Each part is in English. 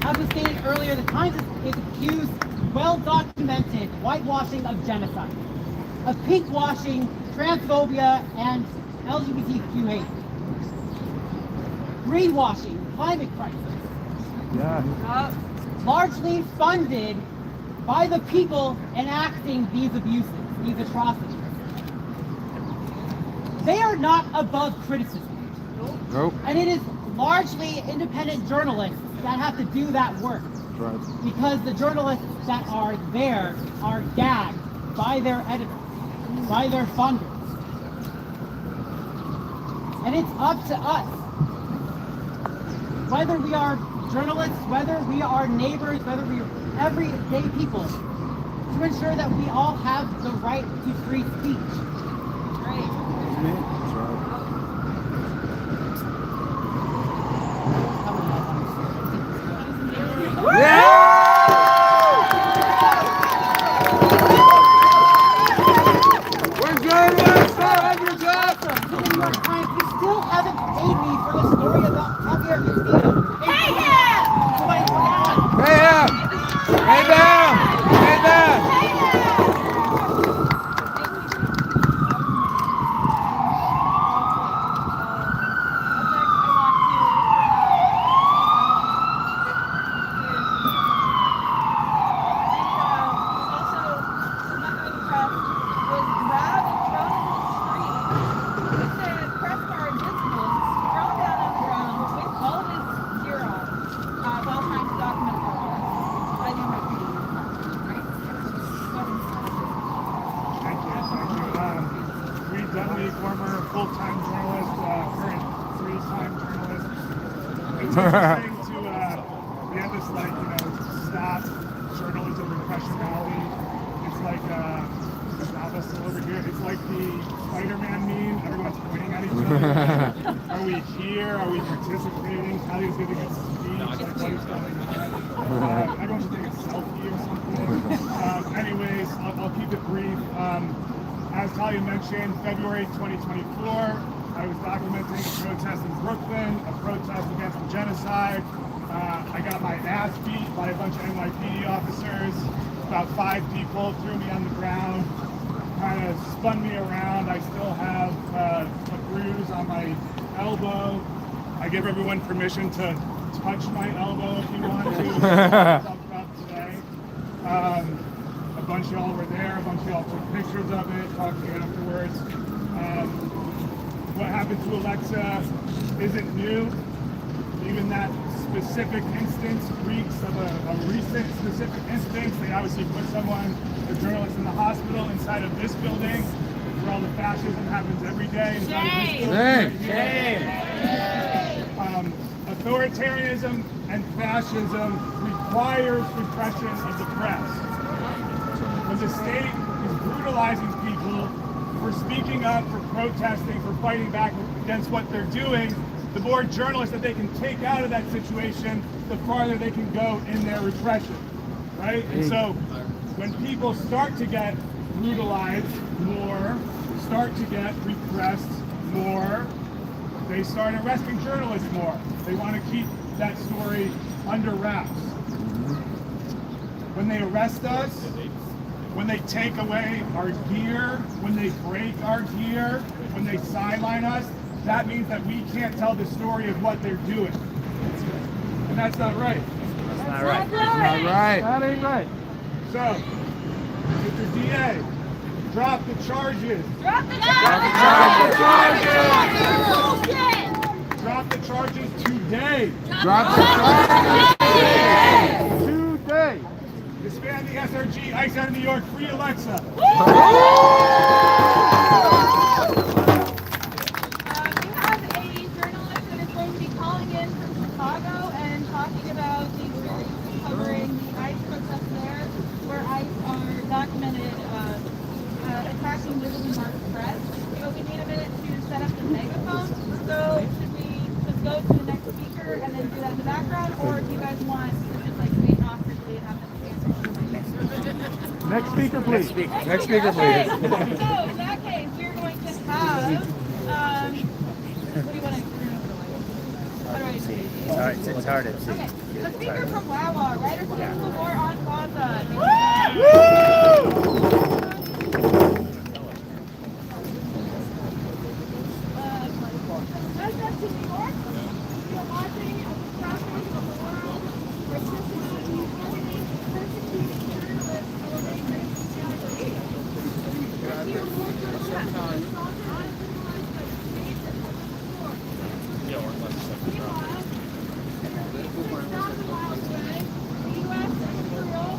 As was stated earlier, the Times is accused, well-documented, whitewashing of genocide, of pinkwashing transphobia and LGBTQ hate, greenwashing, climate crisis, largely funded by the people enacting these abuses, these atrocities. They are not above criticism. Nope. And it is largely independent journalists that have to do that work. Right. Because the journalists that are there are gagged by their editors, by their funders. And it's up to us, whether we are journalists, whether we are neighbors, whether we are everyday people, to ensure that we all have the right to free speech. That's right. We're good. The New York Times, you still haven't paid me for the story about Javier Castillo. Pay him! Hey him! Hey down! Hey down! Former full-time journalist, current three-time journalist. It's interesting to we have this stop journalism repression rally. It's like Davos over here. It's like the Spider-Man meme. Everyone's pointing at each other. Are we here? Are we participating? Tally's giving a speech. Like what is going on? Everyone should take a selfie or something. Anyways, I'll keep it brief. As Talia mentioned, February 2024, I was documenting a protest in Brooklyn, a protest against the genocide. I got my ass beat by a bunch of NYPD officers. About 5 people threw me on the ground, kind of spun me around. I still have a bruise on my elbow. I give everyone permission to touch my elbow if you want to. Talk about today. A bunch of y'all were there, a bunch of y'all took pictures of it, talked to me afterwards. What happened to Alexa isn't new. Even that specific instance reeks of a recent specific instance. They obviously put someone, a journalist, in the hospital inside of this building, where all the fascism happens every day. Shame. Authoritarianism and fascism requires repression of the press. When the state is brutalizing people for speaking up, for protesting, for fighting back against what they're doing, the more journalists that they can take out of that situation, the farther they can go in their repression, right? And so when people start to get brutalized more, start to get repressed more, they start arresting journalists more. They want to keep that story under wraps. When they arrest us, when they take away our gear, when they break our gear, when they sideline us, that means that we can't tell the story of what they're doing. And that's not right. That's not right. That's not right. That ain't right. So, Mr. DA, drop the charges. Drop the charges! Drop the charges today. Drop the charges today. Disband the SRG, ICE out of New York, free Alexa. We have a journalist that is going to be calling in from Chicago and talking about the experience covering the ICE protests there, where ICE are documented attacking visibly marked press. So we need a minute to set up the megaphone. So should we just go to the next speaker and then do that in the background, or do you guys want to just wait awkwardly and have them answer? Next speaker, please. Next speaker, please. So in that case, we're going to have, what do you want to do? How do I say it? It's hard to see. Okay, the speaker from Wawa, Writers Against the War on Gaza. Residents in New York, we are marching as the travelers of the world, resisting persecuting journalists who are being society. Here, more journalists are marginalized by the state and public support. Meanwhile, 6,000 miles away, the U.S. and Israel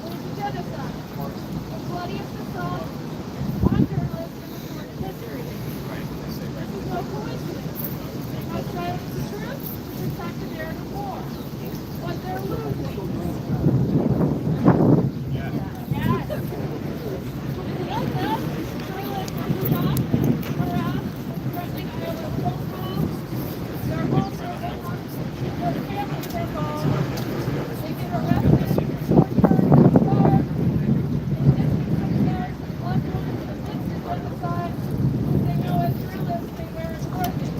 waged genocide, the bloodiest assault on journalists in recorded history. This is no coincidence. They must silence the truth to protect the narrative war. But they're losing. Yes. Like that, journalists are stopped, harassed, threatening either phone calls, their homes are open, their families are gone, they get arrested, tortured, starved, in distant years, loved ones convicted genocide, they know as journalists they wear working.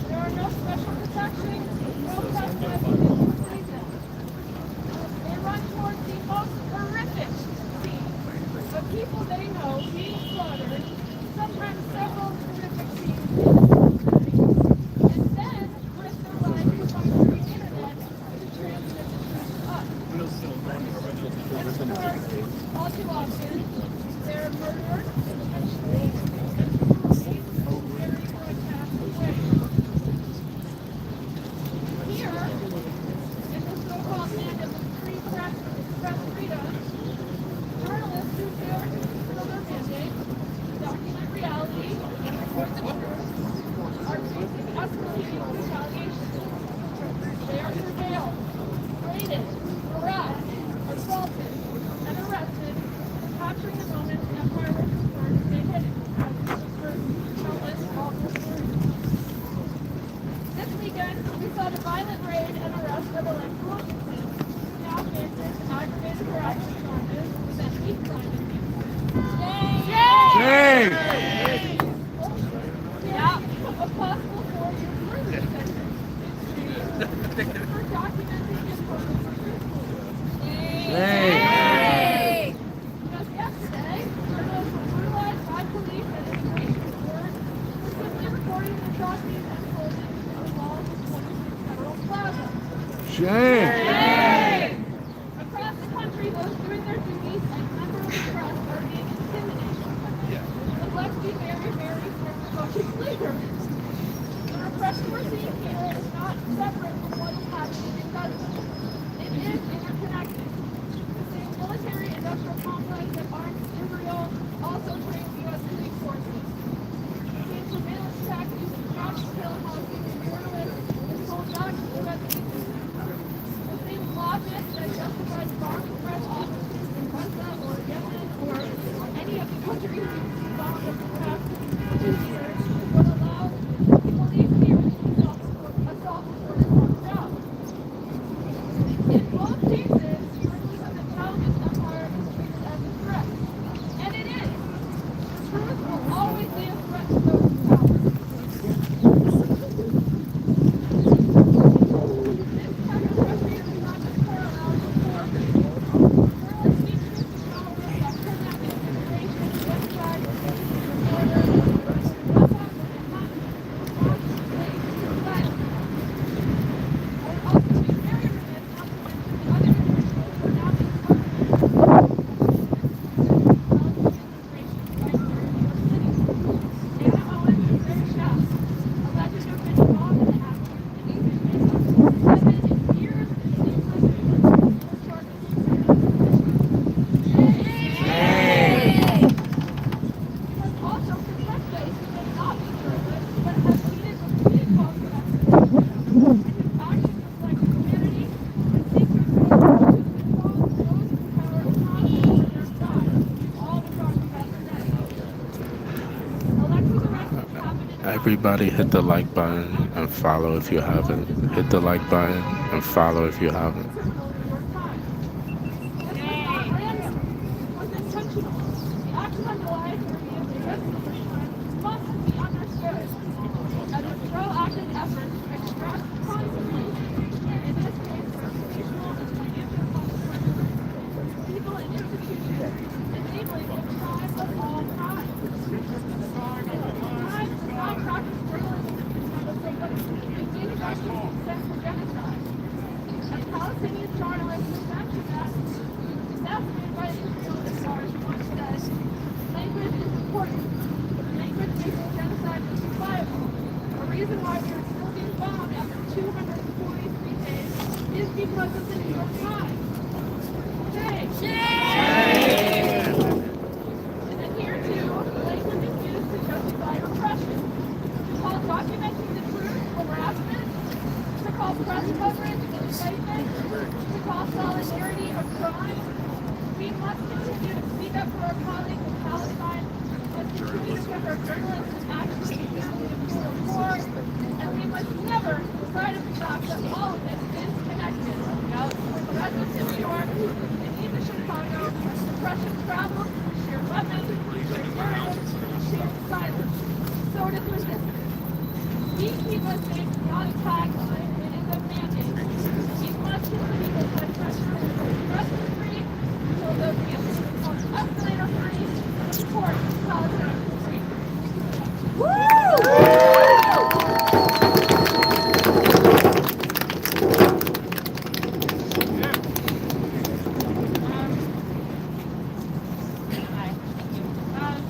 There are no special protections, no press messages to save them. They run towards the most horrific scenes of people they know being slaughtered, sometimes several horrific scenes and then risk their lives to find free internet to transmit the truth to us. And of course, all too often, they're murdered, eventually, and cruelly, very broadcast way. Here, in the so-called land of free press freedom, journalists who fail to fulfill their mandate, document reality, and report the truth, are facing escalating retaliation. They are surveilled, raided, harassed, assaulted, and arrested, capturing the moment empire workers were to stay hidden, as for countless awful stories. This weekend, we saw the violent raid and arrest of Alexa Wilkinson, who now faces aggravated harassment charges with a hate crime Shame! Yeah, a possible 4-year further detention. For documenting his purpose for truthfully. Shame! Just yesterday, journalists were brutalized by police at immigration court for simply reporting the atrocities unfolding in the walls of 26 Federal Plaza. Shame! Across the country, those doing their duties as members of the press are being intimidated. But let's be very, very coaching leaders. The repression we're seeing here is not separate from what is happening in Gaza. It is interconnected. The same military-industrial complex that arms Israel also trains U.S. police forces. The same surveillance tech using cops to kill Palestinian journalists is sold back to U.S. citizens. The same logic that justifies bombing press offices in Gaza or Yemen or any of the countries we've bombed over the past 2 years would allow police hearings to assault reporters on the job. In both cases, journalism intelligence empire is treated as a threat. And it is. Truth will always be a threat to those in power. This type of pressure is not just parallel to war. Journalists need to use the power that kidnapping, immigration, genocide, murder, West African continent, threat. I would also be very remiss not to mention the other individuals who are now being targeted. Everybody hit the like button and follow if you haven't. Hit the like button and follow if you haven't. Must be understood as a proactive effort to extract content journalist in Amsterdam, assassinated by the Israeli guards, once said, language is important. Language makes genocide justifiable. The reason why we are still being bombed after 243 days is because of the New York Times. Shame! And then here too, language is used to justify repression. To call documenting the truth harassment. To call press coverage incitement. To call solidarity a crime. We must continue to speak up for our colleagues in Palestine. Must continue to give our journalists an access to family and full report. And we must never lose sight of the fact that all of this is connected. Residents in New York and even Chicago, repression travels, shared weapons, shared narratives, shared silence. So does resistance. We keep listening beyond a tagline, it is a mandate. We must continue to put pressure on repression free until those answers become escalator free and support Palestine free. Woo!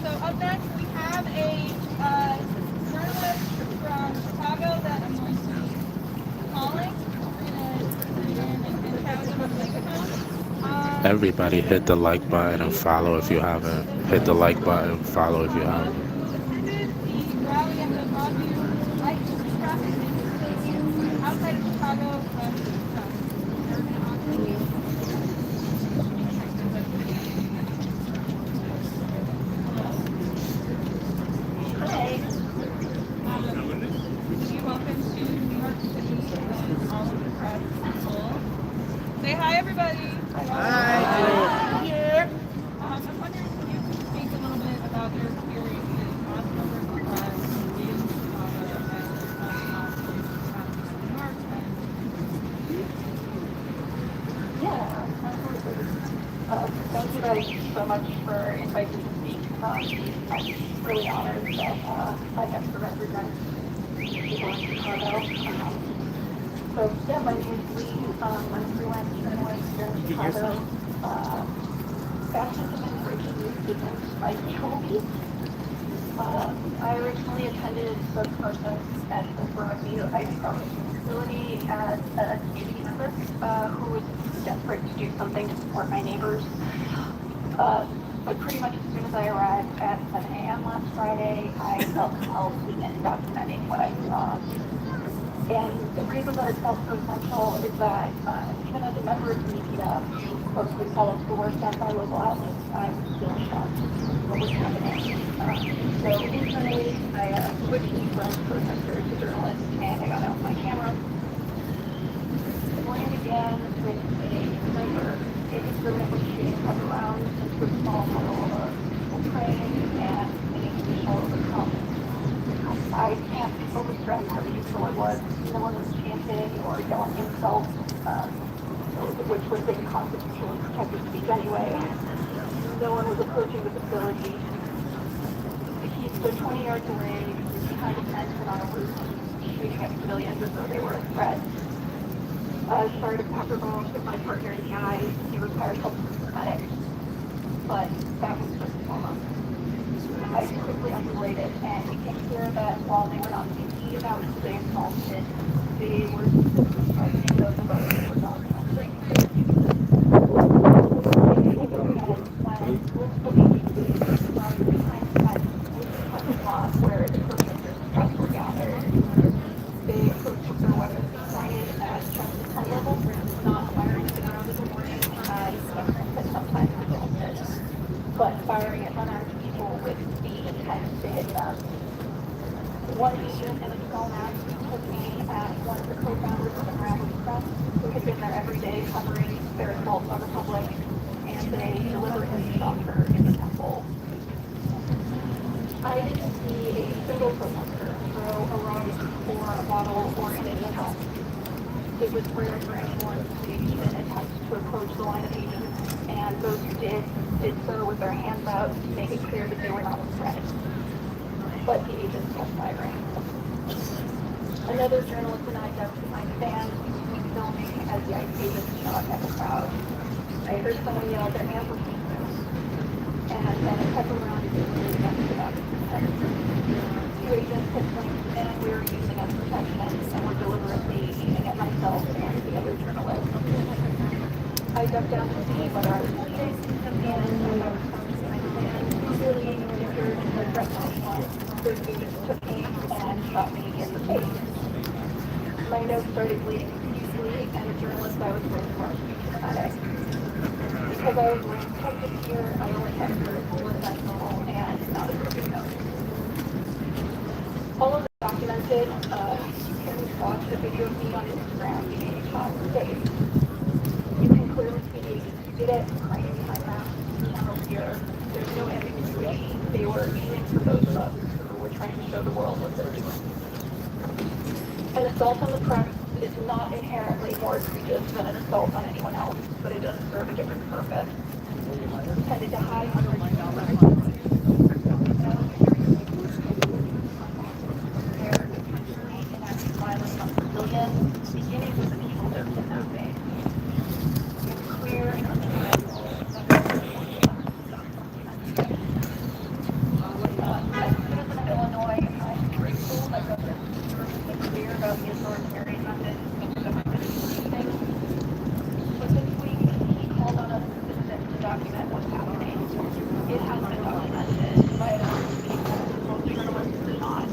So up next we have a journalist from Chicago that I'm going to be calling. We're going to chat with him on microphone. Everybody hit the like button and follow if you haven't. Hit the like button, follow if you haven't. Attended the rally at the Broadview Light Traffic Stadium outside of Chicago. Welcome to New York City and all of the press people. Say hi, everybody. Hi. Here. I'm wondering if you could speak a little bit about your experiences on the press in Chicago and New York. Yeah, thank you guys so much for inviting me to speak. I'm really honored that I get to represent people in Chicago. So yeah, my name is Lee. I'm a freelance journalist here in Chicago. Fascism and breaking news isn't my hobby. I originally attended the protest at the Broadview Ice Processing Facility as a community member who was desperate to do something to support my neighbors. But pretty much as soon as I arrived at 7 a.m. last Friday, I felt compelled to begin documenting what I saw. And the reason that it felt so essential is that even as a member of the media who closely follows the work done by local outlets, I was still shocked at what was happening. So internally, I switched from protester to journalist, and I got out my camera. The morning began with a sniper indiscriminately shooting up around into a small puddle of people praying and singing the show of the common. I can't overstress how useful it was. No one was chanting or yelling insults, which was in constitutionally protected speech anyway. No one was approaching the facility. He stood 20 yards away behind a fence and on a roof, shooting at civilians as though they were a threat. Sorry to pepper ball hit my partner in the eye. He required help from the medic. But that was just a moment. I quickly escalated, and it became clear that while they were not thinking about who they assaulted, they were specifically targeting those of us who were documenting. Behind the fence was a parking lot where the protesters just were gathered. They approached their weapons pointed at just the 10 level, not firing at the ground in the morning, as that sometimes resulted, but firing at unarmed people with the intent to hit them. One agent in a skull mask took aim at one of the co-founders of the Humorous Press, who had been there every day covering their assaults on the public, and they deliberately shot her in the temple. I didn't see a single protester throw a rock or a bottle or anything else. It was rare for anyone to even attempt to approach the line of agents, and those who did so with their hands out to make it clear that they were not a threat. But the agents kept firing. Another journalist and I ducked behind the van, filming as the ice skated shot at the crowd. I heard someone yell, "They're ambushing us." And then a pepper round exploded against the back of his head. Two agents had claimed the man we were using as protection and were deliberately aiming at myself and the other journalists. I ducked down to see whether I was bleeding, and I was found to my hand, clearly injured and threatened anyone. Those agents took me and shot me in the face. My nose started bleeding profusely, and the journalist I was with marched me to the medic. Because I was wearing protective gear, I only had critical fentanyl and not a broken nose. All of it documented. You can watch the video of me on Instagram being shot in the face. You can clearly see the agents who did it, hiding behind masks, no gear. There's no ambiguity. They were aiming for those of us who were trying to show the world what they're doing. An assault on the press is not inherently more egregious than an assault on anyone else, but it does serve a different purpose. It's intended to hide under the violence on civilians, beginning with the people they're kidnapping. It's clear and undeniable that as a citizen of Illinois, I'm grateful that residents are clear about the authoritarian methods in which government is doing things. But this week, he called on us citizens to document what's happening. It has been documented by a number of people, both journalists and not.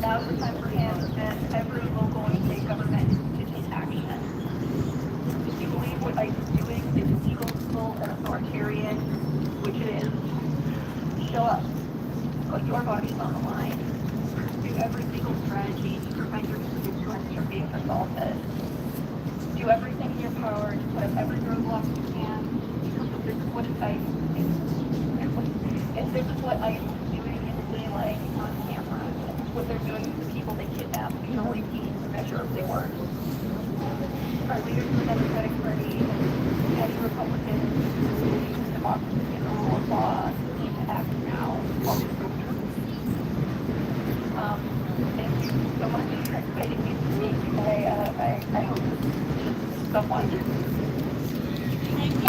Now's the time for him and every local and state government to take action. If you believe what ICE is doing is illegal and authoritarian, which it is, show up. Put your bodies on the line. Do every legal strategy to prevent your constituents from being assaulted. Do everything in your power to put up every roadblock you can, because if this is what ICE is, if this is what ICE is doing in daylight on camera, what they're doing to the people they kidnap, we can only be the measure of their work. Our leaders in the Democratic Party and Republicans who believe in democracy and the rule of law need to act now while we still can. Thank you so much for inviting me to speak. I hope this is someone. Thank you.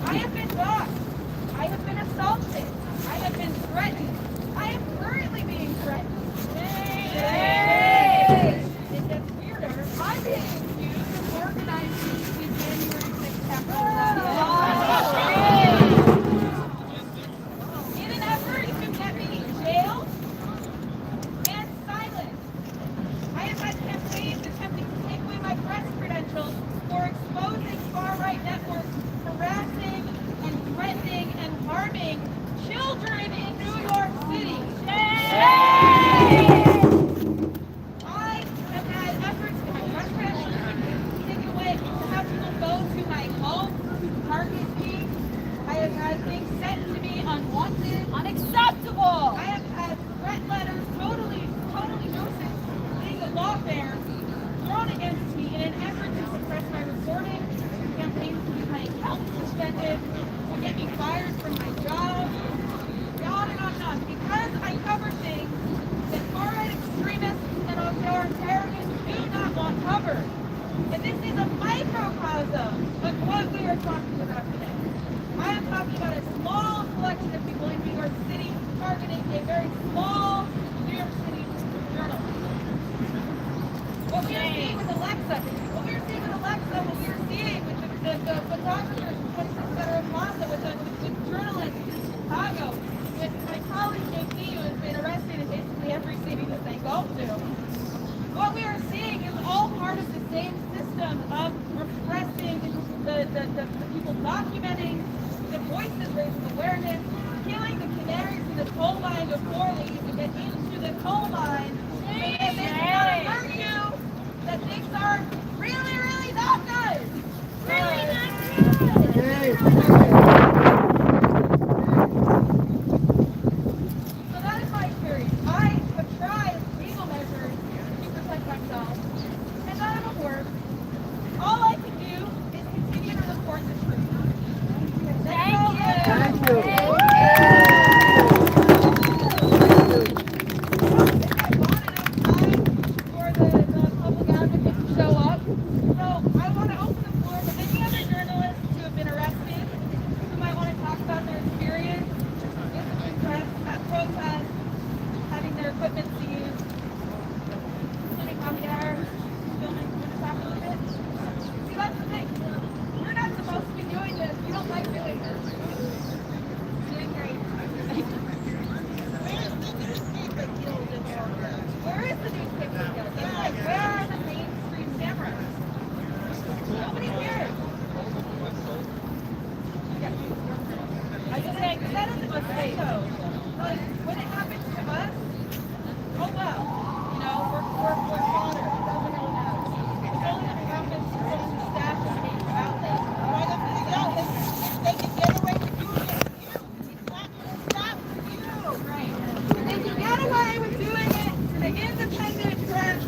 I have been I have had efforts to repression taken away, to have people go to my home, target me. I have had things sent to me unwanted, unacceptable. I have had threat letters, totally nuisance, legal lawfare, thrown against me in an effort to suppress my reporting, campaigns to get my account suspended, to get me fired from my job, on and on, because I cover things that far-right extremists and authoritarians do not want covered. And this is a microcosm of what we are talking about today. I am talking about a small collection of people in New York City targeting a very small New York City journalist. What we are seeing with Alexa, what we are seeing with the photographers from 26 Federal Plaza, with journalists in Chicago, with my colleague Tate, who has been arrested in basically every city that they go to. What we are seeing is all part of the same system of repressing the people documenting, the voices raising awareness, killing the canaries in the coal mine before they even get into the coal mine. And they gotta hurt you that things are really not good. Really not good. So that is my experience. I have tried legal measures to protect myself, and none of them work. All I can do is continue to report the truth. Thank you. For the public advocate to show up. So I want to open the floor to any other journalists who have been arrested, who might want to talk about their experience at protests, having their equipment seized, including Javier, filming. Want to talk a little bit? See, that's the thing. We're not supposed to be doing this. We don't like doing this. Doing great. Where is the newspaper guild? It's like, where are the mainstream cameras? Nobody cares. I just think that is a mistake, though. Like, when it happens to us, oh well. You know, we're fodder. It doesn't really matter. It's only when it happens to some staff and major outlets. Why the outlets? They can get away with doing it with you. It's not going to stop you. Right. They can get away with doing it to the independent press,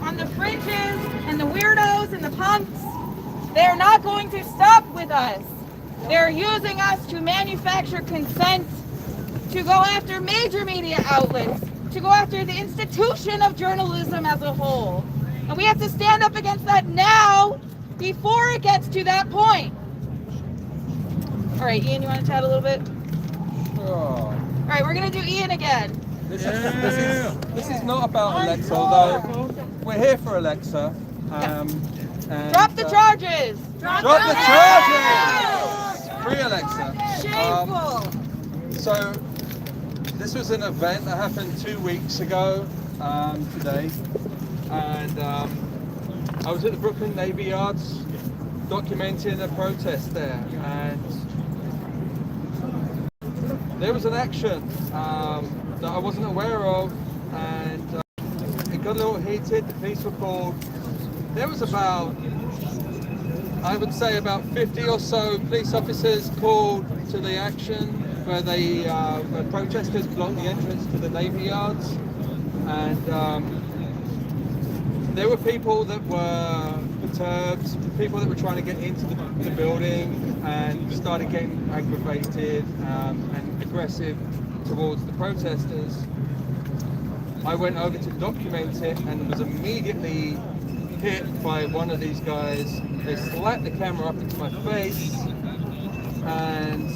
on the fringes, and the weirdos, and the punks. They're not going to stop with us. They're using us to manufacture consent, to go after major media outlets, to go after the institution of journalism as a whole. And we have to stand up against that now, before it gets to that point. All right, Ian, you want to chat a little bit? Sure. All right, we're going to do Ian again. This is not about Alexa, although we're here for Alexa. And, Drop the charges! Drop the charges! Free Alexa. Shameful! So, this was an event that happened 2 weeks ago today. And I was at the Brooklyn Navy Yards documenting a protest there. And there was an action that I wasn't aware of, and it got a little heated. The police were called. There was about, I would say about 50 or so police officers called to the action where where protesters blocked the entrance to the Navy Yards, and there were people that were perturbed, people that were trying to get into the building and started getting aggravated and aggressive towards the protesters. I went over to document it and was immediately hit by one of these guys. They slapped the camera up into my face and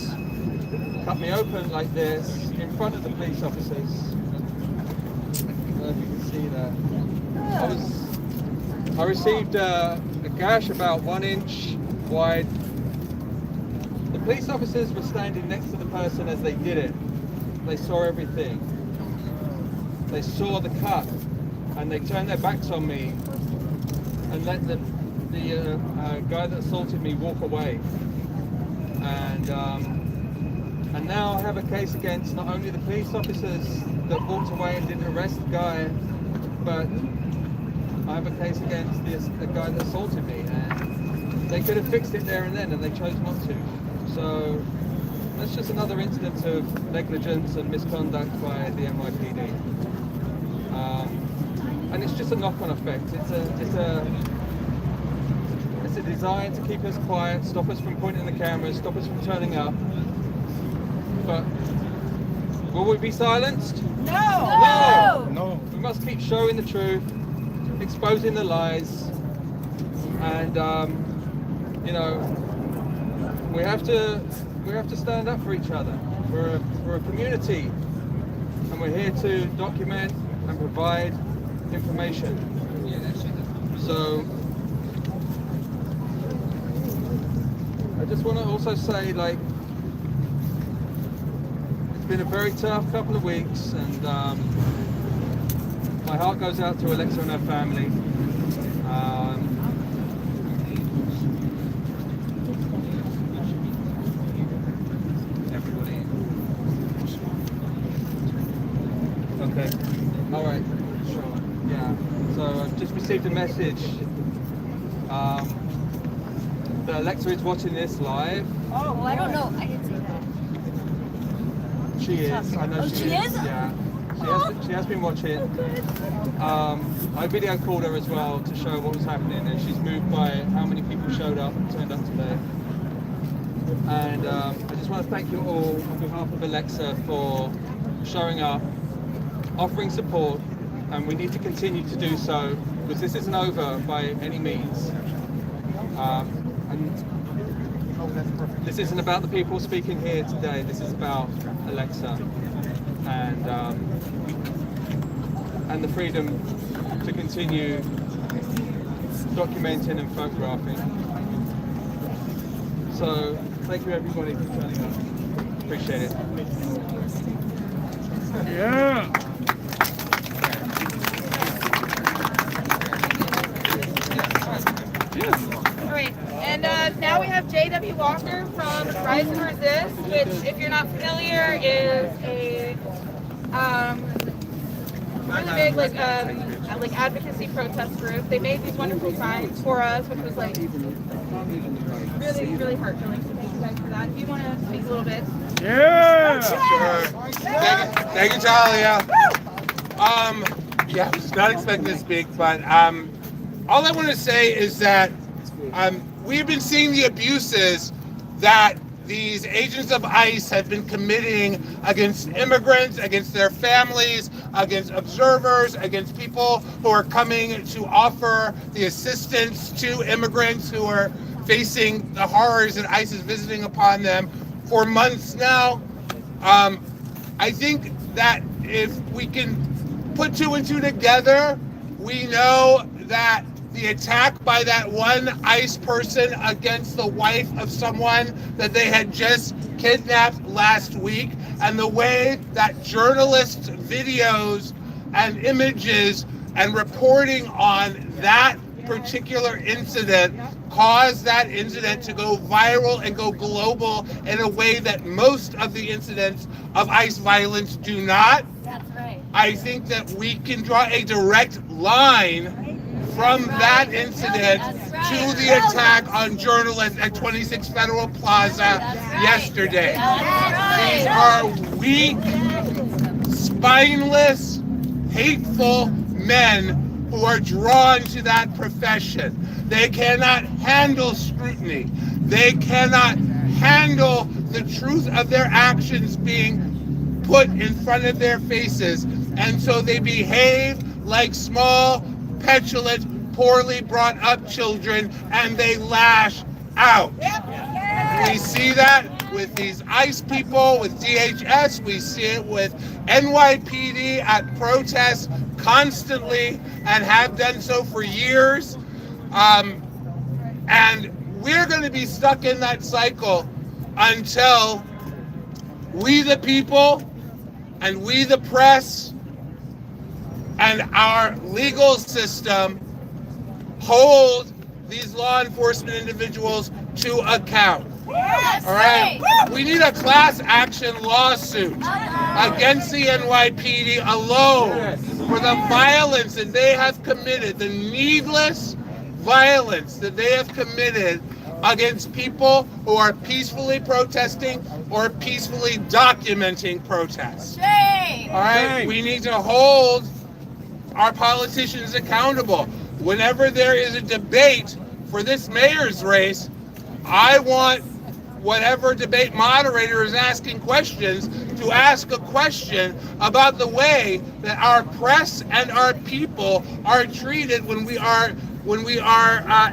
cut me open like this in front of the police officers. I don't know if you can see that. I received a gash about 1 inch wide. The police officers were standing next to the person as they did it. They saw everything. They saw the cut, and they turned their backs on me and let the guy that assaulted me walk away. And now I have a case against not only the police officers that walked away and didn't arrest the guy, but I have a case against the guy that assaulted me, and they could have fixed it there and then, and they chose not to. So that's just another incident of negligence and misconduct by the NYPD. And it's just a knock-on effect. It's a design to keep us quiet, stop us from pointing the cameras, stop us from turning up. But will we be silenced? No! We must keep showing the truth, exposing the lies, and you know, we have to stand up for each other. We're a community, and we're here to document and provide information. So I just want to also say, like, it's been a very tough couple of weeks, and my heart goes out to Alexa and her family. Okay. All right. Sure. Yeah. So I've just received a message that Alexa is watching this live. Oh, I don't know. I didn't see that. She is. I know she is. Yeah. She has been watching. I video called her as well to show what was happening, and she's moved by how many people turned up today. And I just want to thank you all on behalf of Alexa for showing up, offering support, and we need to continue to do so because this isn't over by any means. And this isn't about the people speaking here today. This is about Alexa and the freedom to continue documenting and photographing. So thank you everybody for turning up. Appreciate it. Yeah. All right, and now we have J.W. Walker from Rise and Resist, which, if you're not familiar, is a really big like advocacy protest group. They made these wonderful signs for us, which was like really, really heartfelt. So thank you guys for that. If you want to speak a little bit. Yeah. Sure. Thank you, Talia. Yeah, I was not expecting to speak, but all I want to say is that we've been seeing the abuses that these agents of ICE have been committing against immigrants, against their families, against observers, against people who are coming to offer the assistance to immigrants who are facing the horrors that ICE is visiting upon them for months now. I think that if we can put two and two together, we know that the attack by that one ICE person against the wife of someone that they had just kidnapped last week, and the way that journalists' videos and images and reporting on that particular incident caused that incident to go viral and go global in a way that most of the incidents of ICE violence do not. That's right. I think that we can draw a direct line from that incident to the attack on journalists at 26 Federal Plaza yesterday. These are weak, spineless, hateful men who are drawn to that profession. They cannot handle scrutiny. They cannot handle the truth of their actions being put in front of their faces. And so they behave like small, petulant, poorly brought up children, and they lash out. We see that with these ICE people, with DHS. We see it with NYPD at protests constantly and have done so for years. And we're going to be stuck in that cycle until we the people and we the press and our legal system hold these law enforcement individuals to account. All right, we need a class action lawsuit against the NYPD alone for the violence that they have committed, the needless violence that they have committed against people who are peacefully protesting or peacefully documenting protests. All right, we need to hold our politicians accountable. Whenever there is a debate for this mayor's race, I want whatever debate moderator is asking questions to ask a question about the way that our press and our people are treated when we are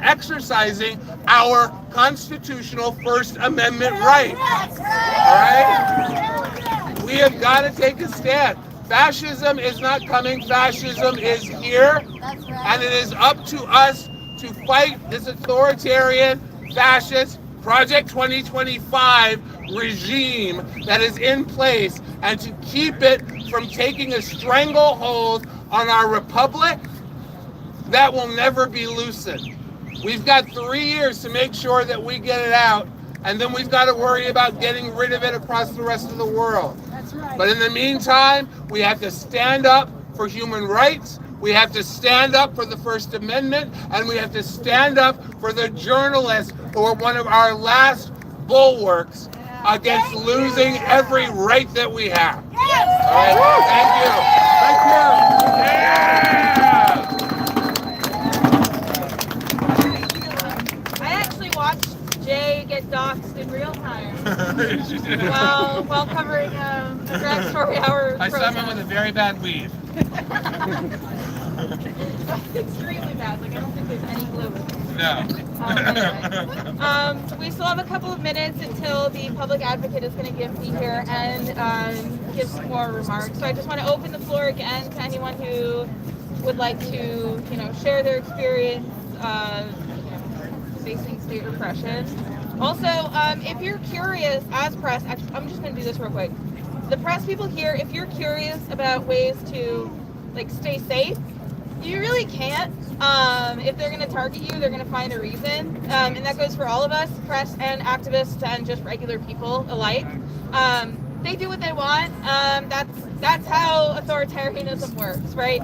exercising our constitutional First Amendment right. All right? We have got to take a stand. Fascism is not coming. Fascism is here. And it is up to us to fight this authoritarian, fascist, Project 2025 regime that is in place and to keep it from taking a stranglehold on our republic that will never be loosened. We've got 3 years to make sure that we get it out, and then we've got to worry about getting rid of it across the rest of the world. That's right. But in the meantime, we have to stand up for human rights, we have to stand up for the First Amendment, and we have to stand up for the journalists who are one of our last bulwarks against losing every right that we have. All right, thank you. I actually watched Jay get doxxed in real time while covering a drag story hour. I saw him with a very bad weave. Extremely bad. Like, I don't think there's any glue. No. We still have a couple of minutes until the public advocate is going to be here and give some more remarks. So I just want to open the floor again to anyone who would like to, share their experience facing state repression. Also, if you're curious as press, I'm just going to do this real quick. The press people here, if you're curious about ways to stay safe, you really can't. If they're going to target you, they're going to find a reason. And that goes for all of us, press and activists and just regular people alike. They do what they want. That's how authoritarianism works, right?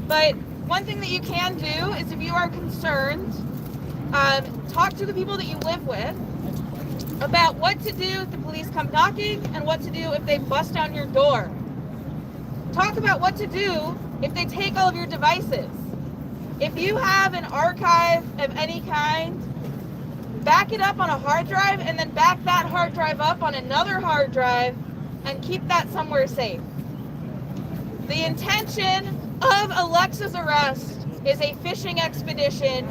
But one thing that you can do is, if you are concerned, talk to the people that you live with about what to do if the police come knocking and what to do if they bust down your door. Talk about what to do if they take all of your devices. If you have an archive of any kind, back it up on a hard drive and then back that hard drive up on another hard drive and keep that somewhere safe. The intention of Alexa's arrest is a fishing expedition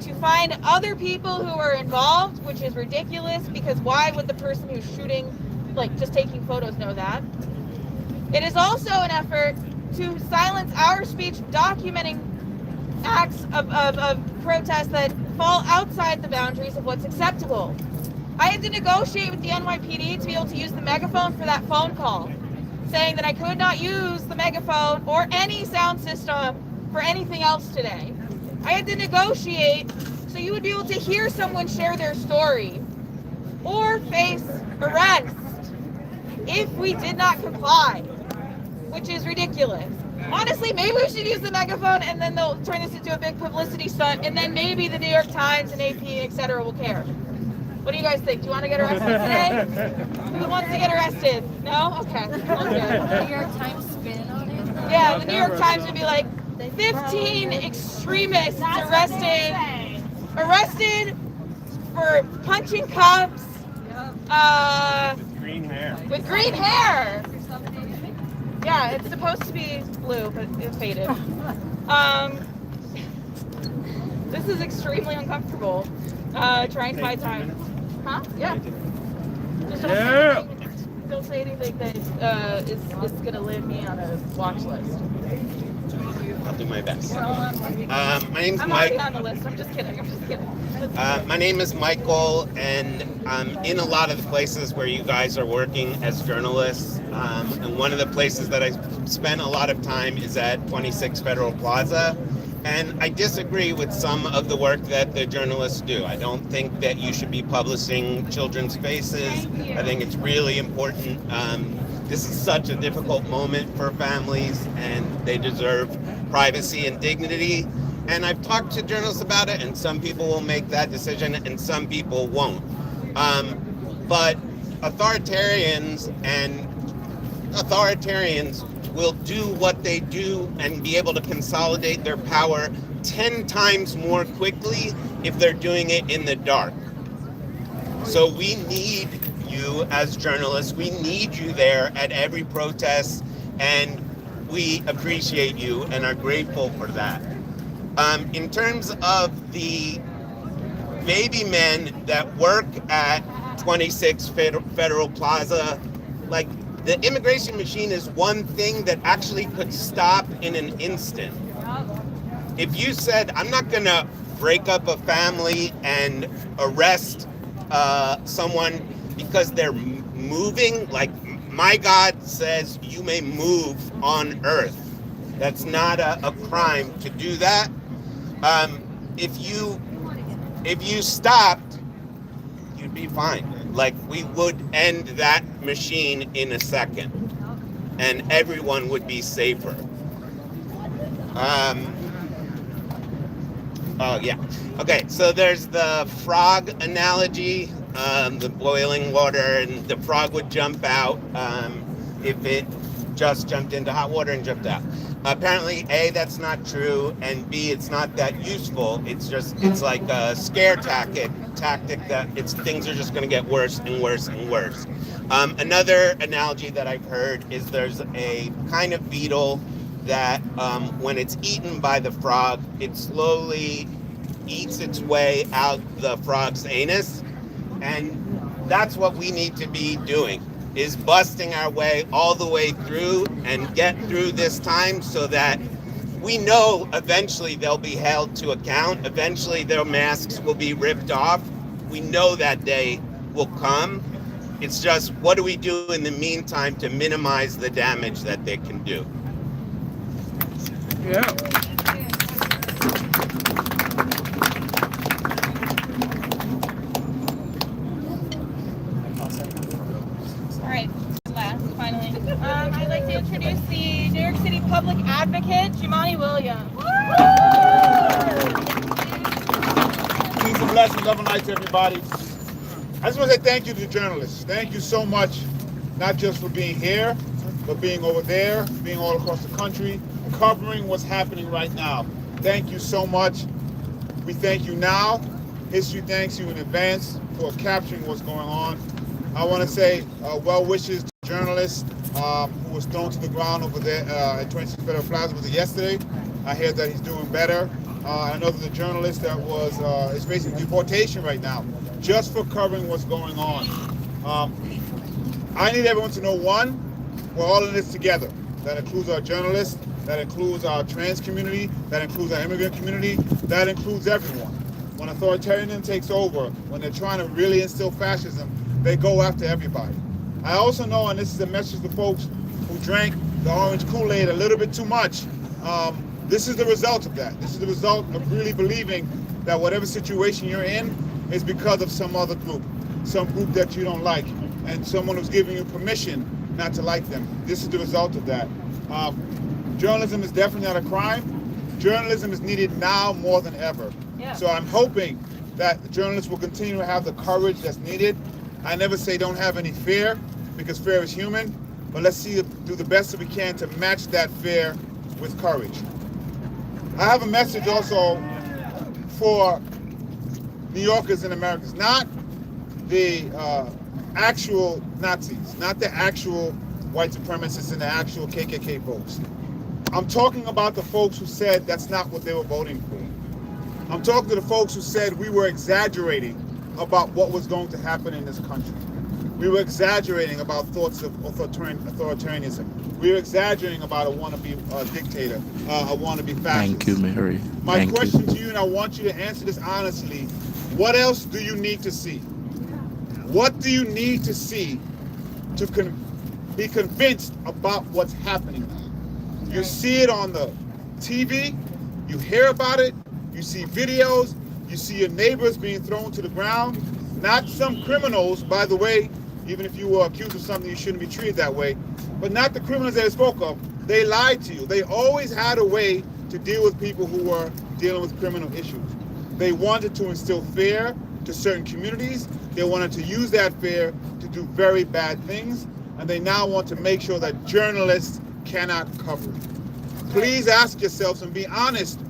to find other people who are involved, which is ridiculous, because why would the person who's shooting, just taking photos, know that? It is also an effort to silence our speech documenting acts of protest that fall outside the boundaries of what's acceptable. I had to negotiate with the NYPD to be able to use the megaphone for that phone call, saying that I could not use the megaphone or any sound system for anything else today. I had to negotiate so you would be able to hear someone share their story or face arrest if we did not comply, which is ridiculous. Honestly, maybe we should use the megaphone and then they'll turn this into a big publicity stunt, and then maybe the New York Times and AP, etc. will care. What do you guys think? Do you want to get arrested today? Who wants to get arrested? No? Okay. Okay. New York Times spin on it? Yeah, the New York Times would be like, 15 extremists arrested for punching cops with green hair. Yeah, it's supposed to be blue, but it faded. This is extremely uncomfortable. Trying to find time. Huh? Yeah. Just don't say anything that is going to land me on a watch list. I'll do my best. My name's I'm Mike. already on the list. I'm just kidding. My name is Michael, and I'm in a lot of the places where you guys are working as journalists. And one of the places that I spent a lot of time is at 26 Federal Plaza. And I disagree with some of the work that the journalists do. I don't think that you should be publishing children's faces. I think it's really important. This is such a difficult moment for families, and they deserve privacy and dignity. And I've talked to journalists about it, and some people will make that decision, and some people won't. But authoritarians will do what they do and be able to consolidate their power 10 times more quickly if they're doing it in the dark. So we need you as journalists. We need you there at every protest, and we appreciate you and are grateful for that. In terms of the baby men that work at 26 Federal Plaza, like, the immigration machine is one thing that actually could stop in an instant. If you said, I'm not gonna break up a family and arrest someone because they're moving, like, my God says you may move on earth. That's not a crime to do that. If you stopped, you'd be fine. Like, we would end that machine in a second, and everyone would be safer. Yeah. Okay, so there's the frog analogy, the boiling water, and the frog would jump out if it just jumped into hot water and jumped out. Apparently, A, that's not true, and B, it's not that useful. It's like a scare tactic that things are just going to get worse and worse and worse. Another analogy that I've heard is there's a kind of beetle that when it's eaten by the frog, it slowly eats its way out the frog's anus, and that's what we need to be doing, is busting our way all the way through and get through this time so that we know eventually they'll be held to account. Eventually their masks will be ripped off. We know that day will come. It's just, what do we do in the meantime to minimize the damage that they can do? Yeah. All right, last, finally. I'd like to introduce the New York City Public Advocate, Jumani Williams. Peace and blessings, love and light to everybody. I just want to say thank you to the journalists. Thank you so much, not just for being here, but being over there, being all across the country, covering what's happening right now. Thank you so much. We thank you now. History thanks you in advance for capturing what's going on. I want to say well wishes to journalists who was thrown to the ground over there at 26 Federal Plaza. Was it yesterday? I hear that he's doing better. I know that the journalist that is facing deportation right now, just for covering what's going on. I need everyone to know, one, we're all in this together. That includes our journalists, that includes our trans community, that includes our immigrant community, that includes everyone. When authoritarianism takes over, when they're trying to really instill fascism, they go after everybody. I also know, and this is a message to folks who drank the orange Kool-Aid a little bit too much, this is the result of that. This is the result of really believing that whatever situation you're in is because of some other group, some group that you don't like, and someone who's giving you permission not to like them. This is the result of that. Journalism is definitely not a crime. Journalism is needed now more than ever. Yeah. So I'm hoping that journalists will continue to have the courage that's needed. I never say don't have any fear, because fear is human, but let's do the best that we can to match that fear with courage. I have a message also for New Yorkers and Americans, not the actual Nazis, not the actual white supremacists and the actual KKK folks. I'm talking about the folks who said that's not what they were voting for. I'm talking to the folks who said we were exaggerating about what was going to happen in this country. We were exaggerating about thoughts of authoritarianism. We were exaggerating about a wannabe dictator, a wannabe fascist. Thank you, Mary. My question to you, and I want you to answer this honestly, what else do you need to see? What do you need to see to be convinced about what's happening now? You see it on the TV, You hear about it, you see videos, you see your neighbors being thrown to the ground. Not some criminals, by the way, even if you were accused of something, you shouldn't be treated that way. But not the criminals that I spoke of. They lied to you. They always had a way to deal with people who were dealing with criminal issues. They wanted to instill fear to certain communities. They wanted to use that fear to do very bad things. And they now want to make sure that journalists cannot cover it. Please ask yourselves and be honest.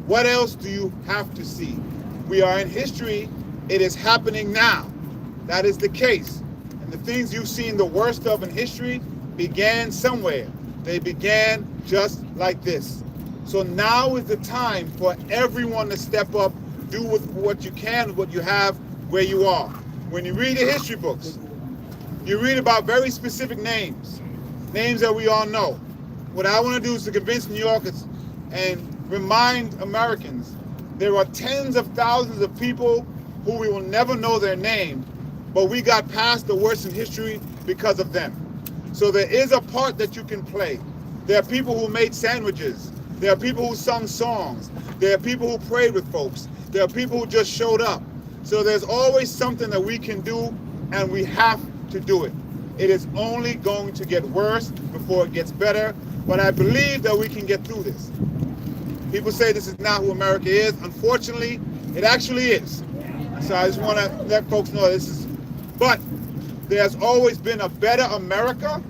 What else do you have to see? We are in history. It is happening now. That is the case. And the things you've seen the worst of in history began somewhere. They began just like this. So now is the time for everyone to step up, do with what you can, what you have, where you are. When you read the history books, you read about very specific names that we all know. What I want to do is to convince New Yorkers and remind Americans there are tens of thousands of people who we will never know their name, but we got past the worst in history because of them. So there is a part that you can play. There are people who made sandwiches. There are people who sung songs. There are people who prayed with folks. There are people who just showed up. So there's always something that we can do, and we have to do it. It is only going to get worse before it gets better, but I believe that we can get through this. People say this is not who America is. Unfortunately, it actually is. So I just want to let folks know this is, but there's always been a better America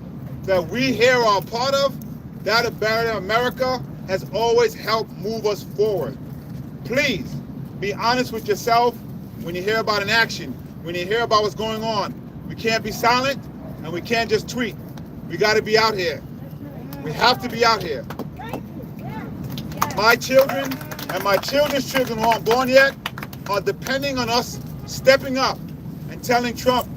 that we here are a part of. That better America has always helped move us forward. Please be honest with yourself when you hear about an action, when you hear about what's going on. We can't be silent and we can't just tweet. We got to be out here. We have to be out here. My children and my children's children who aren't born yet are depending on us stepping up and telling Trump,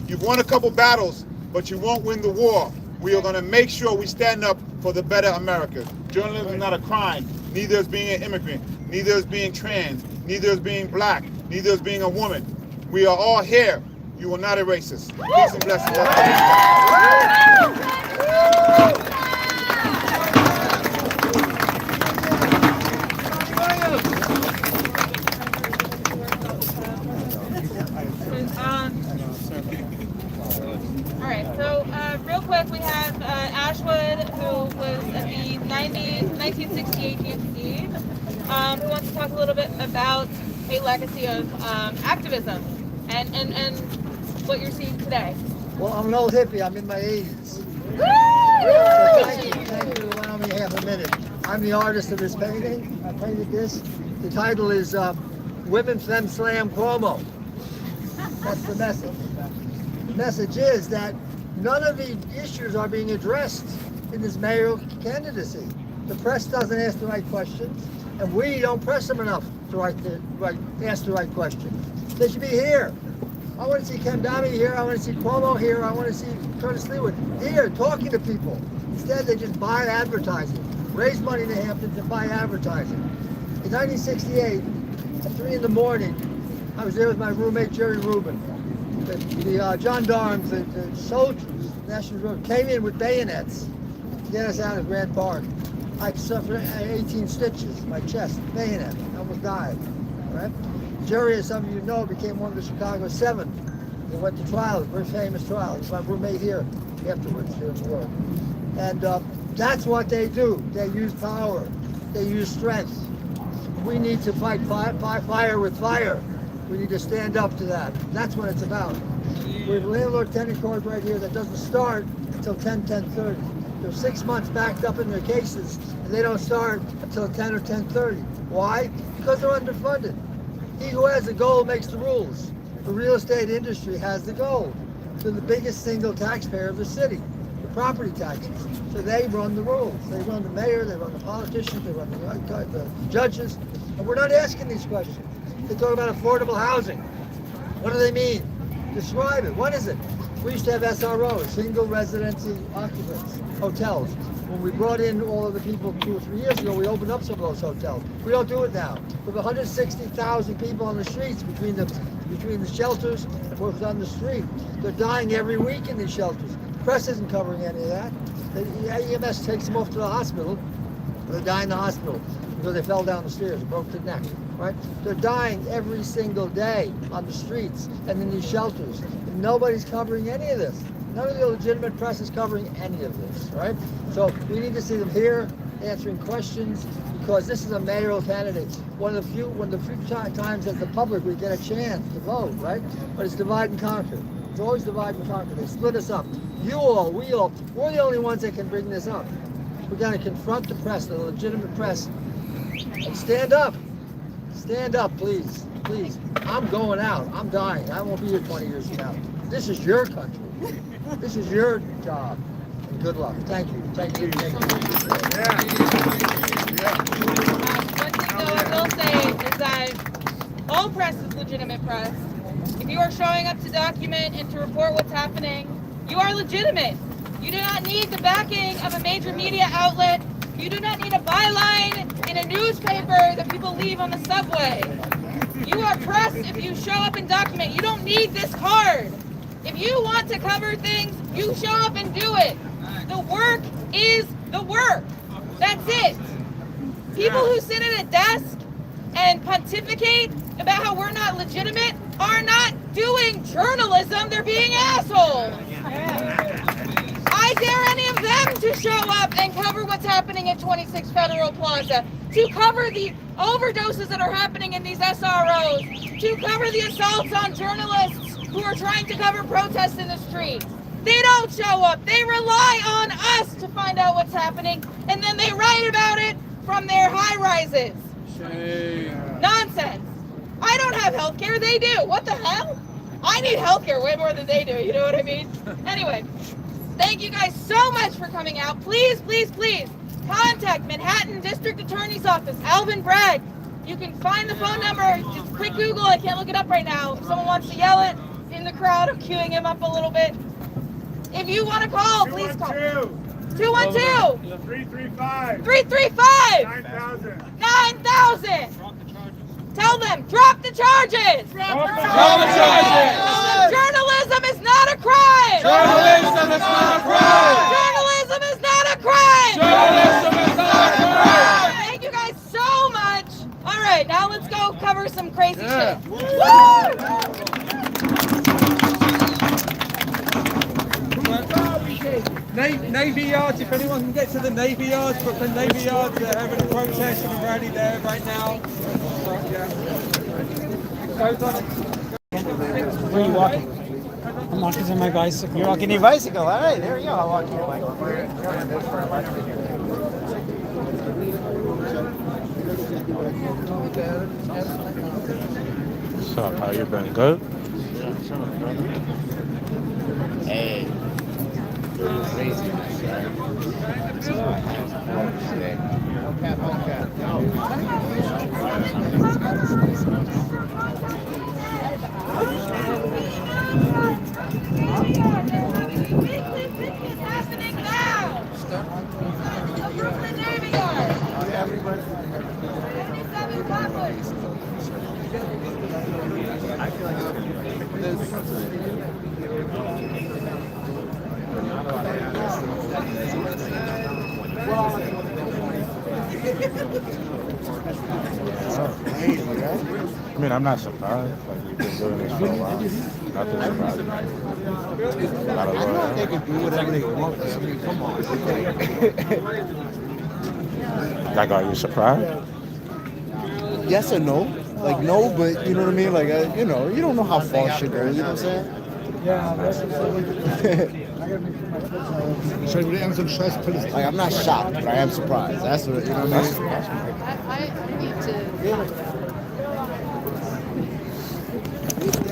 you've won a couple battles, but you won't win the war. We are going to make sure we stand up for the better America. Journalism is not a crime. Neither is being an immigrant. Neither is being trans. Neither is being black. Neither is being a woman. We are all here. You will not erase us. Peace and blessings. All right, so real quick, we have Ashwood, who was at the 1968 GMC, who wants to talk a little bit about a legacy of activism and what you're seeing today. Well, I'm an old hippie. I'm in my 80s. Thank you for allowing me half a minute. I'm the artist of this painting. I painted this. The title is Women Femme Slam Cuomo. That's the message. The message is that none of the issues are being addressed in this mayoral candidacy. The press doesn't ask the right questions, and we don't press them enough to ask the right questions. They should be here. I want to see Ken Downey here. I want to see Cuomo here. I want to see Curtis Leawood here talking to people. Instead, they just buy advertising, raise money in the Hamptons and buy advertising. In 1968, at 3 in the morning, I was there with my roommate, Jerry Rubin. The gendarmes, the soldiers, National Guard, came in with bayonets to get us out of Grant Park. I suffered 18 stitches in my chest, bayonet. I almost died. All right? Jerry, as some of you know, became one of the Chicago 7. They went to trial, a very famous trial. He was my roommate here afterwards, here in New York. And that's what they do. They use power. They use strength. We need to fight fire with fire. We need to stand up to that. That's what it's about. We have a landlord-tenant court right here that doesn't start until 10:30. They're 6 months backed up in their cases, and they don't start until 10 or 10:30. Why? Because they're underfunded. He who has the gold makes the rules. The real estate industry has the gold. They're the biggest single taxpayer of the city, the property taxes. So they run the rules. They run the mayor, they run the politicians, they run the judges. And we're not asking these questions. They talk about affordable housing. What do they mean? Describe it. What is it? We used to have SROs, single residency occupants, hotels. When we brought in all of the people 2 or 3 years ago, we opened up some of those hotels. We don't do it now. We have 160,000 people on the streets between the shelters and what's on the street. They're dying every week in these shelters. The press isn't covering any of that. The EMS takes them off to the hospital. They're dying in the hospital because they fell down the stairs, broke their neck, right? They're dying every single day on the streets and in these shelters. And nobody's covering any of this. None of the legitimate press is covering any of this, right? So we need to see them here answering questions, because this is a mayoral candidate. One of the few times as the public we get a chance to vote, right? But it's divide and conquer. It's always divide and conquer. They split us up. You all, we all, we're the only ones that can bring this up. We're going to confront the press, the legitimate press, and stand up. Stand up, please. Please. I'm going out. I'm dying. I won't be here 20 years from now. This is your country. This is your job. And good luck. Thank you. Thank you. Thank you. One thing though I will say is that all press is legitimate press. If you are showing up to document and to report what's happening, you are legitimate. You do not need the backing of a major media outlet. You do not need a byline in a newspaper that people leave on the subway. You are press if you show up and document. You don't need this card. If you want to cover things, you show up and do it. The work is the work. That's it. People who sit at a desk and pontificate about how we're not legitimate are not doing journalism. They're being assholes. I dare any of them to show up and cover what's happening at 26 Federal Plaza, to cover the overdoses that are happening in these SROs, to cover the assaults on journalists who are trying to cover protests in the streets. They don't show up. They rely on us to find out what's happening, and then they write about it from their high rises. Shame. Nonsense. I don't have health care. They do. What the hell? I need health care way more than they do. You know what I mean? Anyway, thank you guys so much for coming out. Please, please, please contact Manhattan District Attorney's Office, Alvin Bragg. You can find the phone number. Just quick Google. I can't look it up right now. If someone wants to yell it in the crowd, I'm queuing him up a little bit. If you want to call, please call. 212 335 335 9000. Tell them, drop the charges. Drop the charges. Journalism is not a crime. Journalism is not a crime. Journalism is not a crime. Journalism is not a crime. Thank you guys so much. All right, now let's go cover some crazy shit. Woo! Navy Yards, if anyone can get to the Navy Yards, Brooklyn Navy Yards, they're having a protest and a rally there right now. Where are you walking? I'm walking on my bicycle. You're walking your bicycle? All right, there we go. I'll walk your bicycle. What's up? How you been? Good? Hey. Crazy. It's happening now. Brooklyn Navy Yard. 37 couples. I feel like this. I mean, I'm not surprised. Like, we've been doing this for a while. Nothing surprising. Not a I know they can do whatever they want. I mean, come on. Like, are you surprised? Yes and no. Like, no, but you know what I mean? Like, you know, you don't know how far shit goes. You know what I'm saying? Like, I'm not shocked, but I am surprised. That's what, you know what I mean? I need to.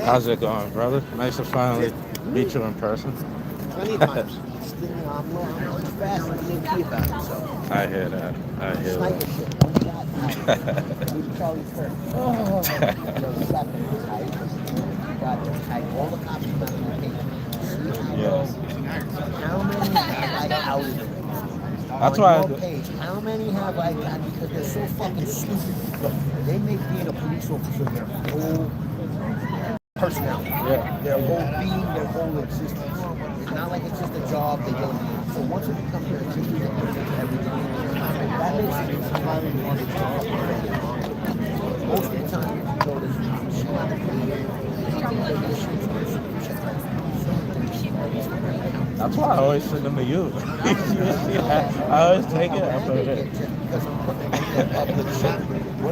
How's it going, brother? Nice to finally meet you in person. Plenty of times. I'm too fast. I can't be about it, so. I hear that. I hear that. All the cops are Yes. How many have I outed? That's why. How many have I got? Because they're so fucking stupid. Look, they make being a police officer their whole personality. Yeah. Their whole being, their whole existence. not like it's just a job they do. So once it becomes their activity, it goes into everything. That makes it entirely more than job. Most of the time, you go to That's why I always send them to you. I always take it up a bit.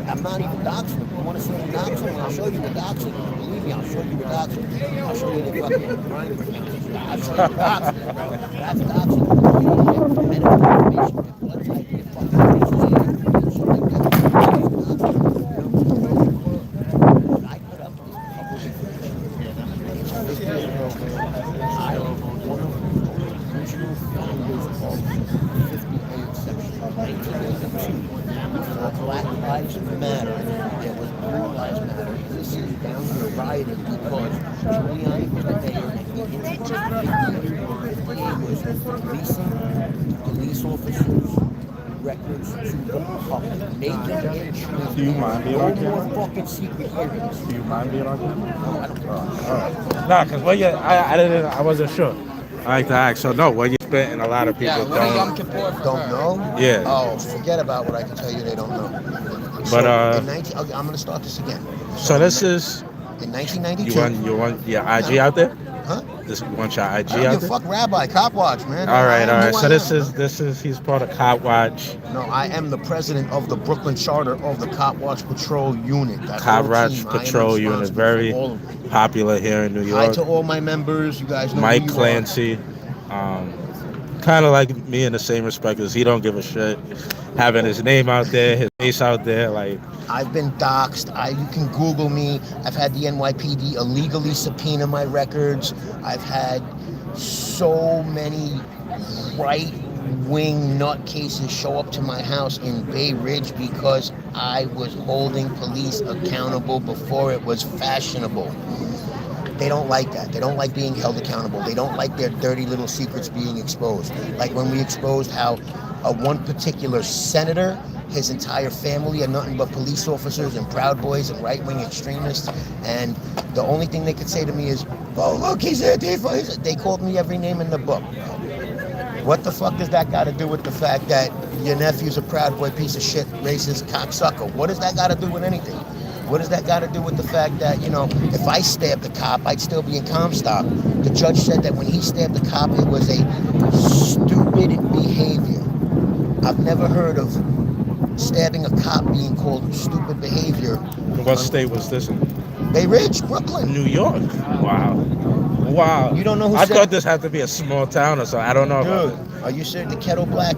I'm not even doxing. You want to see me doxing? I'll show you the doxing. Believe me, I'll show you the doxing. I'll show you the fucking crime. I'll show you the doxing. That's doxing. Medical information, blood type, your fucking shit like that. I put up this one of the original founders of 58 section 1982. Black Lives Matter. There was Blue Lives Matter. This is down here rioting because Giuliani was the mayor and he introduced was releasing police officers' records to the public. Naked and truth. Do you mind being on camera? No more fucking secret hearings. Do you mind being on camera? No, I don't. Nah, because I wasn't sure. I like to ask. So no, when you spent, and a lot of people don't know. Yeah. Oh, forget about what I can tell you. They don't know. But I'm going to start this again. So this is in 1992. You want your IG out there? Huh? You want your IG I out don't give there? a fuck, Rabbi, Cop Watch, man. All right. So this is he's part of Cop Watch. No, I am the president of the Brooklyn charter of the Cop Watch Patrol Unit. Cop Watch Patrol Unit, very popular here in New York. Hi to all my members. You guys know Mike Clancy. Kind of like me in the same respect as he don't give a shit. Having his name out there, his face out there, like. I've been doxxed. You can Google me. I've had the NYPD illegally subpoena my records. I've had so many right-wing nutcases show up to my house in Bay Ridge because I was holding police accountable before it was fashionable. They don't like that. They don't like being held accountable. They don't like their dirty little secrets being exposed. Like when we exposed how one particular senator, his entire family are nothing but police officers and Proud Boys and right-wing extremists. And the only thing they could say to me is, oh, look, he's Antifa. They called me every name in the book. What the fuck does that got to do with the fact that your nephew's a Proud Boy piece of shit, racist cocksucker? What does that got to do with anything? What does that got to do with the fact that, if I stabbed the cop, I'd still be in Comstock? The judge said that when he stabbed the cop, it was a stupid behavior. I've never heard of stabbing a cop being called stupid behavior. What state was this in? Bay Ridge, Brooklyn. New York. Wow. You don't know who I said thought this had to be a small town or something. I don't know about it. Are you serious? The Kettle Black,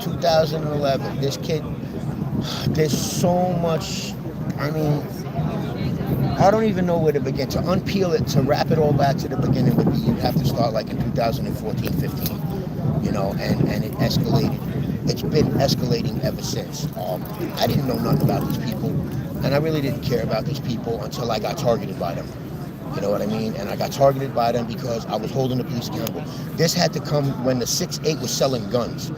2011. This kid, there's so much. I mean, I don't even know where to begin. To unpeel it, to wrap it all back to the beginning would be, you'd have to start like in 2014, 15, and it escalated. It's been escalating ever since. I didn't know nothing about these people, and I really didn't care about these people until I got targeted by them. You know what I mean? And I got targeted by them because I was holding the police accountable. This had to come when the 6-8 was selling guns.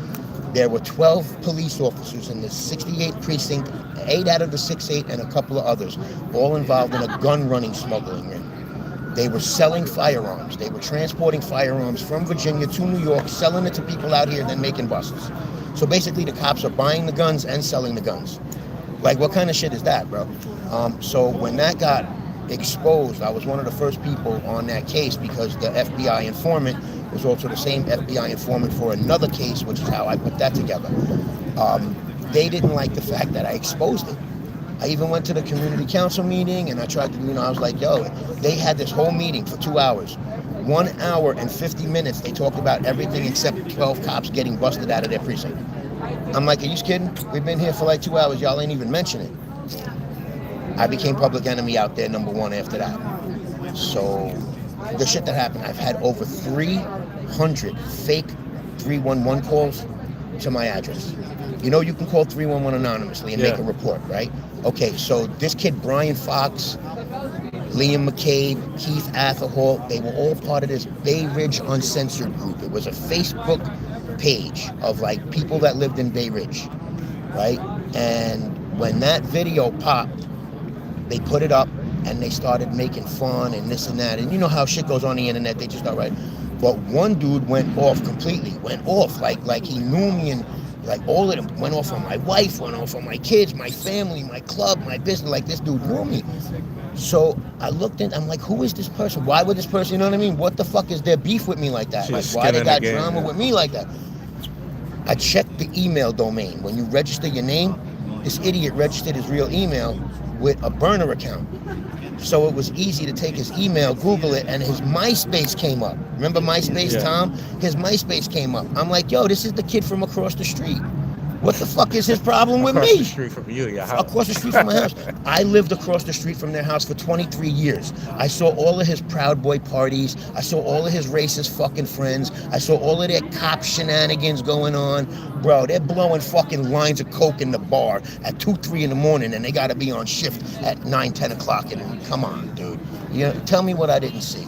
There were 12 police officers in the 68 precinct, 8 out of the 6-8 and a couple of others, all involved in a gun running smuggling ring. They were selling firearms. They were transporting firearms from Virginia to New York, selling it to people out here, and then making buses. So basically the cops are buying the guns and selling the guns. Like, what kind of shit is that, bro? So when that got exposed, I was one of the first people on that case because the FBI informant was also the same FBI informant for another case, which is how I put that together. They didn't like the fact that I exposed it. I even went to the community council meeting and I tried to, I was like, yo, they had this whole meeting for 2 hours. 1 hour and 50 minutes, they talked about everything except 12 cops getting busted out of their precinct. I'm like, are you kidding? We've been here for like 2 hours, y'all ain't even mention it. I became public enemy out there, #1 after that. So the shit that happened, I've had over 300 fake 311 calls to my address. You can call 311 anonymously and make a report, right? Okay, so this kid, Brian Fox, Liam McCabe, Keith Atherhall, they were all part of this Bay Ridge Uncensored group. It was a Facebook page of like people that lived in Bay Ridge, right? And when that video popped, they put it up and they started making fun and this and that. And you know how shit goes on the internet, they just start writing. But one dude went off completely, like he knew me, and like all of them went off on my wife, went off on my kids, my family, my club, my business. Like this dude knew me. So I looked in, I'm like, who is this person? Why would this person, you know what I mean? What the fuck is their beef with me like that? Like why they got drama with me like that? I checked the email domain. When you register your name, this idiot registered his real email with a burner account. So it was easy to take his email, Google it, and his MySpace came up. Remember MySpace, Tom? His MySpace came up. I'm like, yo, this is the kid from across the street. What the fuck is his problem with me? Across the street from you, your house. Across the street from my house. I lived across the street from their house for 23 years. I saw all of his Proud Boy parties. I saw all of his racist fucking friends. I saw all of their cop shenanigans going on. Bro, they're blowing fucking lines of coke in the bar at 2, 3 in the morning, and they gotta be on shift at 9, 10 o'clock. And come on, dude. You know, tell me what I didn't see.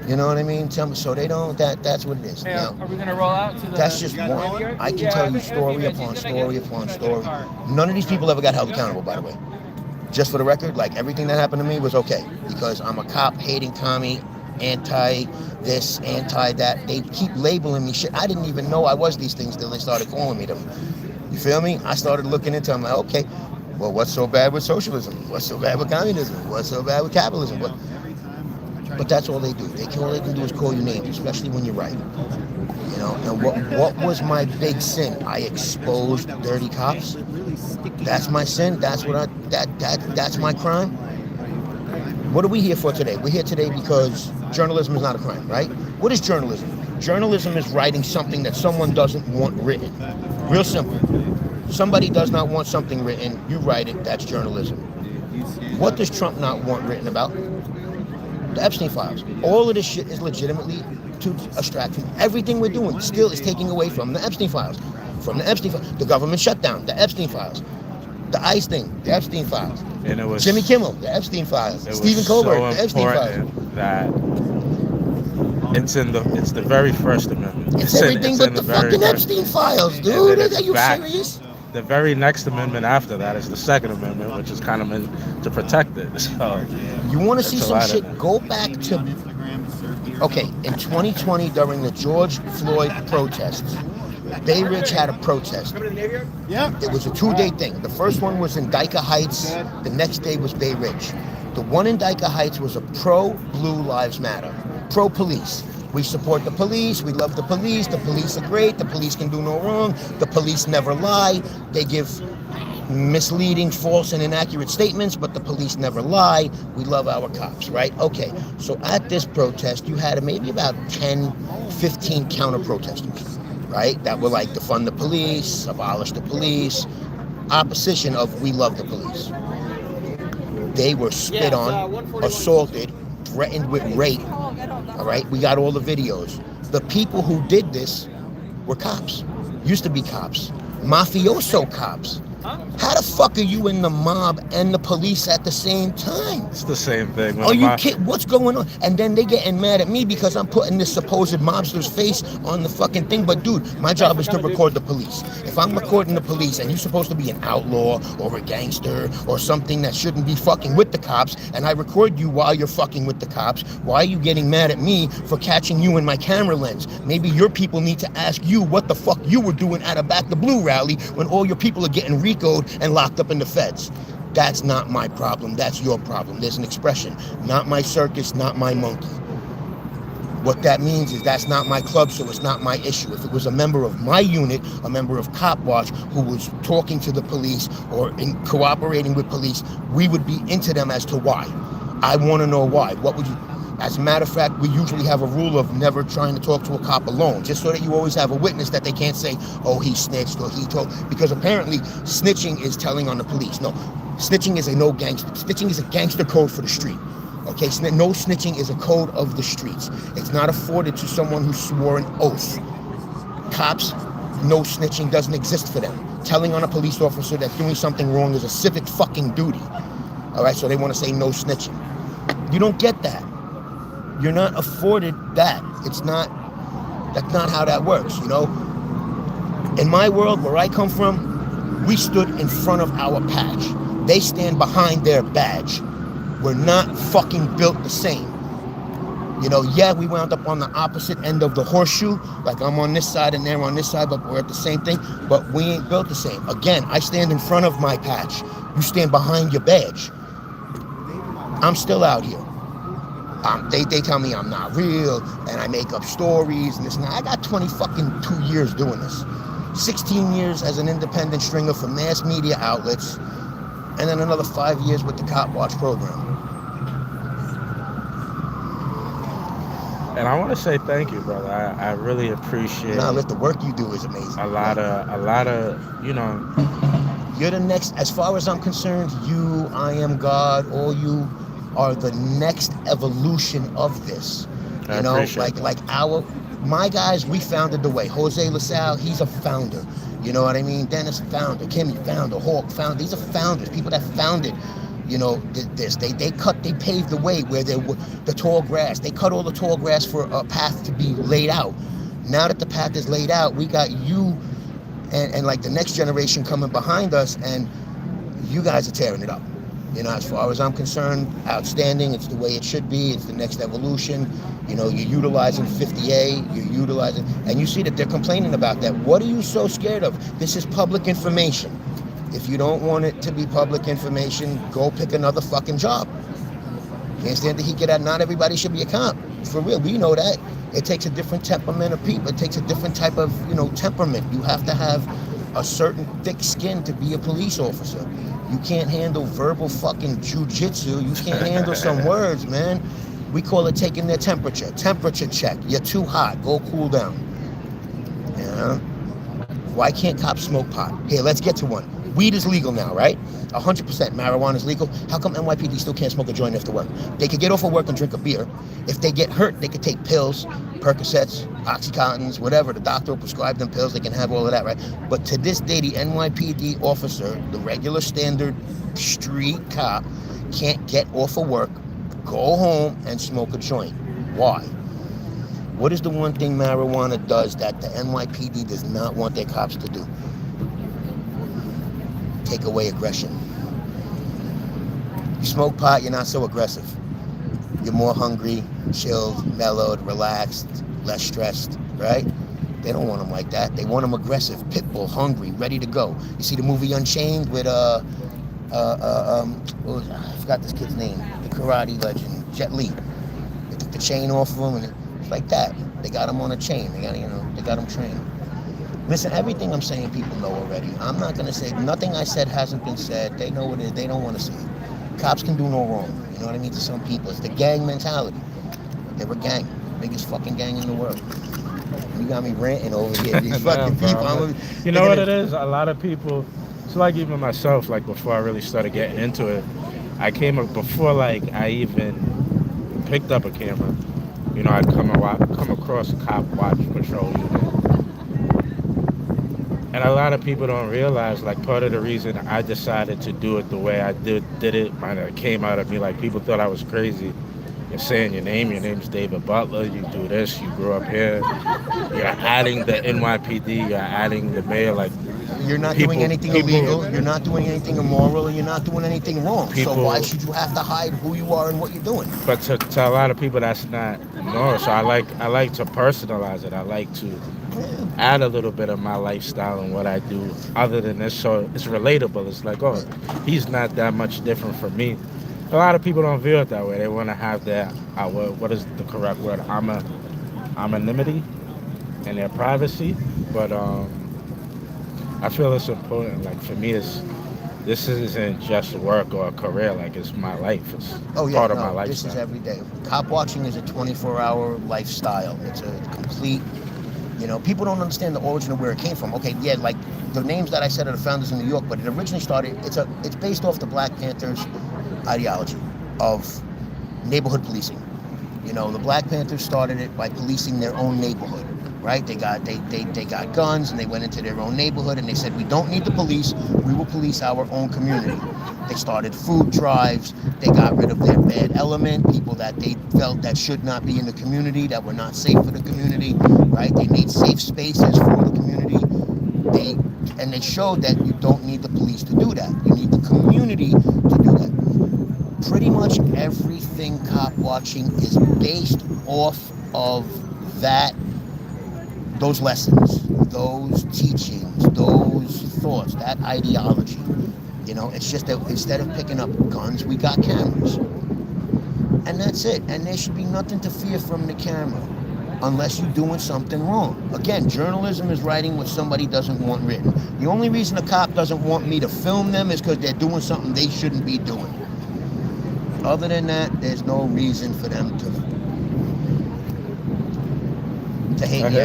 You know what I mean? Tell me, so they don't, that's what it is. Hey, now, are we gonna roll out to the... that's just one. I can tell you story upon story upon story. None of these people ever got held accountable, by the way. Just for the record, like everything that happened to me was okay, because I'm a cop, hating commie, anti this, anti that. They keep labeling me shit. I didn't even know I was these things till they started calling me them. You feel me? I started looking into them, like, okay, well, what's so bad with socialism? What's so bad with communism? What's so bad with capitalism? But that's all they do. All they can do is call you names, especially when you're right. You know, and what was my big sin? I exposed dirty cops. That's my sin. That's what that's my crime. What are we here for today? We're here today because journalism is not a crime, right? What is journalism? Journalism is writing something that someone doesn't want written. Real simple. Somebody does not want something written, you write it, that's journalism. What does Trump not want written about? The Epstein files. All of this shit is legitimately to extract from everything we're doing. Still is taking away from the Epstein files. From the Epstein files. The government shutdown, the Epstein files. The ICE thing, the Epstein files. And it was Jimmy Kimmel, the Epstein files. Stephen Colbert, the Epstein files. That it's the very First Amendment. It's everything but the fucking Epstein files, dude. Are you serious? The very next amendment after that is the Second Amendment, which is kind of meant to protect it. So you want to see some shit? Go back to, okay, in 2020 during the George Floyd protests, Bay Ridge had a protest. Yeah. It was a 2-day thing. The first one was in Dyker Heights. The next day was Bay Ridge. The one in Dyker Heights was a pro-Blue Lives Matter, pro-police. We support the police. We love the police. The police are great. The police can do no wrong. The police never lie. They give misleading, false, and inaccurate statements, but the police never lie. We love our cops, right? Okay, so at this protest, you had maybe about 10, 15 counter-protesters, right? That were like, defund the police, abolish the police, opposition of we love the police. They were spit on, assaulted, threatened with rape. All right, we got all the videos. The people who did this were cops, used to be cops, mafioso cops. How the fuck are you in the mob and the police at the same time? It's the same thing. Are you kidding? What's going on? And then they getting mad at me because I'm putting this supposed mobster's face on the fucking thing. But dude, my job is to record the police. If I'm recording the police and you're supposed to be an outlaw or a gangster or something that shouldn't be fucking with the cops, and I record you while you're fucking with the cops, why are you getting mad at me for catching you in my camera lens? Maybe your people need to ask you what the fuck you were doing at a Back the Blue rally when all your people are getting RICO'd and locked up in the feds. That's not my problem. That's your problem. There's an expression. Not my circus, not my monkey. What that means is that's not my club, so it's not my issue. If it was a member of my unit, a member of Cop Watch, who was talking to the police or cooperating with police, we would be into them as to why. I want to know why. What would you... As a matter of fact, we usually have a rule of never trying to talk to a cop alone, just so that you always have a witness that they can't say, oh, he snitched or he told, because apparently snitching is telling on the police. No, snitching is snitching is a gangster code for the street. Okay, no snitching is a code of the streets. It's not afforded to someone who swore an oath. Cops, no snitching doesn't exist for them. Telling on a police officer that's doing something wrong is a civic fucking duty. All right, so they want to say no snitching. You don't get that. You're not afforded that. That's not how that works, you know? In my world, where I come from, we stood in front of our patch. They stand behind their badge. We're not fucking built the same. You know, yeah, we wound up on the opposite end of the horseshoe. Like I'm on this side and they're on this side, but we're at the same thing. But we ain't built the same. Again, I stand in front of my patch. You stand behind your badge. I'm still out here. They tell me I'm not real and I make up stories and this and that. I got 22 years doing this. 16 years as an independent stringer for mass media outlets, and then another 5 years with the Cop Watch program. And I want to say thank you, brother. I really appreciate. Nah, the work you do is amazing. A lot of, you know. You're the next, as far as I'm concerned, you, I am God, all you are the next evolution of this. You know, my guys, we founded the way. Jose LaSalle, he's a founder. You know what I mean? Dennis, founder. Kimmy, founder. Hawk, founder. These are founders, people that founded, you know, this. They paved the way where there were the tall grass. They cut all the tall grass for a path to be laid out. Now that the path is laid out, we got you and like the next generation coming behind us, and you guys are tearing it up. You know, as far as I'm concerned, outstanding. It's the way it should be. It's the next evolution. You know, you're utilizing 50A, you're utilizing, and you see that they're complaining about that. What are you so scared of? This is public information. If you don't want it to be public information, go pick another fucking job. You understand the heat get at? Not everybody should be a cop. For real, we know that. It takes a different temperament of people. It takes a different type of, you know, temperament. You have to have a certain thick skin to be a police officer. You can't handle verbal fucking jujitsu. You can't handle some words, man. We call it taking their temperature. Temperature check. You're too hot. Go cool down. Yeah. Why can't cops smoke pot? Here, let's get to one. Weed is legal now, right? 100% marijuana is legal. How come NYPD still can't smoke a joint after work? They could get off of work and drink a beer. If they get hurt, they could take pills, Percocets, Oxycontins, whatever. The doctor will prescribe them pills. They can have all of that, right? But to this day, the NYPD officer, the regular standard street cop, can't get off of work, go home, and smoke a joint. Why? What is the one thing marijuana does that the NYPD does not want their cops to do? Take away aggression. You smoke pot, you're not so aggressive. You're more hungry, chilled, mellowed, relaxed, less stressed, right? They don't want them like that. They want them aggressive, pitbull, hungry, ready to go. You see the movie Unchained with I forgot this kid's name, the karate legend, Jet Li. They took the chain off of him, and it's like that. They got him on a chain. They got him trained. Listen, everything I'm saying people know already. I'm not going to say, nothing I said hasn't been said. They know what it is. They don't want to see it. Cops can do no wrong. You know what I mean? To some people. It's the gang mentality. They're a gang. Biggest fucking gang in the world. You got me ranting over here. These fucking people. You know what it is? A lot of people, it's like even myself, like before I really started getting into it, I came up, before like I even picked up a camera, you know, I'd come across a cop watch patrol unit. And a lot of people don't realize, like, part of the reason I decided to do it the way I did it, it came out of me, like, people thought I was crazy. You're saying your name's David Butler, you do this, you grew up here, you're adding the NYPD, you're adding the mayor, like... You're not doing anything illegal, you're not doing anything immoral, and you're not doing anything wrong. So why should you have to hide who you are and what you're doing? But to a lot of people, that's not normal. So I like to personalize it. I like to add a little bit of my lifestyle and what I do other than this, so it's relatable. It's like, oh, he's not that much different from me. A lot of people don't view it that way. They want to have their, what is the correct word, anonymity and their privacy. But I feel it's important. Like, for me, this isn't just work or a career. Like, it's my life. It's part of my lifestyle. This is every day. Cop watching is a 24-hour lifestyle. It's a complete, you know, people don't understand the origin of where it came from. Okay, yeah, like the names that I said are the founders in New York, but it originally started, it's based off the Black Panthers ideology of neighborhood policing. You know, the Black Panthers started it by policing their own neighborhood, right? They got guns and they went into their own neighborhood and they said, we don't need the police, we will police our own community. They started food drives, they got rid of their bad element, people that they felt that should not be in the community, that were not safe for the community, right? They made safe spaces for the community. They showed that you don't need the police to do that. You need the community to do that. Pretty much everything cop watching is based off of those lessons, those teachings, those thoughts, that ideology. You know, it's just that instead of picking up guns, we got cameras. And that's it. And there should be nothing to fear from the camera unless you're doing something wrong. Again, journalism is writing what somebody doesn't want written. The only reason a cop doesn't want me to film them is because they're doing something they shouldn't be doing. Other than that, there's no reason for them to hate me.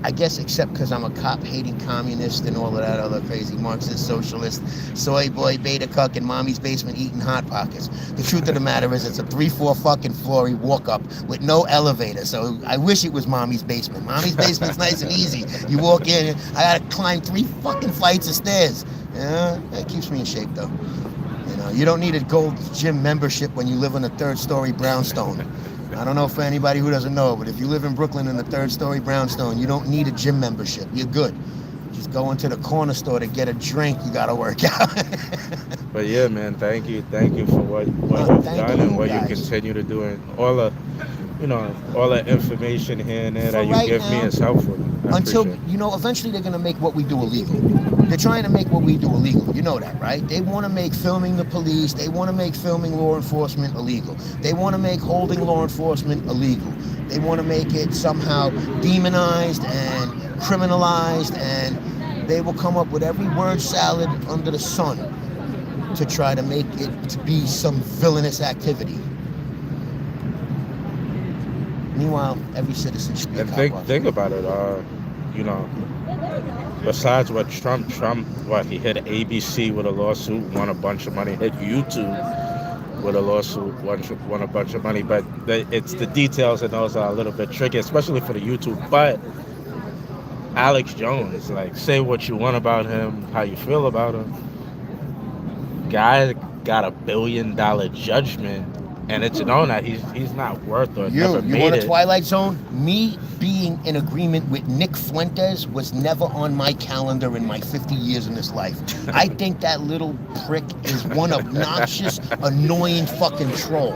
I guess except because I'm a cop-hating communist and all of that other crazy Marxist, socialist, soy boy, beta cuck, and mommy's basement eating Hot Pockets. The truth of the matter is it's a 3-4 fucking floor walk-up with no elevator, so I wish it was mommy's basement. Mommy's basement's nice and easy. You walk in, I gotta climb 3 fucking flights of stairs. Yeah, that keeps me in shape, though. You know, you don't need a gold gym membership when you live in a 3rd-story brownstone. I don't know for anybody who doesn't know, but if you live in Brooklyn in the 3rd-story brownstone, you don't need a gym membership. You're good. Just go into the corner store to get a drink. You gotta work out. But yeah, man, thank you for what you've done and what you continue to do, and all the information here and there that you give me is helpful. Until, eventually they're gonna make what we do illegal. They're trying to make what we do illegal. You know that, right? They want to make filming the police. They want to make filming law enforcement illegal. They want to make holding law enforcement illegal. They want to make it somehow demonized and criminalized, and they will come up with every word salad under the sun to try to make it to be some villainous activity. Meanwhile, every citizen should be a cop. And think about it, besides what Trump, he hit ABC with a lawsuit, won a bunch of money, hit YouTube with a lawsuit, won a bunch of money, but it's the details and those are a little bit tricky, especially for the YouTube. But Alex Jones, like, say what you want about him, how you feel about him. Guy got $1 billion judgment, and it's known that he's not worth or never made it. You want a Twilight Zone? Me being in agreement with Nick Fuentes was never on my calendar in my 50 years in this life. I think that little prick is one obnoxious, annoying fucking troll.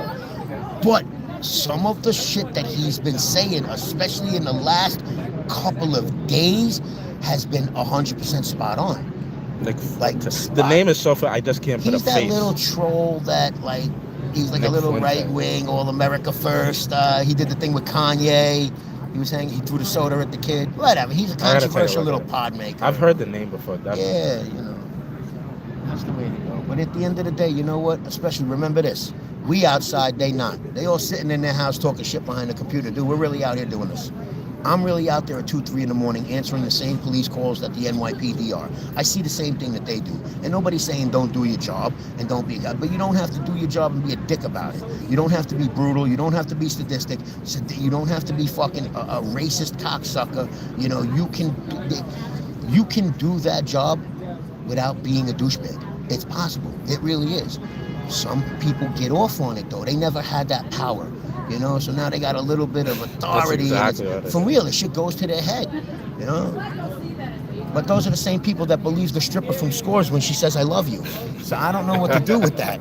But some of the shit that he's been saying, especially in the last couple of days, has been 100% spot on. The name is so I just can't put a face. He's that little troll that, like, he's like Nick a little right-wing, all America first. He did the thing with Kanye. He was saying he threw the soda at the kid. Whatever. He's a controversial little pod maker. I've heard the name before. Definitely. Yeah, that's the way to go. But at the end of the day, you know what? Especially remember this. We outside, they not. They all sitting in their house talking shit behind the computer. Dude, we're really out here doing this. I'm really out there at 2, 3 in the morning answering the same police calls that the NYPD are. I see the same thing that they do. And nobody's saying don't do your job and don't be a guy. But you don't have to do your job and be a dick about it. You don't have to be brutal. You don't have to be sadistic. You don't have to be fucking a racist cocksucker. You can do that job without being a douchebag. It's possible. It really is. Some people get off on it, though. They never had that power. So now they got a little bit of authority. That's exactly for real, the shit goes to their head, But those are the same people that believe the stripper from Scores when she says, I love you. So I don't know what to do with that,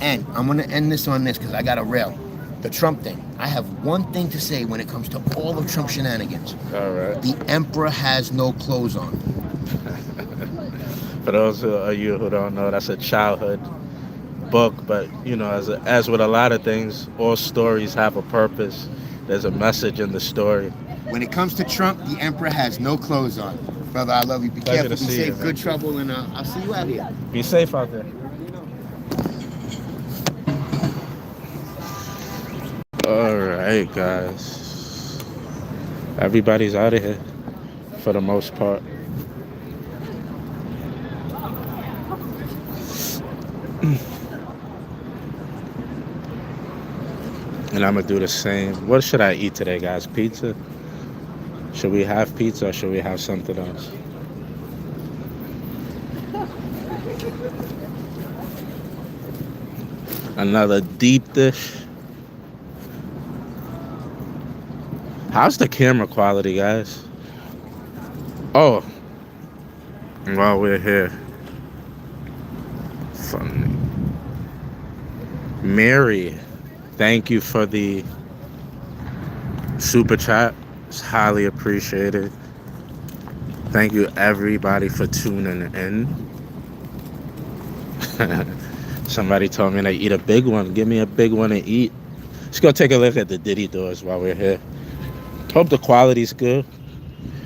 And I'm going to end this on this because I got a rail. The Trump thing. I have one thing to say when it comes to all of Trump shenanigans. All right. The emperor has no clothes on. For those of you who don't know, that's a childhood book, but as with a lot of things, all stories have a purpose. There's a message in the story. When it comes to Trump, the emperor has no clothes on. Brother, I love you. Be careful, be safe, good trouble, and I'll see you out here. Be safe out there. All right, guys. Everybody's out of here for the most part. And I'm going to do the same. What should I eat today, guys? Pizza? Should we have pizza or should we have something else? Another deep dish. How's the camera quality, guys? Oh. While we're here. Funny. Mary, thank you for the super chat. It's highly appreciated. Thank you everybody for tuning in. Somebody told me they eat a big one. Give me a big one to eat. Let's go take a look at the Diddy doors while we're here. Hope the quality's good.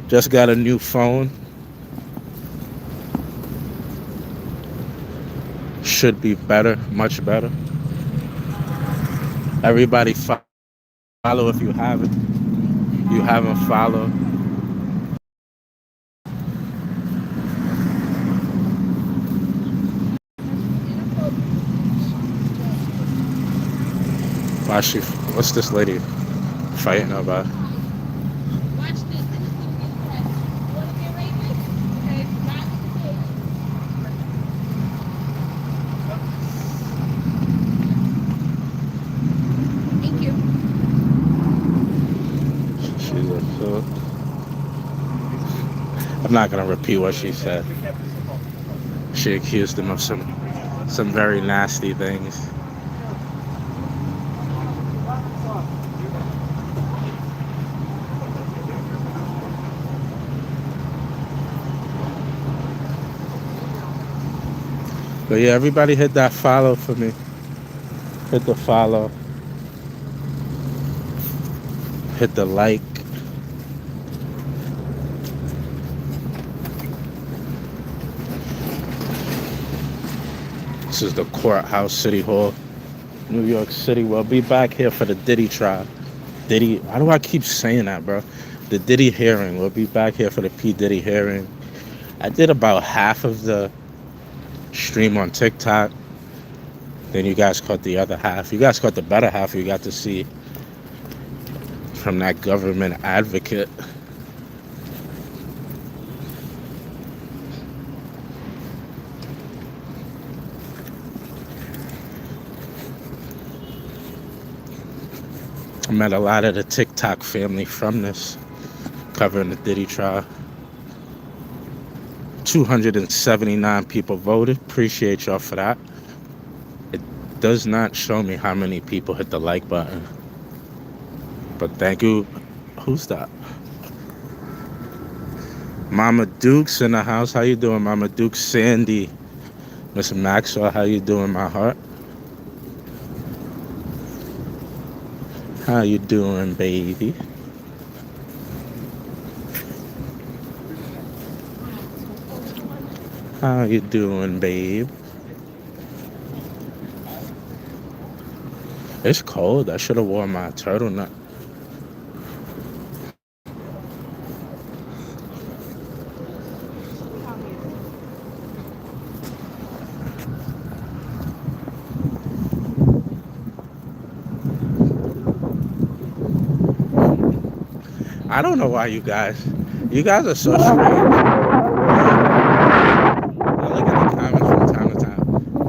Just got a new phone. Should be better, much better. Everybody follow if you haven't. You haven't followed. What's this lady fighting about? Thank you. She's a fool. I'm not gonna repeat what she said. She accused him of some very nasty things. But yeah, everybody hit that follow for me. Hit the follow. Hit the like. This is the courthouse, City Hall, New York City. We'll be back here for the Diddy trial. Diddy, why do I keep saying that, bro? The Diddy hearing. We'll be back here for the P. Diddy hearing. I did about half of the stream on TikTok. Then you guys caught the other half. You guys caught the better half. You got to see from that government advocate. I met a lot of the TikTok family from this, covering the Diddy trial. 279 people voted. Appreciate y'all for that. It does not show me how many people hit the like button. But thank you. Who's that? Mama Duke's in the house. How you doing, Mama Duke? Sandy. Miss Maxwell, how you doing, my heart? How you doing, baby? How you doing, babe? It's cold. I should have worn my turtleneck. I don't know why you guys are so strange. I look at the comments from time to time.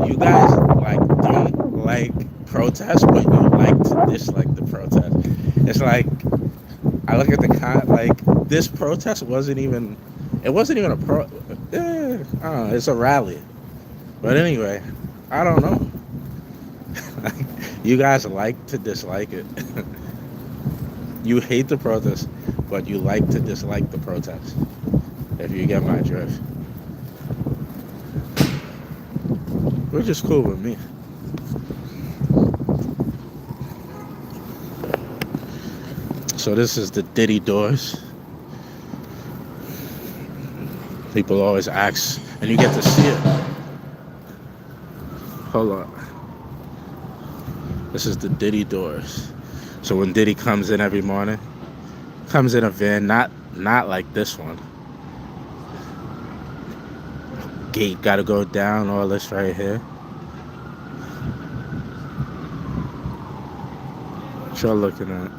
You guys don't like protests, but you like to dislike the protest. It's like I look at the this protest wasn't even a pro. I don't know, it's a rally. But anyway, I don't know. You guys like to dislike it. You hate the protest, but you like to dislike the protest. If you get my drift. Which is cool with me. So this is the Diddy doors. People always ask, and you get to see it. Hold on. This is the Diddy doors. So when Diddy comes in every morning, comes in a van, not like this one. Gate gotta go down, all this right here. What y'all looking at?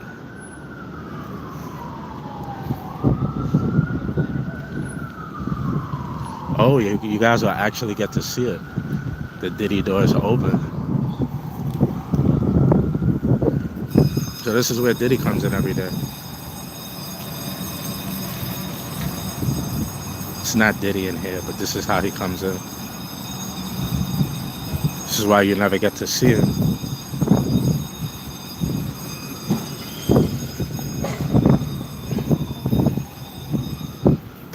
Oh, you guys will actually get to see it. The Diddy doors open. So this is where Diddy comes in every day. It's not Diddy in here, but this is how he comes in. This is why you never get to see him.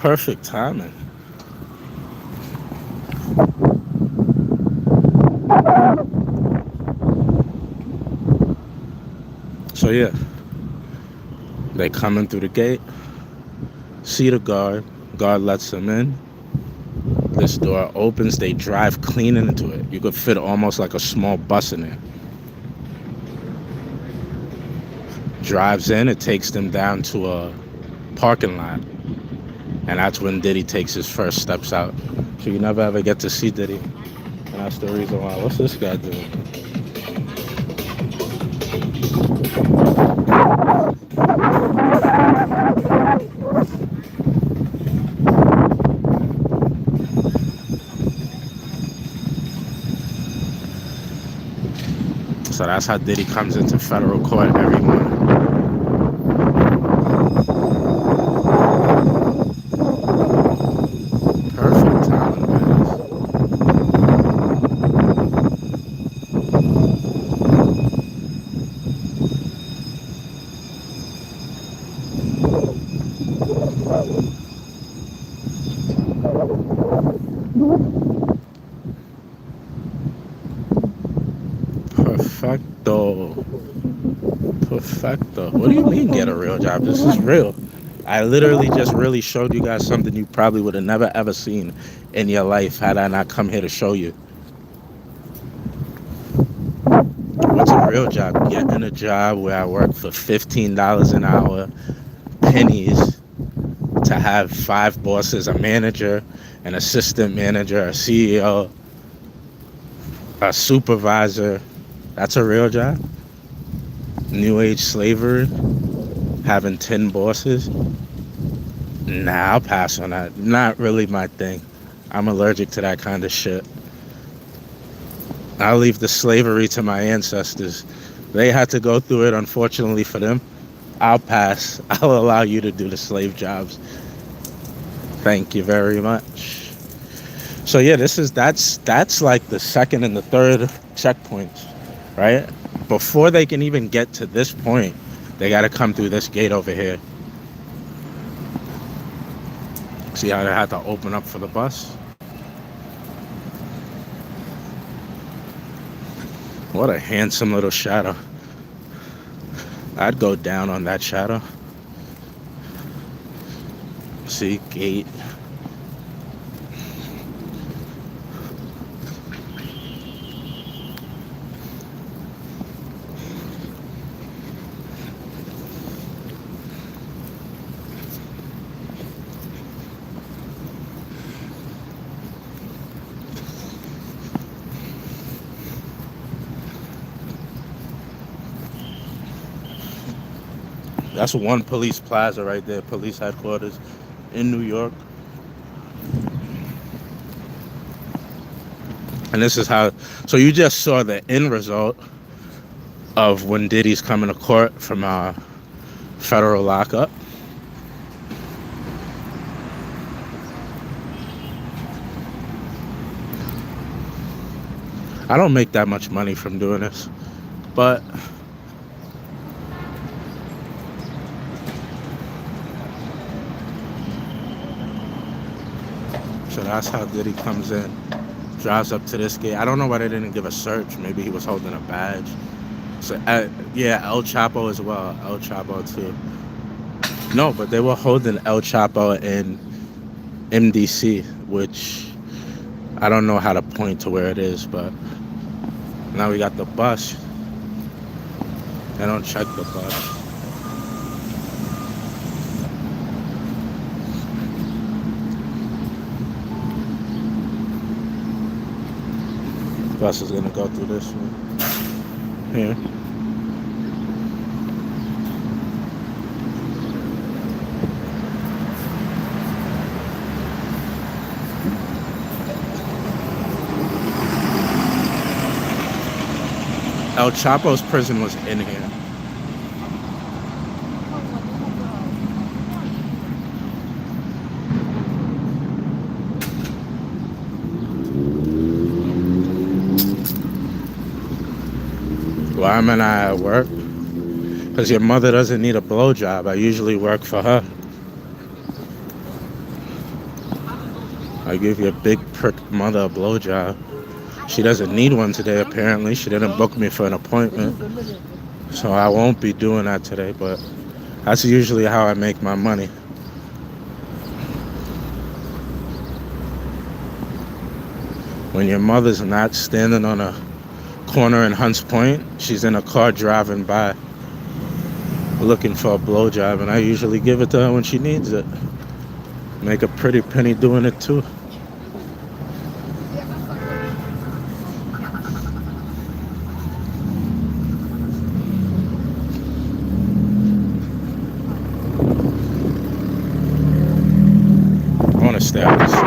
perfect timing. So yeah, they coming through the gate, see the guard lets them in. This door opens, they drive clean into it. You could fit almost like a small bus in there. Drives in, it takes them down to a parking lot. And that's when Diddy takes his first steps out. So you never ever get to see Diddy. And that's the reason why. What's this guy doing? So that's how Diddy comes into federal court every morning. Perfect timing, man. Perfecto. What do you mean get a real job? This is real. I literally just really showed you guys something you probably would have never ever seen in your life had I not come here to show you. What's a real job? Getting a job where I work for $15 an hour, pennies, to have 5 bosses, a manager, an assistant manager, a CEO, a supervisor. That's a real job? New age slavery, having 10 bosses. Nah, I'll pass on that. Not really my thing. I'm allergic to that kind of shit. I'll leave the slavery to my ancestors. They had to go through it, unfortunately for them. I'll pass. I'll allow you to do the slave jobs. Thank you very much. So yeah, that's like the second and the third checkpoints, right? Before they can even get to this point, they got to come through this gate over here. See how they had to open up for the bus? What a handsome little shadow. I'd go down on that shadow. See, gate. That's one police plaza right there, police headquarters in New York. And this is how, so you just saw the end result of when Diddy's coming to court from federal lockup. I don't make that much money from doing this, but so that's how Diddy comes in, drives up to this gate. I don't know why they didn't give a search. Maybe he was holding a badge. So yeah, El Chapo as well. El Chapo too. No, but they were holding El Chapo in MDC, which I don't know how to point to where it is, but now we got the bus. They don't check the bus. Bus is gonna go through this one here. El Chapo's prison was in here. Why am I not at work? Because your mother doesn't need a blowjob. I usually work for her. I give your big prick mother a blowjob. She doesn't need one today, apparently. She didn't book me for an appointment. So I won't be doing that today, but that's usually how I make my money. When your mother's not standing on a corner in Hunts Point, she's in a car driving by looking for a blowjob, and I usually give it to her when she needs it. Make a pretty penny doing it too. I want to stay out of the streets.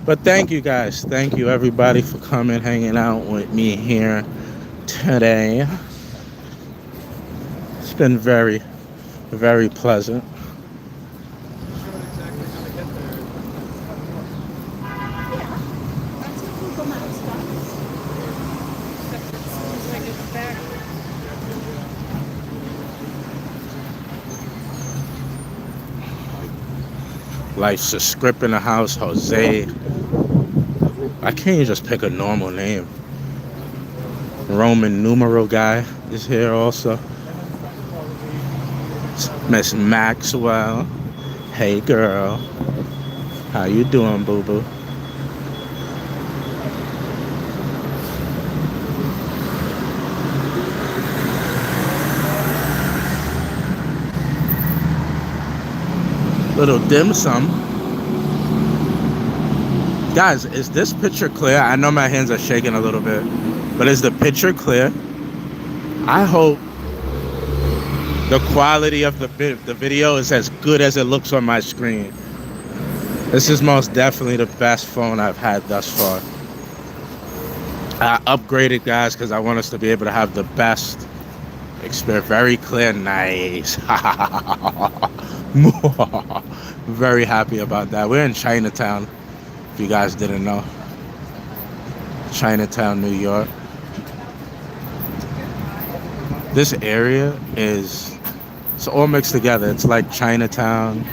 But thank you guys. Thank you everybody for coming, hanging out with me here today. It's been very, very pleasant. Life's a script in the house, Jose. I can't just pick a normal name. Roman numeral guy is here also. Miss Maxwell. Hey girl. How you doing, boo-boo? Little dim sum. Guys, is this picture clear? I know my hands are shaking a little bit, but is the picture clear? I hope the quality of the video is as good as it looks on my screen. This is most definitely the best phone I've had thus far. I upgraded, guys, because I want us to be able to have the best experience. Very clear, nice. Very happy about that. We're in Chinatown, if you guys didn't know. Chinatown, New York. This area is, it's all mixed together. It's like Chinatown,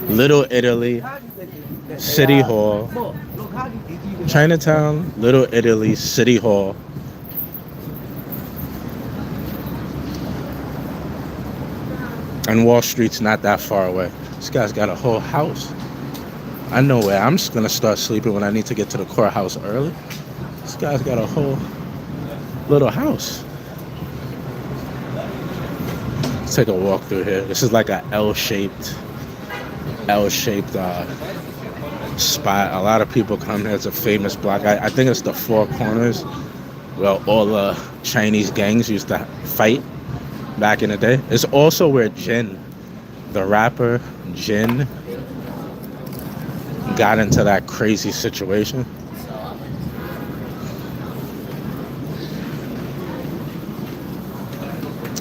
Little Italy, City Hall. Chinatown, Little Italy, City Hall. And Wall Street's not that far away. This guy's got a whole house. I know where I'm just gonna start sleeping when I need to get to the courthouse early. This guy's got a whole little house. Let's take a walk through here. This is like a L-shaped spot. A lot of people come here. It's a famous block. I think it's the Four Corners where all the Chinese gangs used to fight back in the day. It's also where Jin, the rapper Jin, got into that crazy situation.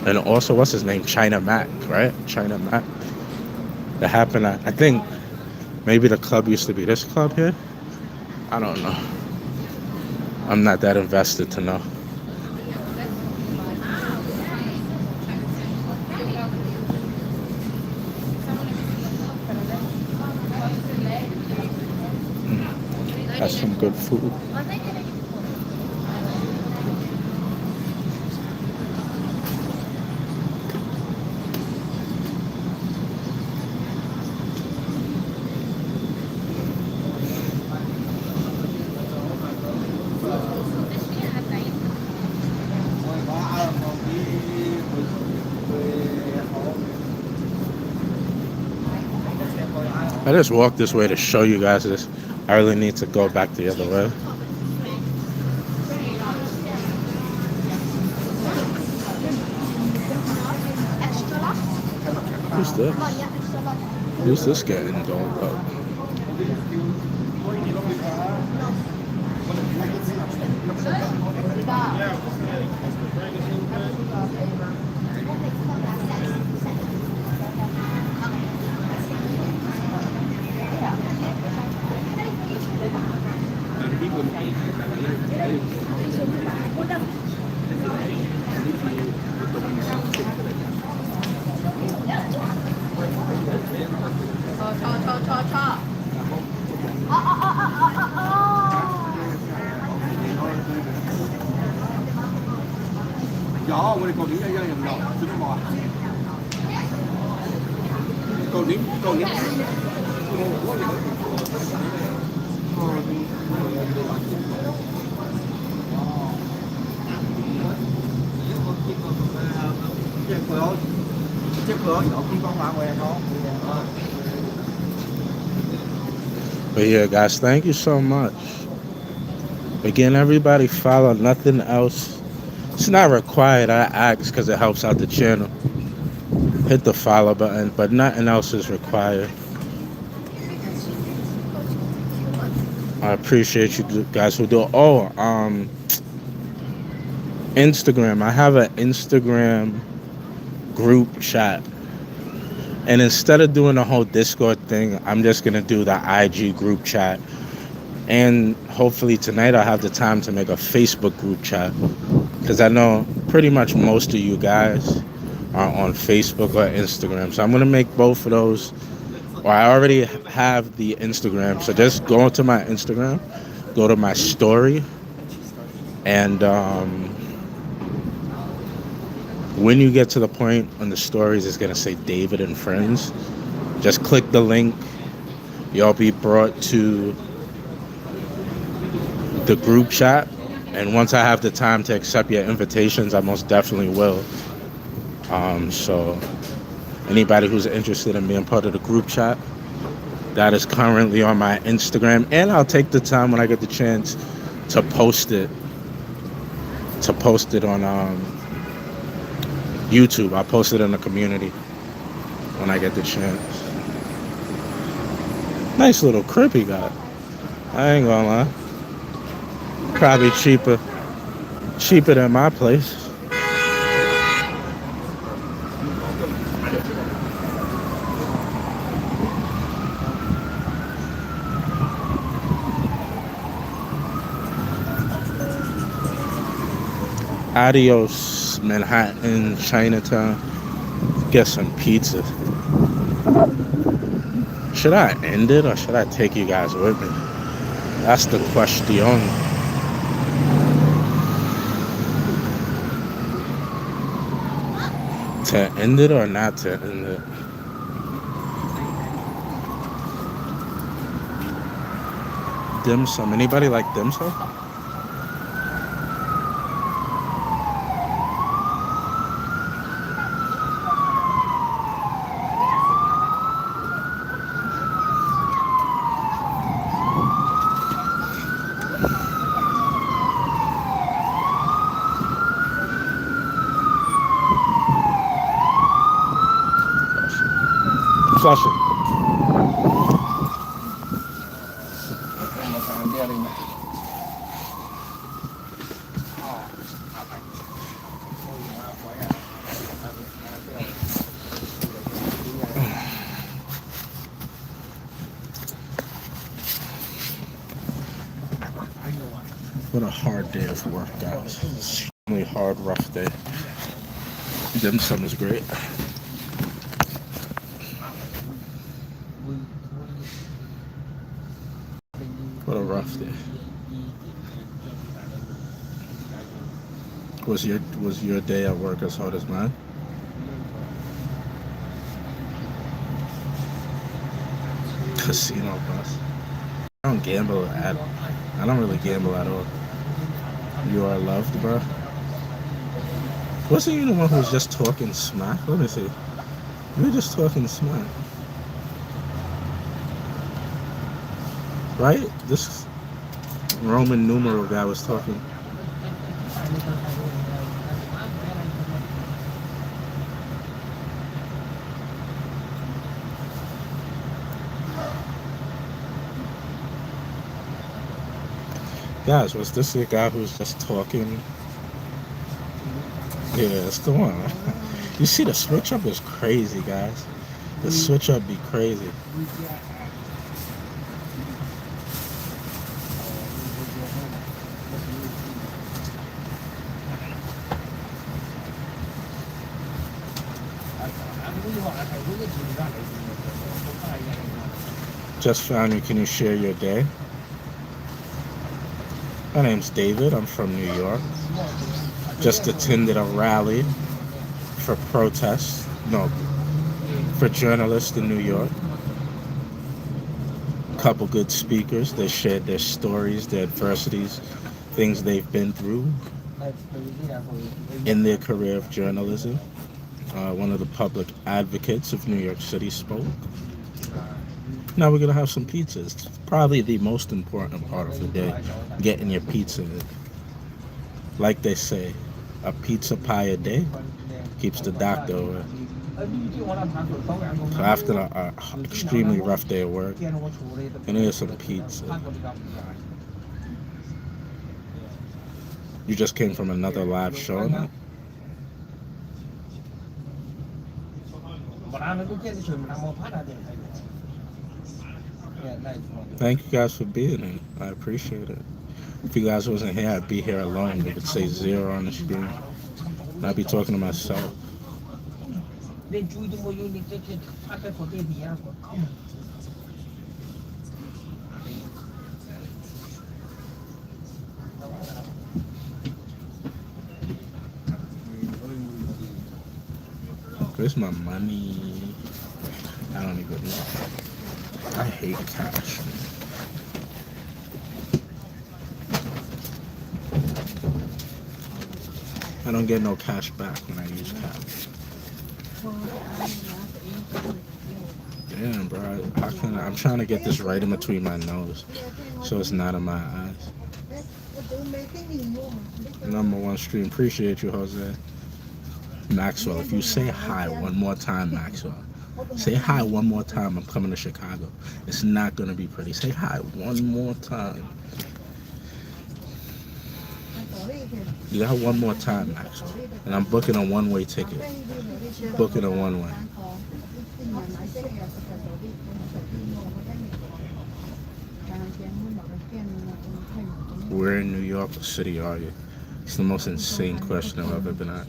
And also, what's his name? China Mac, right? China Mac. That happened at, I think, maybe the club used to be this club here. I don't know. I'm not that invested to know. That's some good food. I just walked this way to show you guys this. I really need to go back the other way. Who's this? Who's this getting dolled up? But yeah, guys, thank you so much. Again, everybody follow. Nothing else. It's not required. I ask because it helps out the channel. Hit the follow button, but nothing else is required. I appreciate you guys who do it. Oh, Instagram. I have an Instagram group chat. And instead of doing the whole Discord thing, I'm just going to do the IG group chat. And hopefully tonight I'll have the time to make a Facebook group chat. Because I know pretty much most of you guys are on Facebook or Instagram. So I'm going to make both of those. Or I already have the Instagram. So just go to my Instagram, go to my story. And when you get to the point on the stories, it's going to say David and Friends. Just click the link. You'll be brought to the group chat. And once I have the time to accept your invitations, I most definitely will. So anybody who's interested in being part of the group chat, that is currently on my Instagram. And I'll take the time when I get the chance to post it. On YouTube. I'll post it in the community when I get the chance. Nice little crib he got. I ain't gonna lie. Probably cheaper than my place. Adios, Manhattan, Chinatown. Get some pizza. Should I end it or should I take you guys with me? That's the question. To end it or not to end it? Dim sum. Anybody like dim sum? Flushing. What a hard day of work, guys. Extremely hard, rough day. Dim sum is great. What a rough day. Was your day at work as hard as mine? Casino bus. I don't gamble at all. I don't really gamble at all. You are loved, bro. Wasn't you the one who was just talking smack? Let me see. You were just talking smack. Right? This Roman numeral guy was talking. Guys, was this the guy who was just talking? Yeah, it's the one. You see, the switch up is crazy, guys. The switch up be crazy. Just found you. Can you share your day? My name's David. I'm from New York. Just attended a rally for protests. No, for journalists in New York. Couple good speakers. They shared their stories, their adversities, things they've been through in their career of journalism. One of the public advocates of New York City spoke. Now we're gonna have some pizzas. It's probably the most important part of the day, getting your pizza. Like they say, a pizza pie a day keeps the doctor away. So after an extremely rough day at work, and here's some pizza. You just came from another live show now? Thank you guys for being here. I appreciate it. If you guys wasn't here, I'd be here alone. It would say 0 on the screen. And I'd be talking to myself. Where's my money? I don't even know. I hate cash. I don't get no cash back when I use cash. Damn, bro. I'm trying to get this right in between my nose so it's not in my eyes. #1 stream. Appreciate you, Jose. Maxwell, if you say hi one more time, Maxwell. Say hi one more time. I'm coming to Chicago. It's not going to be pretty. Say hi one more time. You got one more time, Maxwell. And I'm booking a one-way ticket. Booking a one-way. Where in New York City are you? It's the most insane question I've ever been at.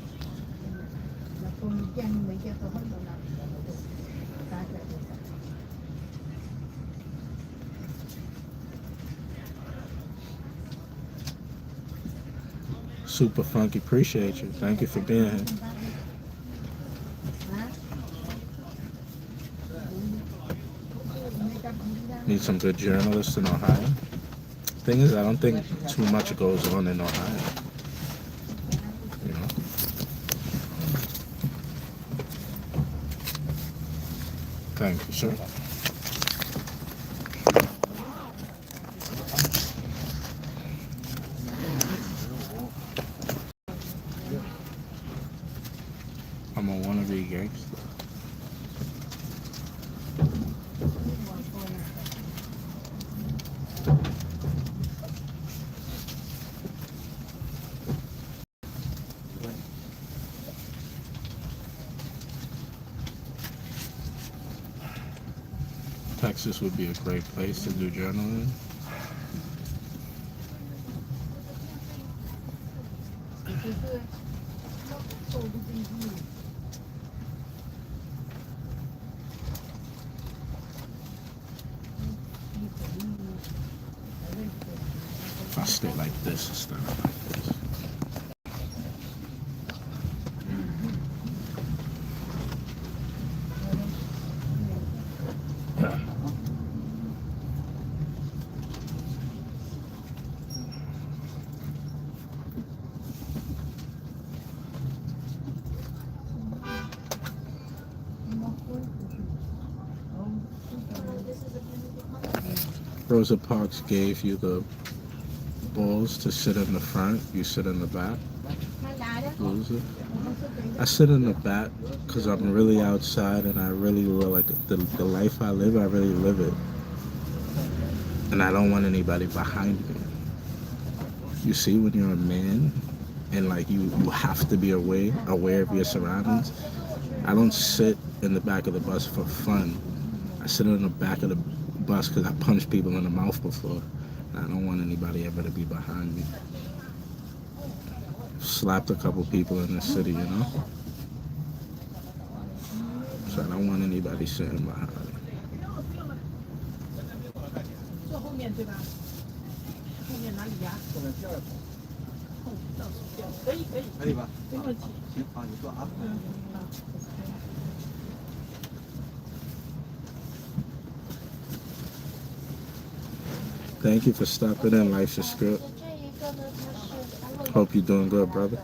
Super Funky, appreciate you. Thank you for being here. Need some good journalists in Ohio. Thing is, I don't think too much goes on in Ohio. You know? Thank you, sir. I'm a wannabe gangster. Texas would be a great place to do journalism. If I stay like this instead of like this. Rosa Parks gave you the balls to sit in the front, you sit in the back. Loser. I sit in the back because I'm really outside and I really like the life I live, I really live it. And I don't want anybody behind me. You see, when you're a man and like you have to be aware of your surroundings. I don't sit in the back of the bus for fun. I sit in the back of the bus because I punched people in the mouth before. I don't want anybody ever to be behind me. Slapped a couple people in the city, you know? So I don't want anybody sitting behind me. 可以吧？行，好，你坐啊。Thank you for stopping in, Life is Script. Hope you're doing good, brother.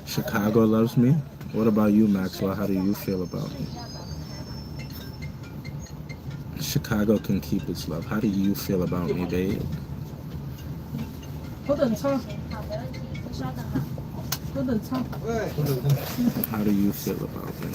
Chicago loves me. What about you, Maxwell? How do you feel about me? Chicago can keep its love. How do you feel about me, babe? How do you feel about me?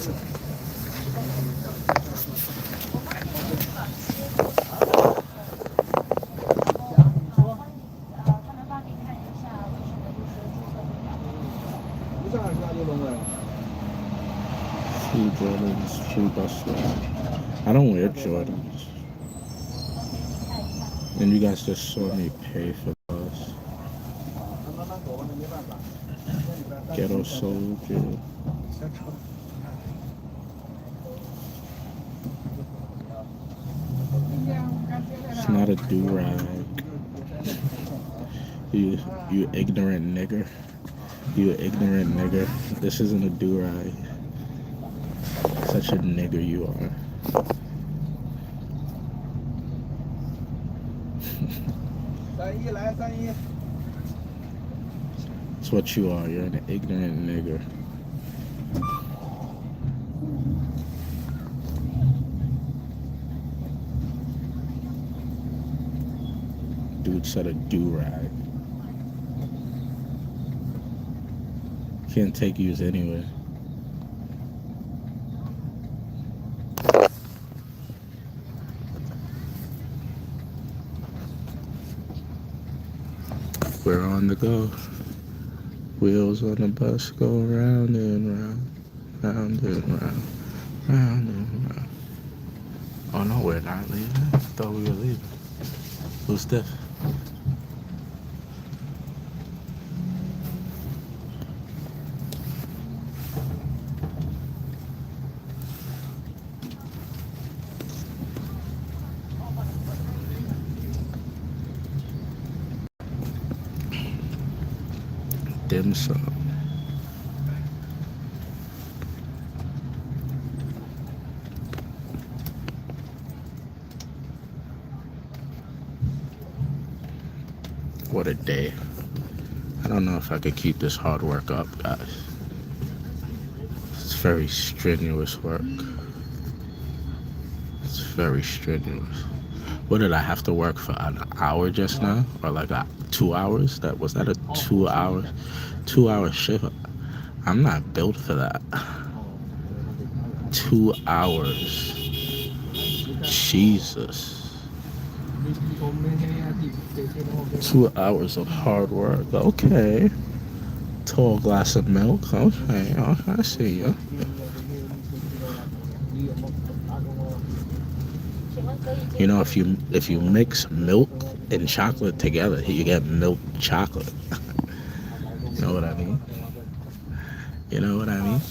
Free Jordans, free bus ride. I don't wear Jordans. And you guys just saw me pay for bus. Ghetto soldier. It's not a do-rag. You ignorant nigger. You ignorant nigger. This isn't a do-rag. Such a nigger you are. It's what you are. You're an ignorant nigger. Dude said a do-rag. Can't take yous anyway. We're on the go. Wheels on the bus go round and round, round and round, round and round. Oh no, we're not leaving. I thought we were leaving. Who's this? Dim sum. What a day. I don't know if I could keep this hard work up, guys. It's very strenuous work. It's very strenuous. What did I have to work for, an hour just now? Or like 2 hours? Was that a 2 hour? 2 hour shift? I'm not built for that. 2 hours. Jesus. 2 hours of hard work. Okay. Tall glass of milk. Okay, I see you. You know, if you mix milk and chocolate together, you get milk chocolate. You know what I mean? You know what I mean?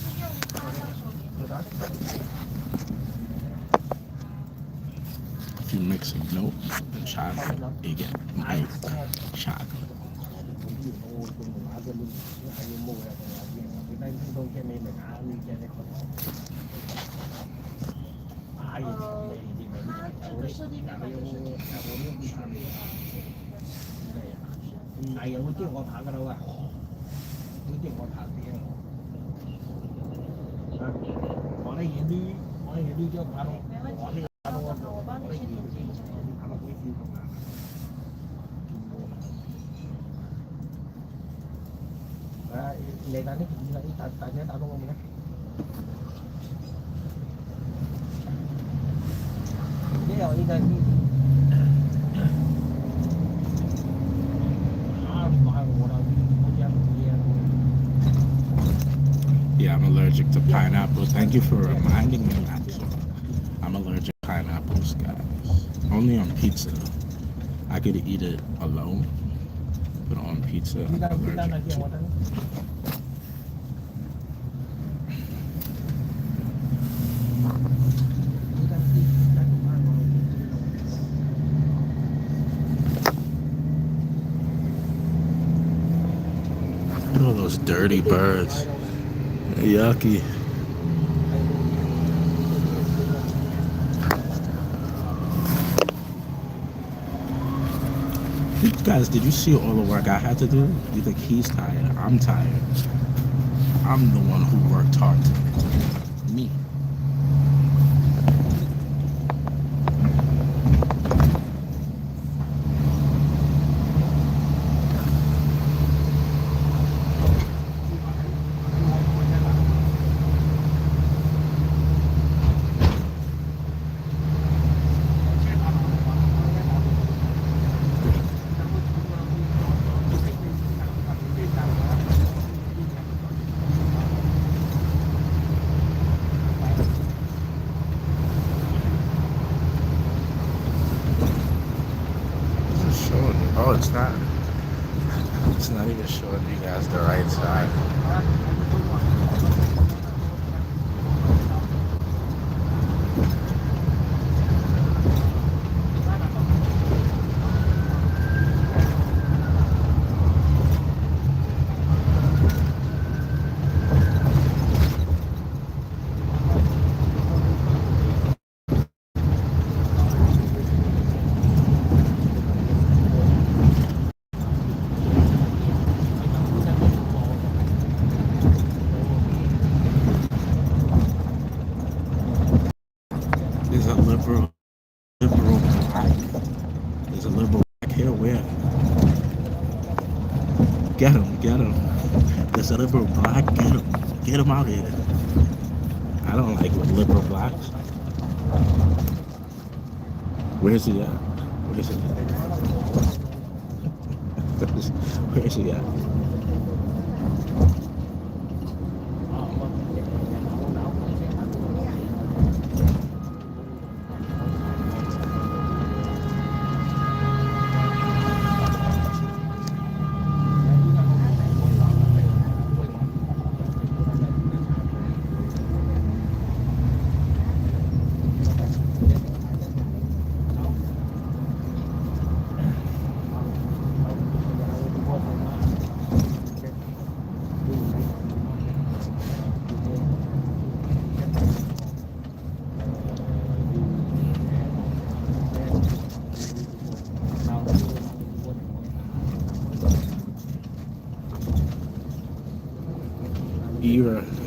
If you mix milk and chocolate, you get milk chocolate. Yeah, I'm allergic to pineapples. Thank you for reminding me that. I'm allergic to pineapples, guys. Only on pizza. I could eat it alone, but on pizza, I'm allergic to it. Those dirty birds. Yucky. Guys, did you see all the work I had to do? You think he's tired? I'm tired. I'm the one who worked hard today. Me. Oh, it's not. It's not even showing you guys the right side. There's a liberal black. There's a liberal black here. Where? Get him. There's a liberal black. Get him out of here. I don't like liberal blacks. Where's he at? Where's he at?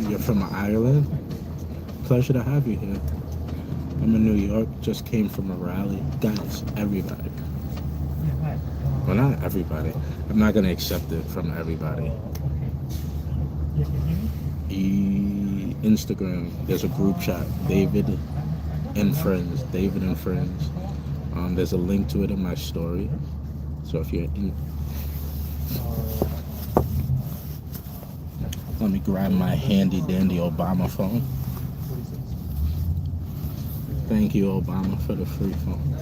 You're from Ireland? Pleasure to have you here. I'm in New York, just came from a rally. Guys, everybody. Well, not everybody. I'm not going to accept it from everybody. Instagram, there's a group chat, David and Friends. There's a link to it in my story. So if you're in... Let me grab my handy dandy Obama phone. Thank you, Obama, for the free phone.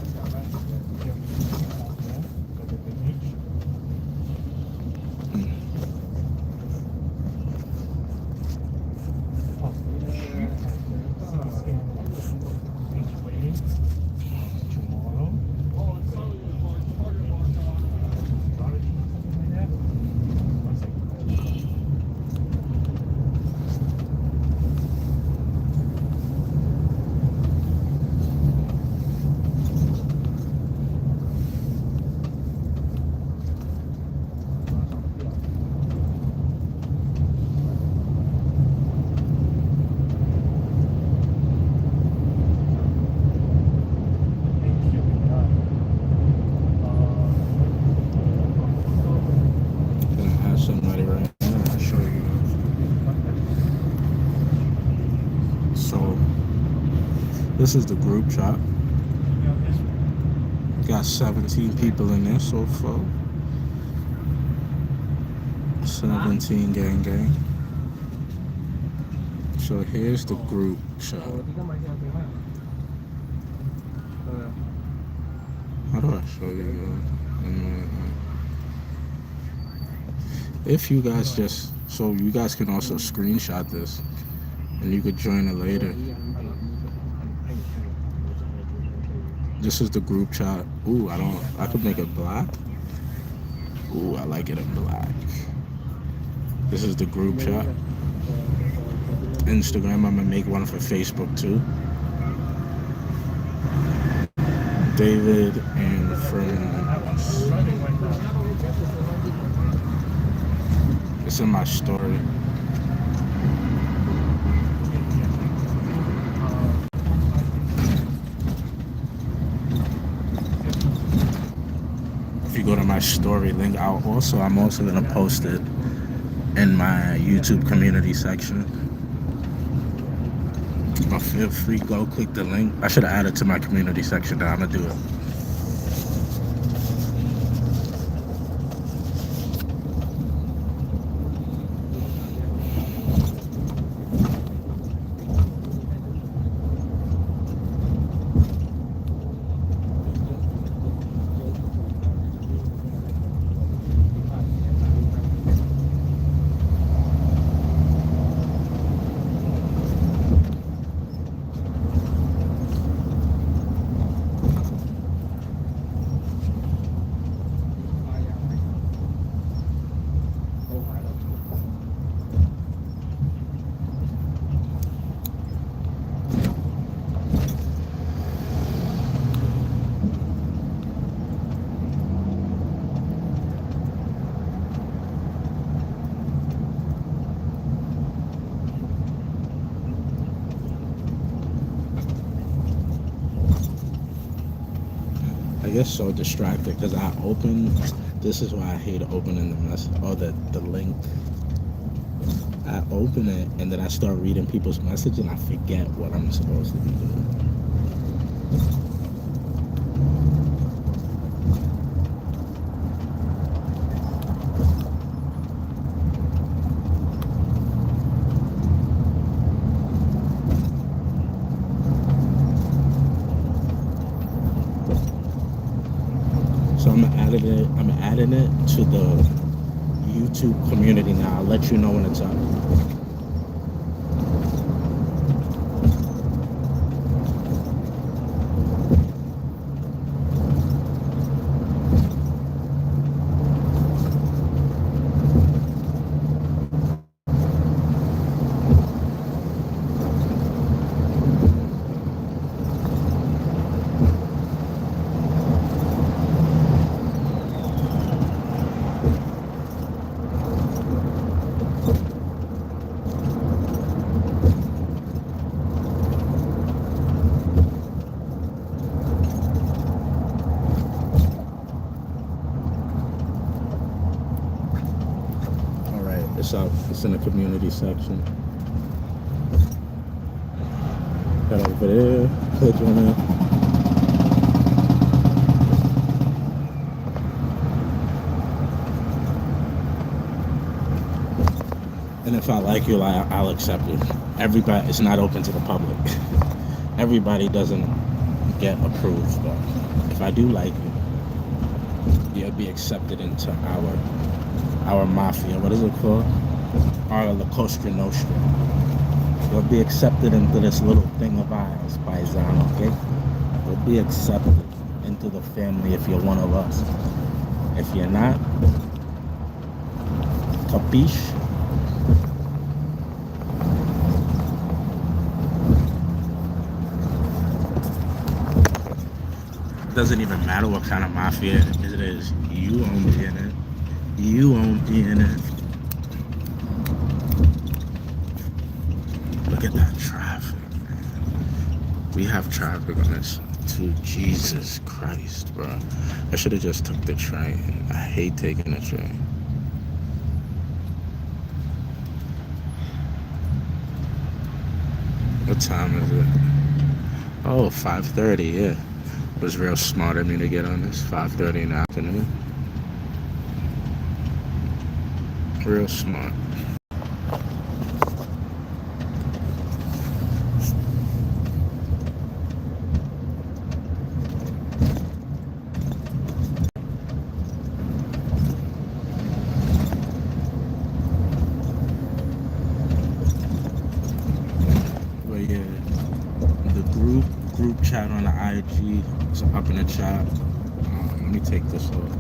This is the group chat. Got 17 people in there so far. 17 gang. So here's the group chat. How do I show you guys? If you guys just, so you guys can also screenshot this and you could join it later. This is the group chat. Ooh, I could make it black. Ooh, I like it in black. This is the group chat. Instagram, I'm gonna make one for Facebook too. David and friends. It's in my story. If you go to my story link, I'm also gonna post it in my YouTube community section. But feel free, go click the link. I should have added to my community section, now I'm gonna do it. I get so distracted because I open. This is why I hate opening the mess or the link. I open it and then I start reading people's message and I forget what I'm supposed to be doing. So I'm adding it to the YouTube community now. I'll let you know when it's up. It's up. It's in the community section. Head over there. Click on it. And if I like you, I'll accept it. Everybody, it's not open to the public. Everybody doesn't get approved, but if I do like you, you'll be accepted into our mafia. What is it called? Our La Cosa Nostra. You'll be accepted into this little thing of ours, paisano, okay? You'll be accepted into the family if you're one of us. If you're not, capiche? It doesn't even matter what kind of mafia it is. You won't be in it. You won't be in it. Look at that traffic, man. We have traffic on this too. Jesus Christ, bro. I should have just took the train. I hate taking the train. What time is it? Oh, 5:30, yeah. It was real smart of me to get on this. 5:30 in the afternoon. Real smart. But yeah, the group chat on the IG is up in the chat. Let me take this off.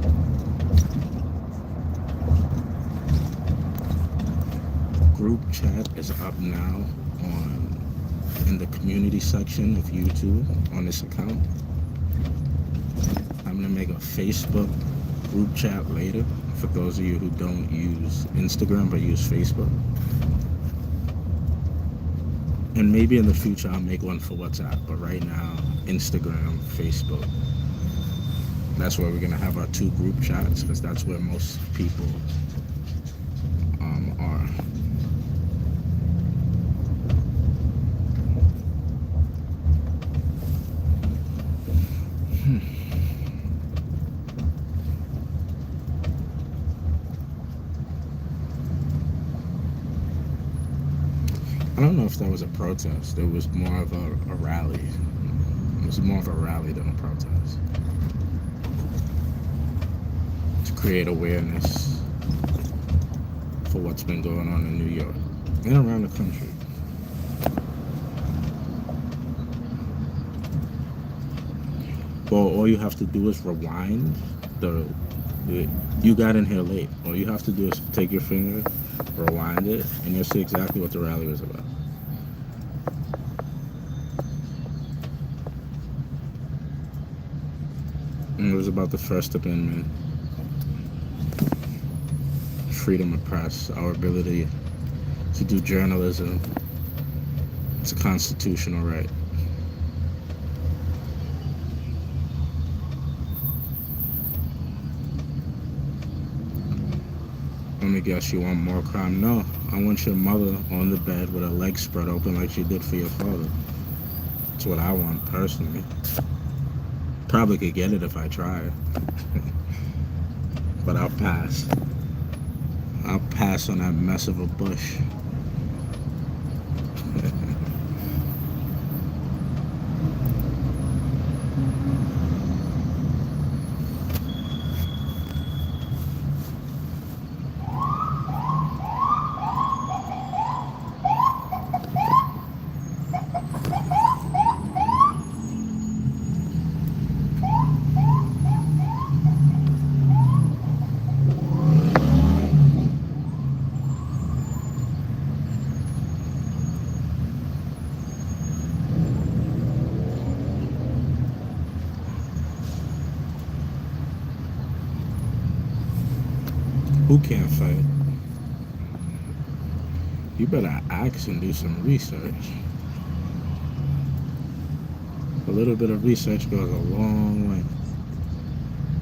group chat is up now in the community section of YouTube on this account. I'm gonna make a Facebook group chat later for those of you who don't use Instagram but use Facebook. And maybe in the future I'll make one for WhatsApp, but right now, Instagram, Facebook. That's where we're gonna have our 2 group chats, because that's where most people are. I don't know if that was a protest. It was more of a rally. It was more of a rally than a protest. To create awareness for what's been going on in New York and around the country. Well, all you have to do is rewind you got in here late. All you have to do is take your finger, rewind it, and you'll see exactly what the rally was about. And it was about the First Amendment, freedom of press, our ability to do journalism. It's a constitutional right. Let me guess, you want more crime? No, I want your mother on the bed with her legs spread open like she did for your father. That's what I want, personally. Probably could get it if I tried. But I'll pass. I'll pass on that mess of a bush. Who can't fight? You better ask and do some research. A little bit of research goes a long way.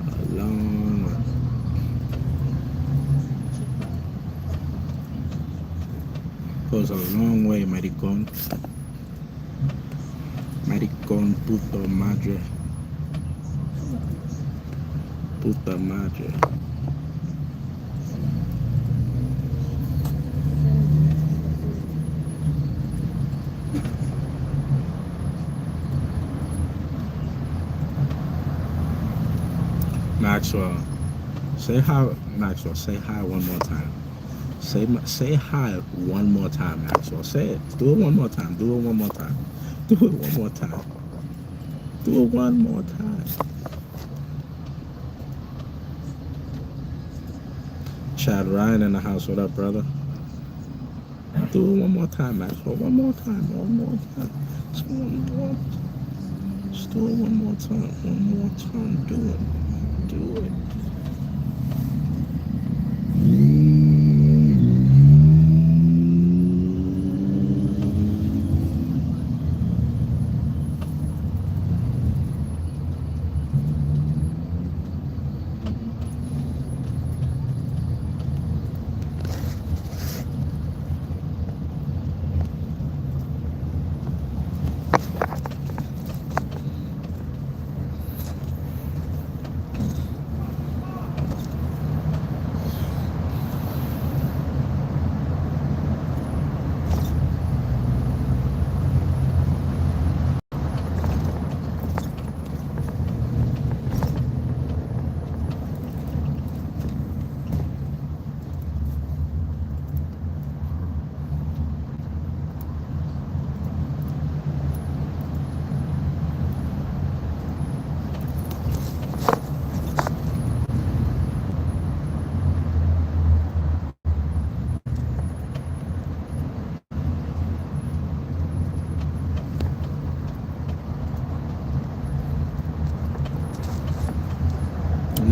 A long way. Goes a long way, maricón. Maricón, puto madre. Puta madre. Maxwell, say hi. Maxwell, say hi one more time. Say hi one more time, Maxwell. Say it. Do it one more time. Do it one more time. Do it one more time. Do it one more time. Chad Ryan in the house. What up, brother? Do it one more time, Maxwell. One more time. One more time. Just one more. Just do it one more time. One more time. Do it. Do it.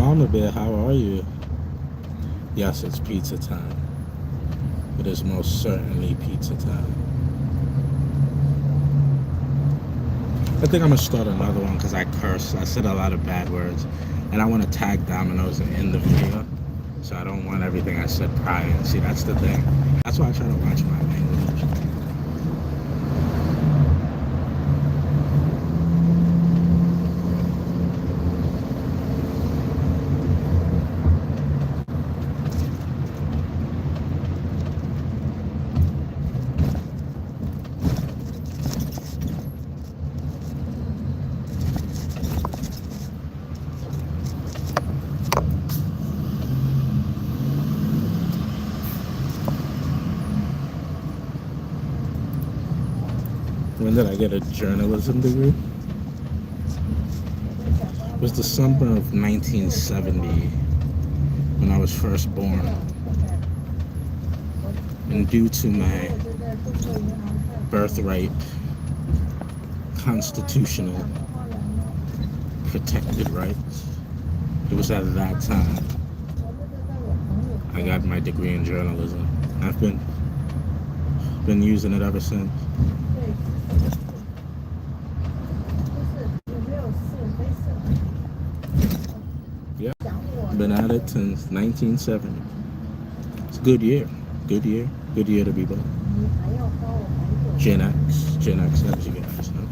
Mama Bear, how are you? Yes, it's pizza time. It is most certainly pizza time. I think I'm gonna start another one because I curse. I said a lot of bad words, and I want to tag Domino's in the video, so I don't want everything I said prior. See, that's the thing. That's why I try to watch my language. When did I get a journalism degree? It was the summer of 1970 when I was first born. And due to my birthright, constitutional, protected rights, it was at that time I got my degree in journalism. I've been using it ever since. Been at it since 1970. It's a good year. Good year to be born. Gen X, as you guys know.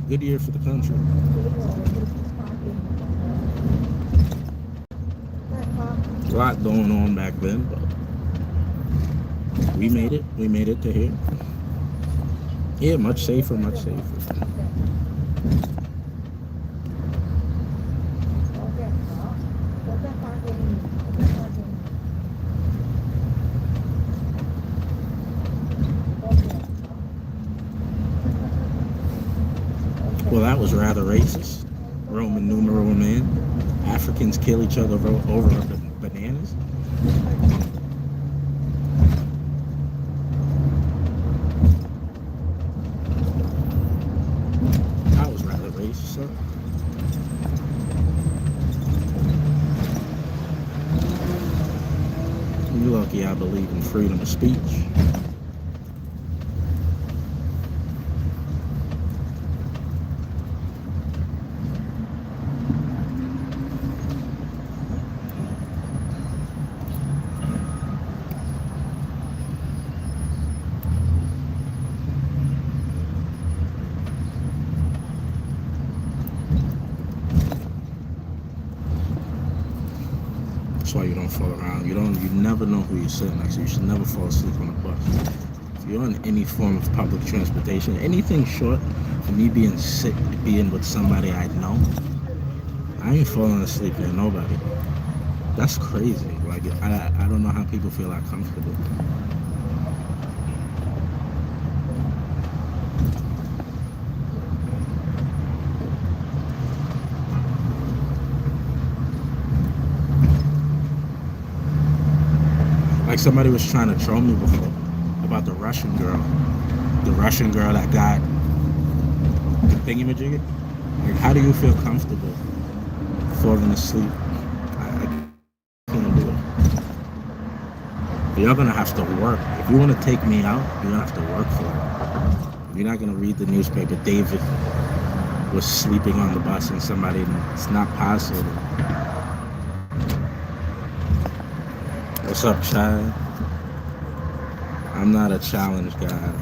Good year for the country. A lot going on back then, but we made it to here. Yeah, much safer. Well, that was rather racist. Roman numeral man. Africans kill each other over bananas. That was rather racist, sir. You're lucky I believe in freedom of speech. That's why you don't fall around. You never know who you're sitting next to. You should never fall asleep on a bus. If you're on any form of public transportation, anything short of me being with somebody I know, I ain't falling asleep near nobody. That's crazy. Like I don't know how people feel that comfortable. Like somebody was trying to troll me before about the Russian girl that got the thingamajigger. Like, how do you feel comfortable falling asleep? I can't do it. You're gonna have to work. If you want to take me out, you're gonna have to work for it. You're not gonna read the newspaper. David was sleeping on the bus and somebody. It's not possible. What's up, Chad? I'm not a challenge guy.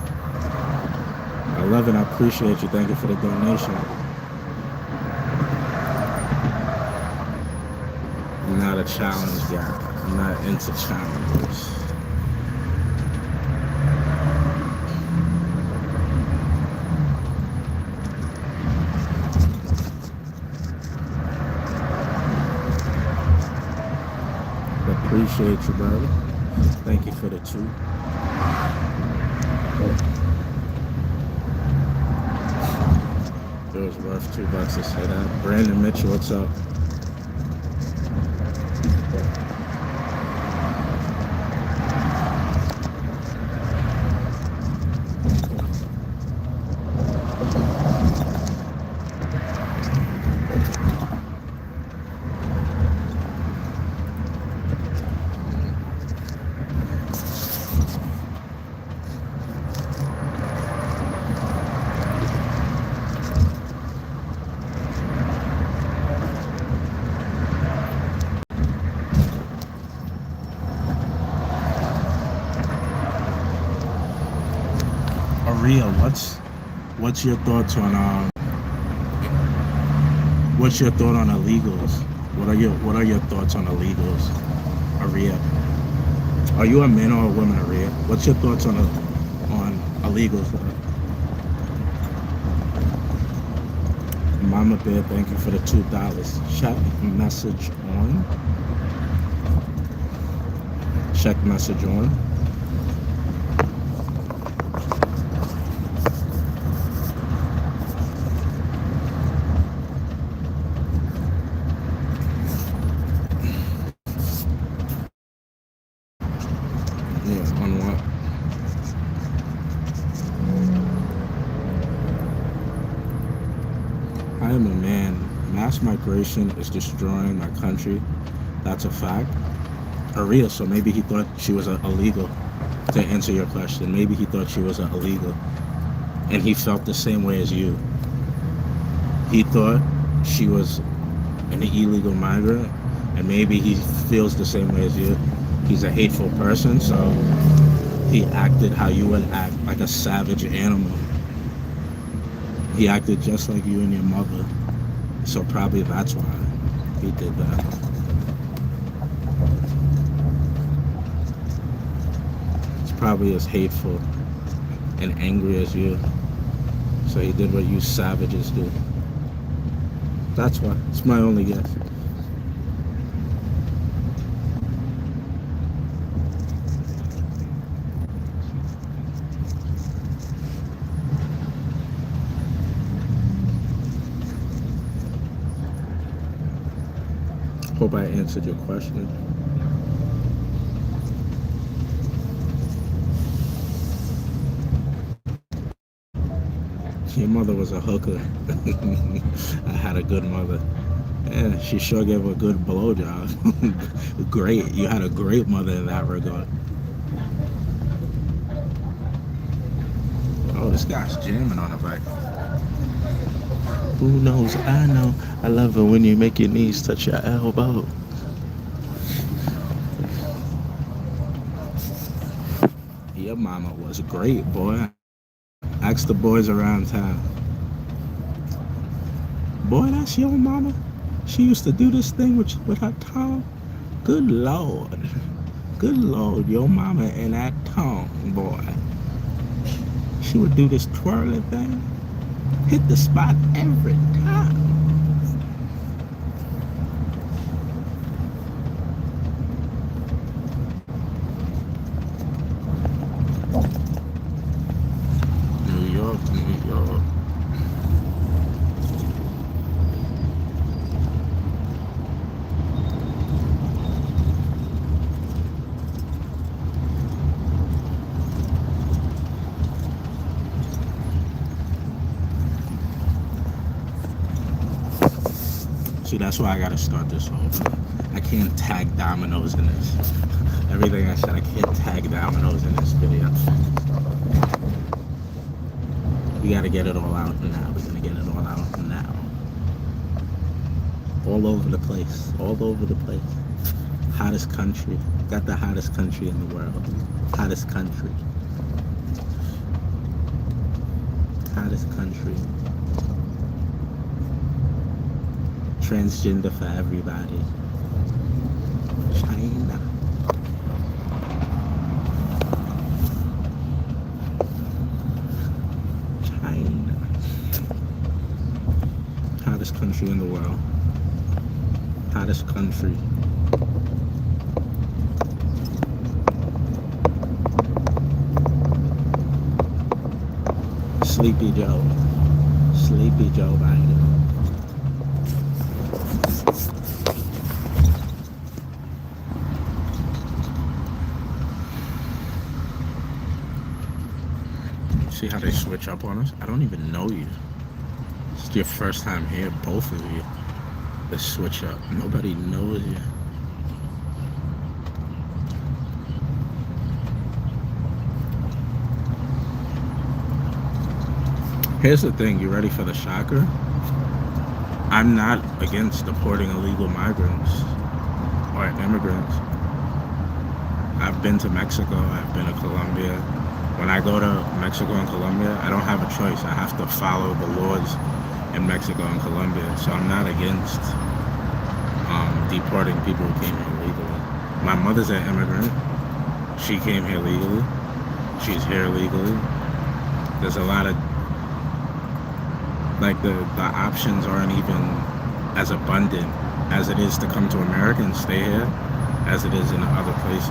I love it. I appreciate you. Thank you for the donation. I'm not a challenge guy. I'm not into challenges. Appreciate you, brother. Thank you for the 2. It was worth $2 to say that. Brandon Mitchell, what's up? Aria, what's your thoughts on what's your thought on illegals? What are your thoughts on illegals, Aria? Are you a man or a woman, Aria? What's your thoughts on illegals? Mama Bear, thank you for the $2. Check message on. Check message on. Yeah, on what? I am a man. Mass migration is destroying my country. That's a fact. Aria, so maybe he thought she was illegal. To answer your question, maybe he thought she was illegal, and he felt the same way as you. He thought she was an illegal migrant, and maybe he feels the same way as you. He's a hateful person, so he acted how you would act, like a savage animal. He acted just like you and your mother, so probably that's why he did that. He's probably as hateful and angry as you, so he did what you savages do. That's why. It's my only guess. Hope I answered your question. Your mother was a hooker. I had a good mother. Yeah, she sure gave a good blowjob. Great. You had a great mother in that regard. Oh, this guy's jamming on a bike. Who knows? I know. I love it when you make your knees touch your elbow. Your mama was great, boy. Ask the boys around town. Boy, that's your mama? She used to do this thing with her tongue? Good Lord. Good Lord, your mama and that tongue, boy. She would do this twirling thing. Hit the spot every time. New York, New York. See, that's why I gotta start this over. I can't tag dominoes in this. Everything I said, I can't tag dominoes in this video. We gotta get it all out now. We're gonna get it all out now. All over the place. All over the place. Hottest country. Got the hottest country in the world. Hottest country. Hottest country. Transgender for everybody. China. China. Hottest country in the world. Hottest country. Sleepy Joe. Sleepy Joe Biden. See how they switch up on us? I don't even know you. It's your first time here, both of you. They switch up. Nobody knows you. Here's the thing, you ready for the shocker? I'm not against deporting illegal migrants or immigrants. I've been to Mexico, I've been to Colombia. When I go to Mexico and Colombia, I don't have a choice. I have to follow the laws in Mexico and Colombia. So I'm not against deporting people who came here legally. My mother's an immigrant. She came here legally. She's here legally. There's a lot of, like, the options aren't even as abundant as it is to come to America and stay here as it is in other places.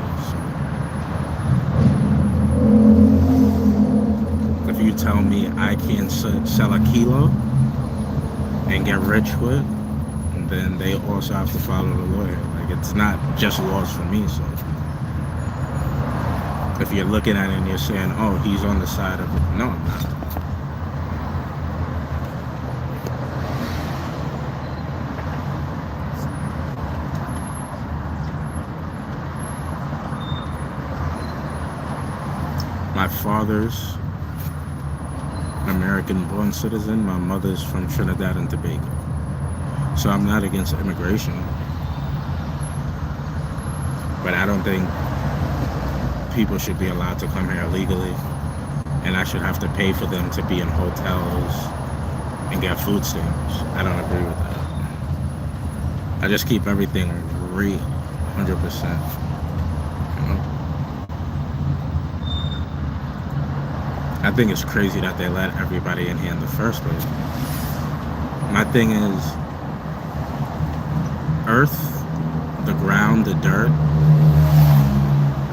So if you tell me I can't sell a kilo and get rich with, then they also have to follow the law. Like, it's not just laws for me. So if you're looking at it and you're saying, oh, he's on the side of it, no, I'm not. My father's American-born citizen. My mother's from Trinidad and Tobago. So I'm not against immigration. But I don't think people should be allowed to come here legally, and I should have to pay for them to be in hotels and get food stamps. I don't agree with that. I just keep everything real, 100%. You know? I think it's crazy that they let everybody in here in the first place. My thing is, earth, the ground, the dirt,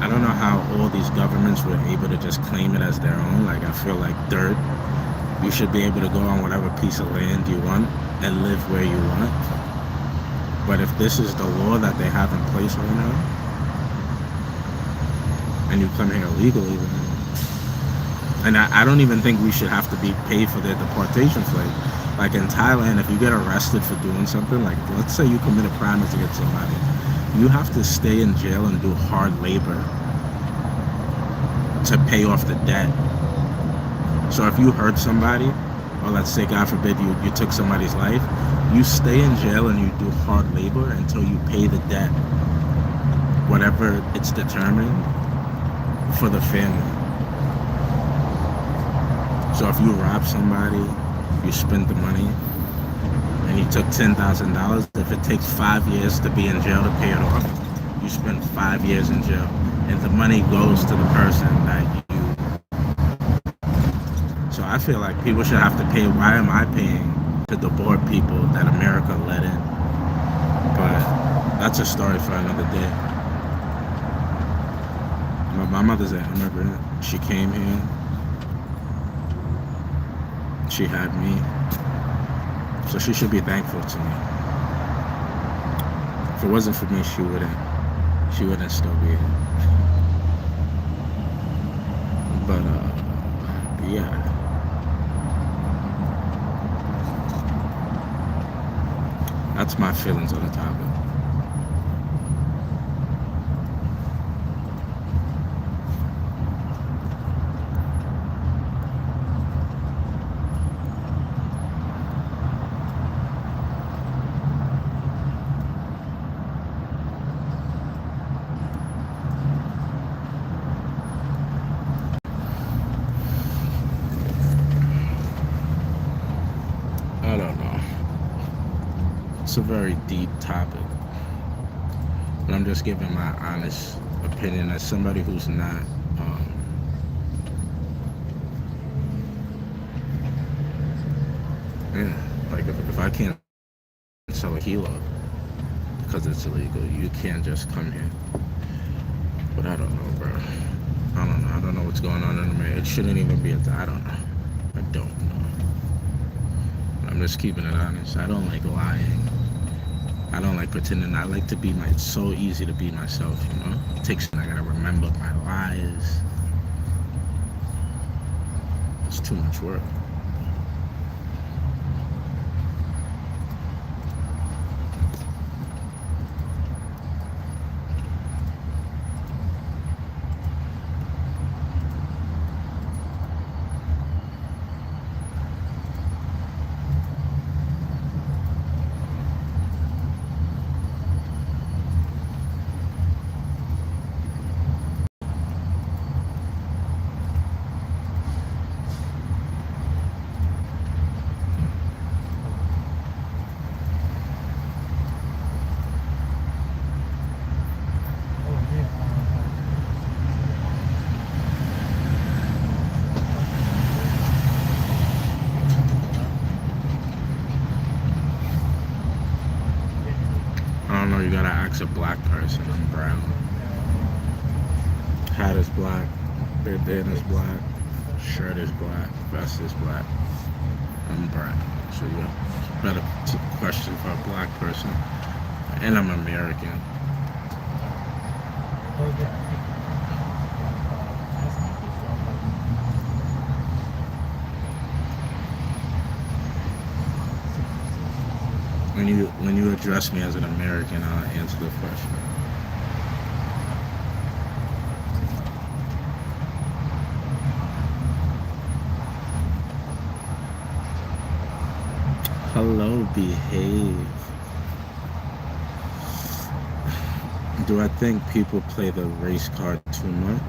I don't know how all these governments were able to just claim it as their own. Like, I feel like dirt, you should be able to go on whatever piece of land you want and live where you want. But if this is the law that they have in place right now, and you come here illegally, then, and I don't even think we should have to be paid for their deportation flight. Like in Thailand, if you get arrested for doing something, like let's say you commit a crime against somebody, you have to stay in jail and do hard labor to pay off the debt. So if you hurt somebody, or let's say, God forbid, you took somebody's life, you stay in jail and you do hard labor until you pay the debt, whatever it's determined, for the family. So if you rob somebody, you spend the money, and you took $10,000, if it takes 5 years to be in jail to pay it off, you spend 5 years in jail, and the money goes to the person that you. So I feel like people should have to pay. Why am I paying to deport people that America let in? But that's a story for another day. My mother's an immigrant. She came here. She had me. So she should be thankful to me. If it wasn't for me, she wouldn't still be here. But yeah. That's my feelings on the topic. I don't know. It's a very deep topic, but I'm just giving my honest opinion as somebody who's not like if I can't sell a kilo because it's illegal, you can't just come here. But I don't know, bro. I don't know what's going on in America. It shouldn't even be I don't know. I don't know. I'm just keeping it honest. I don't like lying. I don't like pretending. I like to be it's so easy to be myself, you know? It takes, I gotta remember my lies. It's too much work. ask a black person. I'm brown. Hat is black. Bandana is black. Shirt is black. Vest is black. I'm brown. So yeah, better question for a black person. And I'm American. When you address me as an American, I'll answer the question. Hello, behave. Do I think people play the race card too much?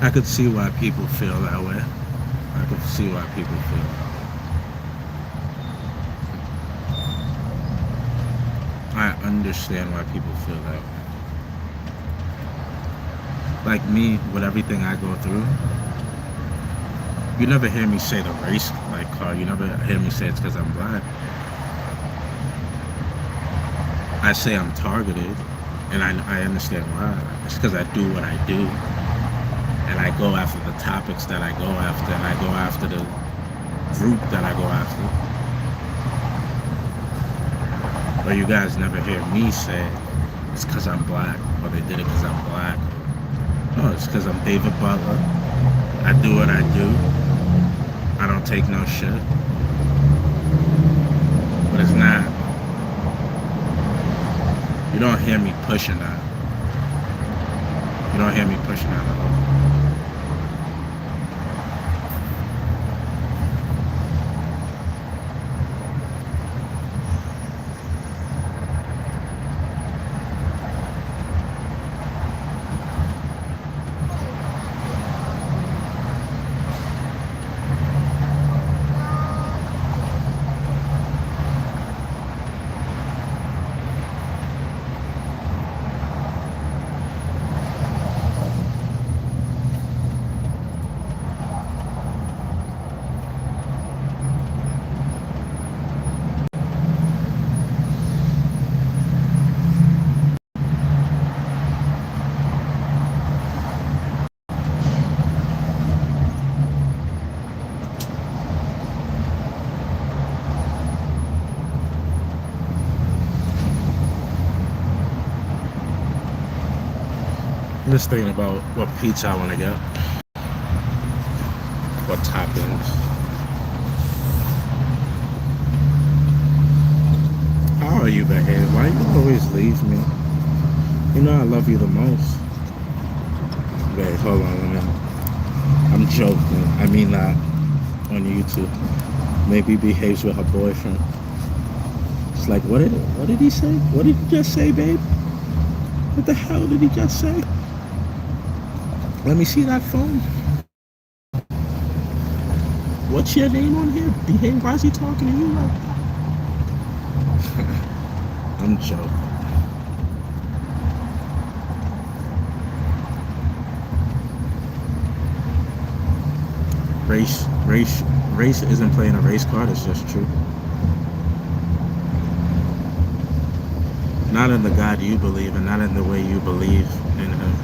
I could see why people feel that way. I could see why people feel that way. I understand why people feel that way. Like me, with everything I go through, you never hear me say the race card. You never hear me say it's because I'm black. I say I'm targeted, and I understand why. It's because I do what I do. And I go after the topics that I go after, and I go after the group that I go after. But you guys never hear me say it's because I'm black, or they did it because I'm black. No, it's because I'm David Butler. I do what I do. I don't take no shit. But it's not. You don't hear me pushing that. You don't hear me pushing that at all. I'm just thinking about what pizza I want to get. What toppings. How are you, Behave? Why you always leave me? You know I love you the most. Wait, hold on a minute. I'm joking. I mean that on YouTube. Maybe Behaves with her boyfriend. It's like, what did he say? What did he just say, babe? What the hell did he just say? Let me see that phone. What's your name on here? Behave. Why is he talking to you like that? I'm joking. Race isn't playing a race card. It's just true. Not in the God you believe, and not in the way you believe in Him.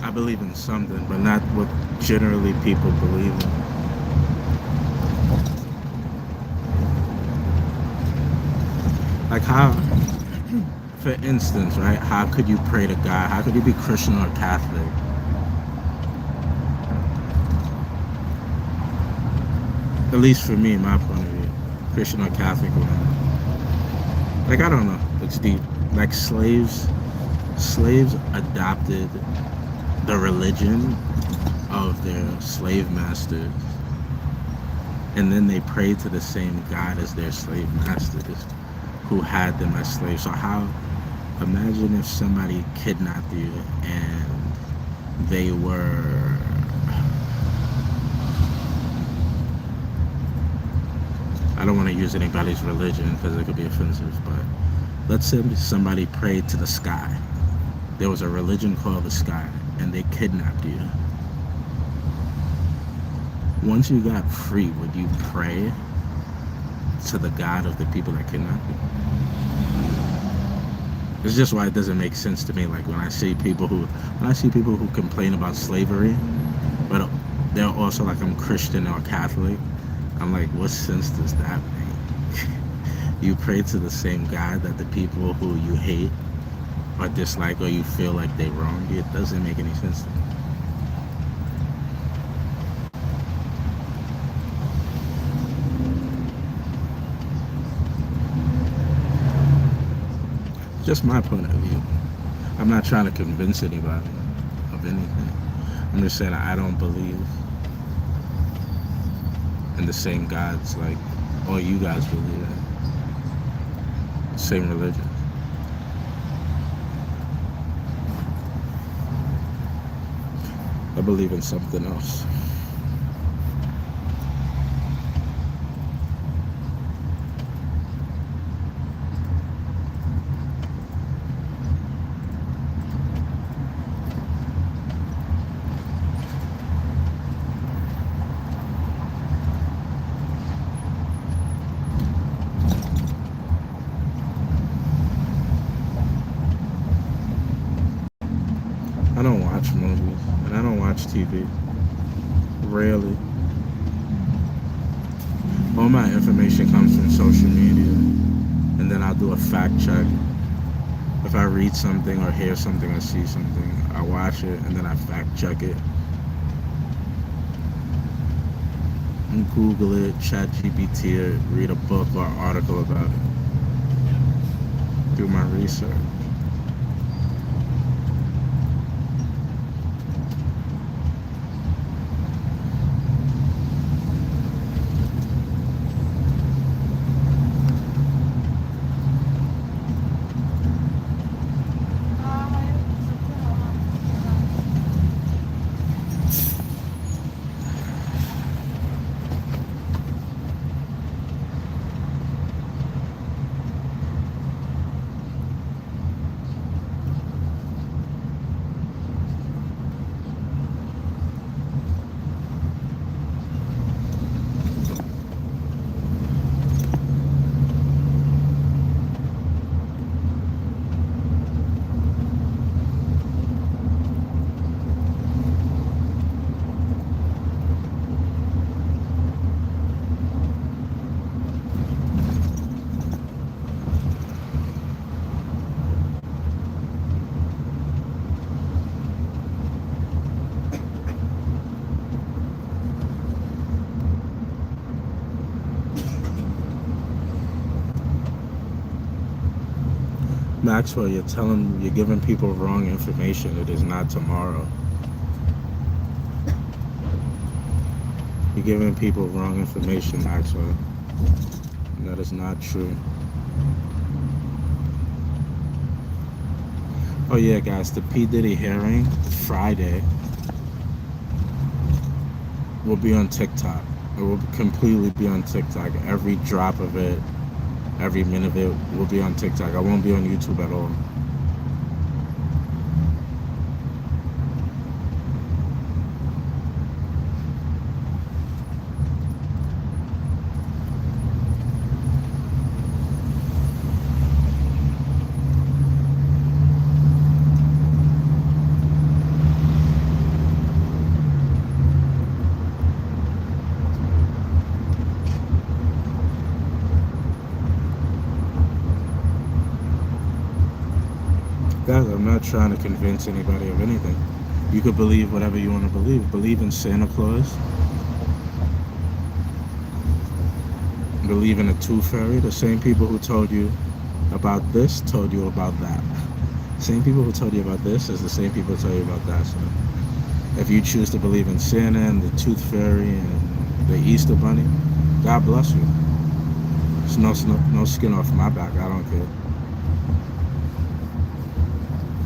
I believe in something, but not what generally people believe in. Like how, for instance, right? How could you pray to God? How could you be Christian or Catholic? At least for me, my point of view, Christian or Catholic. Like, I don't know. It's deep. Like slaves adopted the religion of their slave masters, and then they prayed to the same God as their slave masters who had them as slaves. So how, imagine if somebody kidnapped you and they were I don't want to use anybody's religion because it could be offensive, but let's say somebody prayed to the sky. There was a religion called the sky. and they kidnapped you. Once you got free, would you pray to the God of the people that kidnapped you? It's just why it doesn't make sense to me. Like when I see people who complain about slavery, but they're also like, I'm Christian or Catholic. I'm like, what sense does that make? You pray to the same God that the people who you hate or dislike or you feel like they wronged you. It doesn't make any sense to me. Just my point of view. I'm not trying to convince anybody of anything. I'm just saying I don't believe in the same gods like all you guys believe in. Same religion. I believe in something else. I don't watch movies and I don't watch TV. Rarely. All my information comes from social media, and then I'll do a fact check. If I read something or hear something or see something, I watch it and then I fact check it. And Google it, chat GPT it, read a book or article about it. Do my research. Maxwell, you're giving people wrong information. It is not tomorrow. You're giving people wrong information, Maxwell. And that is not true. Oh yeah, guys, the P. Diddy hearing Friday will be on TikTok. It will completely be on TikTok. Every drop of it, every minute of it will be on TikTok. I won't be on YouTube at all. Guys, I'm not trying to convince anybody of anything. You could believe whatever you want to believe. Believe in Santa Claus. Believe in a tooth fairy. The same people who told you about this told you about that. Same people who told you about this is the same people who told you about that. So if you choose to believe in Santa and the tooth fairy and the Easter bunny, God bless you. There's no skin off my back. I don't care.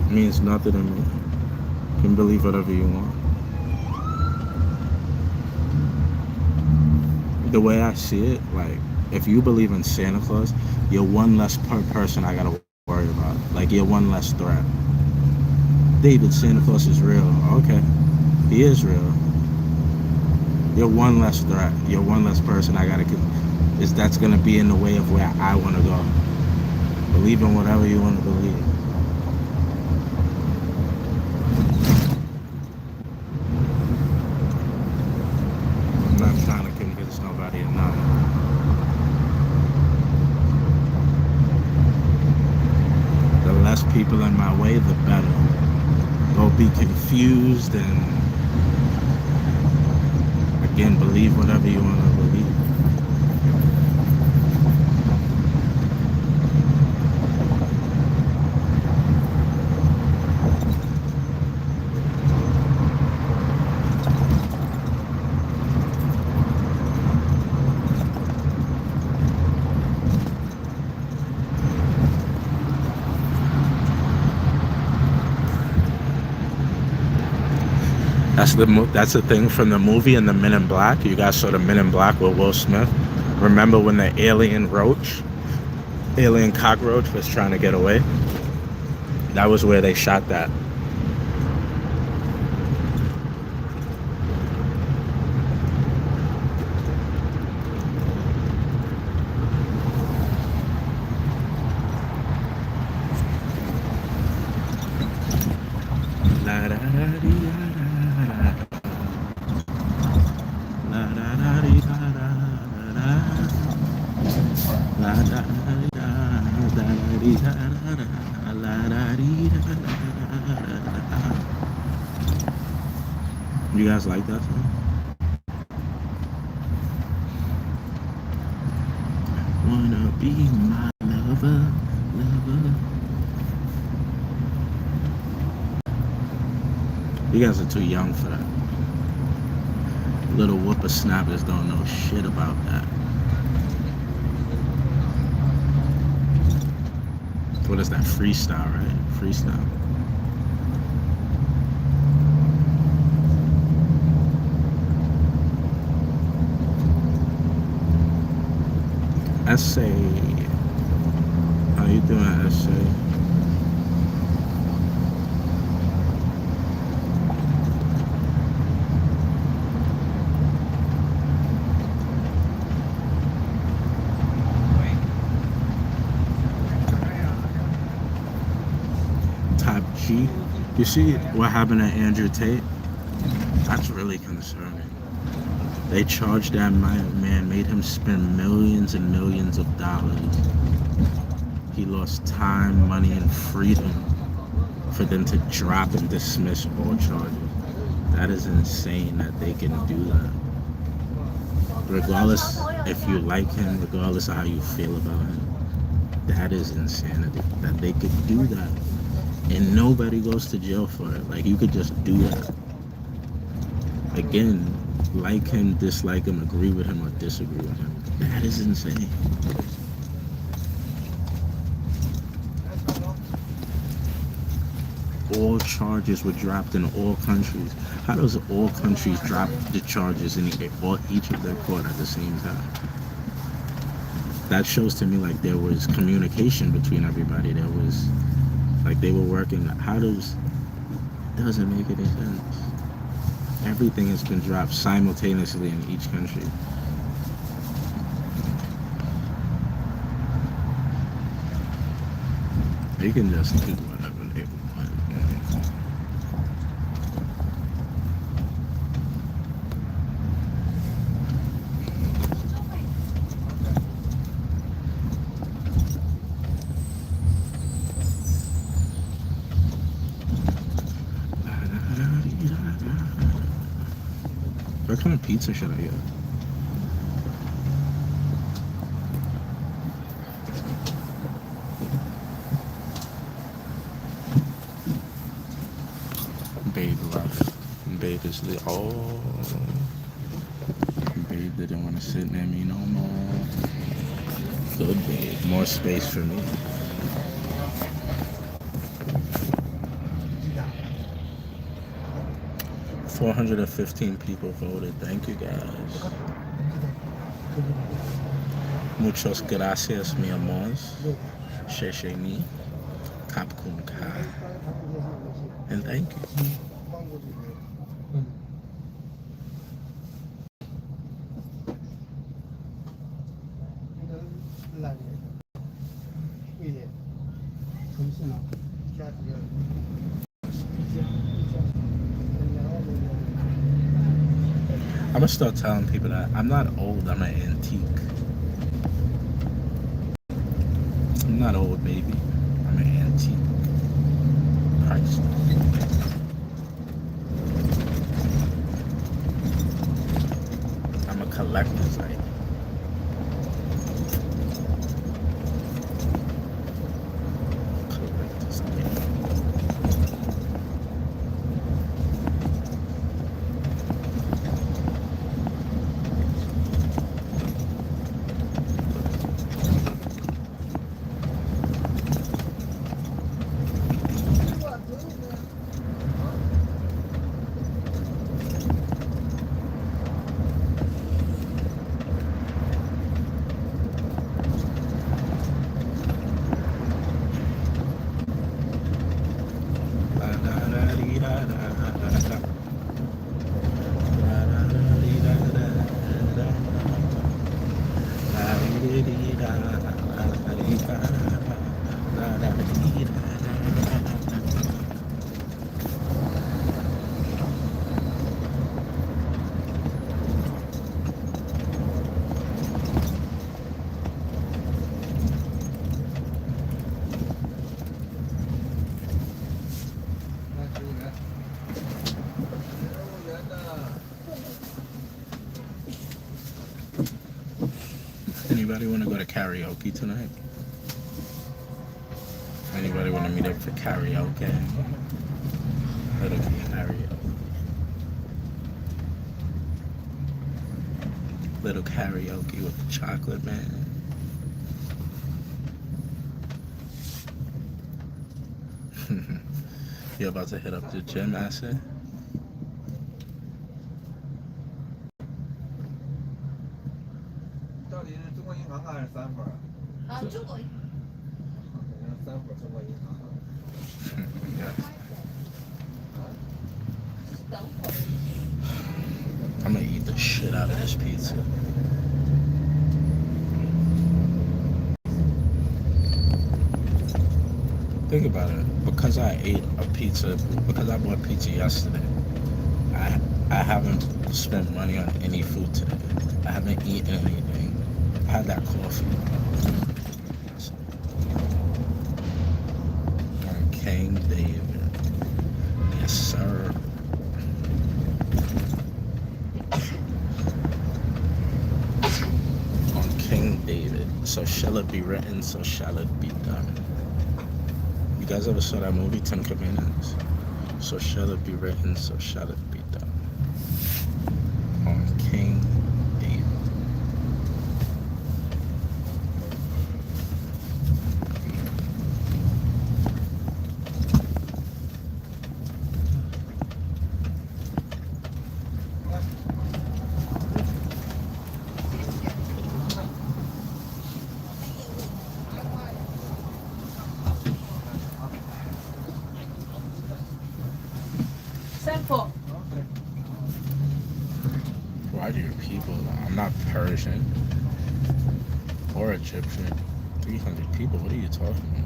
It means nothing to me. You can believe whatever you want. The way I see it, like, if you believe in Santa Claus, you're one less person I gotta worry about. Like, you're one less threat. David, Santa Claus is real. Okay, he is real. You're one less threat. You're one less person I gotta. Is that's gonna be in the way of where I want to go. Believe in whatever you want to believe. I'm not trying to convince nobody or not. The less people in my way, the better. They'll be confused and again, believe whatever you want to believe. That's the thing from the movie and the Men in Black. You guys saw the Men in Black with Will Smith. Remember when the alien cockroach was trying to get away? That was where they shot that. You guys like that song? Wanna be my lover, lover. You guys are too young for that. Little whippersnappers don't know shit about that. What is that? Freestyle, right? Freestyle. Essay. How you doing, Essay? Top G. You see what happened to Andrew Tate? That's really concerning. They charged that man, made him spend millions and millions of dollars. He lost time, money, and freedom for them to drop and dismiss all charges. That is insane that they can do that. Regardless if you like him, regardless of how you feel about him, that is insanity that they could do that. And nobody goes to jail for it. Like, you could just do that. Again, like him, dislike him, agree with him, or disagree with him. That is insane. All charges were dropped in all countries. How does all countries drop the charges in each of their court at the same time? That shows to me like there was communication between everybody. There was, like, they were working. Doesn't make any sense. Everything has been dropped simultaneously in each country. They can just do whatever they want. What kind of pizza should I get? Babe left. Babe is Babe didn't want to sit near me no more. Good babe. More space for me. $415 people voted. Thank you, guys. Muchos gracias, mi amores. Shesheni. Kapkun Ka. And thank you. I'm gonna start telling people that I'm not old, I'm an antique. I'm not old, baby. I'm an antique. Priceless. I'm a collector's item. Collector's item. Anybody want to go to karaoke tonight? Anybody want to meet up for karaoke? Little karaoke. Little karaoke with the chocolate man. You about to hit up the gym, I said? I'm gonna eat the shit out of this pizza. Think about it. Because I ate a pizza, because I bought pizza yesterday, I haven't spent money on any food today. I haven't eaten anything. I had that coffee. On King David. Yes, sir. On King David. So shall it be written, so shall it be done. You guys ever saw that movie, 10 Commandments? So shall it be written, so shall it be done. On King David. Why do your people? I'm not Persian or Egyptian. 300 people, what are you talking about?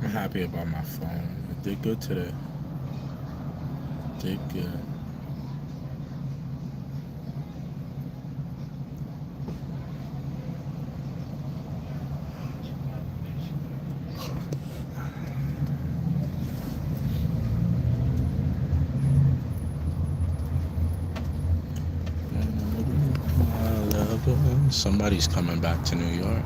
I'm happy about my phone. It did good today. Did good. Somebody's coming back to New York.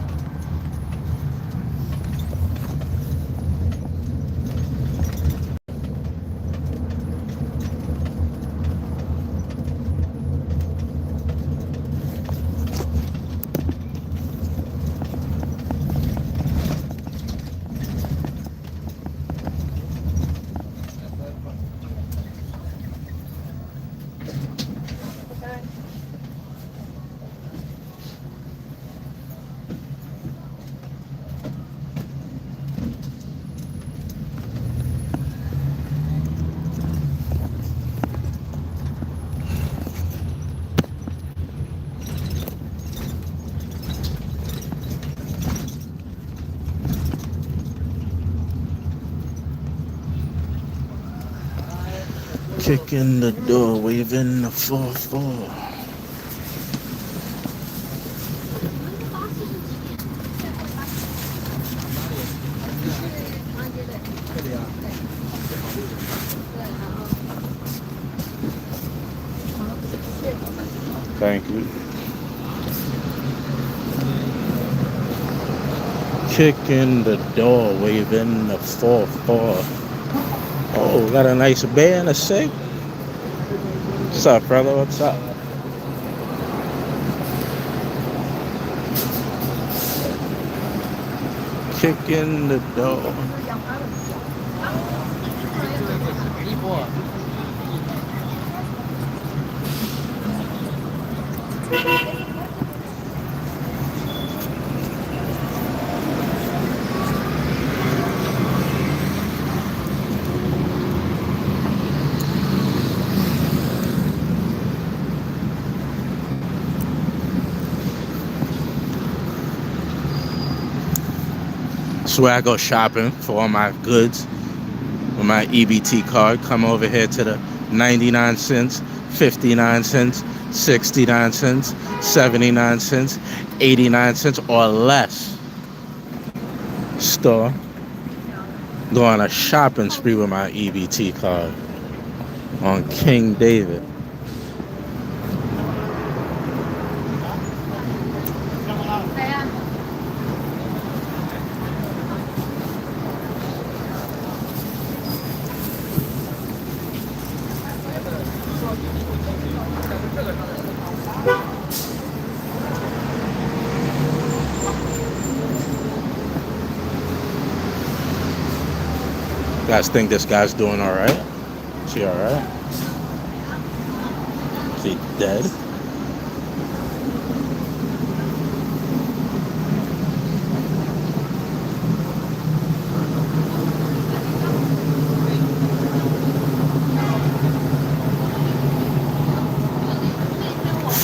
Kicking the door, waving the 4-4. Thank you. Kicking the door, waving the 4-4. Oh, got a nice bear and a cig. What's up, brother? What's up? Kicking the door. That's where I go shopping for all my goods with my EBT card. Come over here to the 99 cents, 59 cents, 69 cents, 79 cents, 89 cents or less store. Go on a shopping spree with my EBT card on King David. You guys think this guy's doing all right? Is he all right? Is he dead?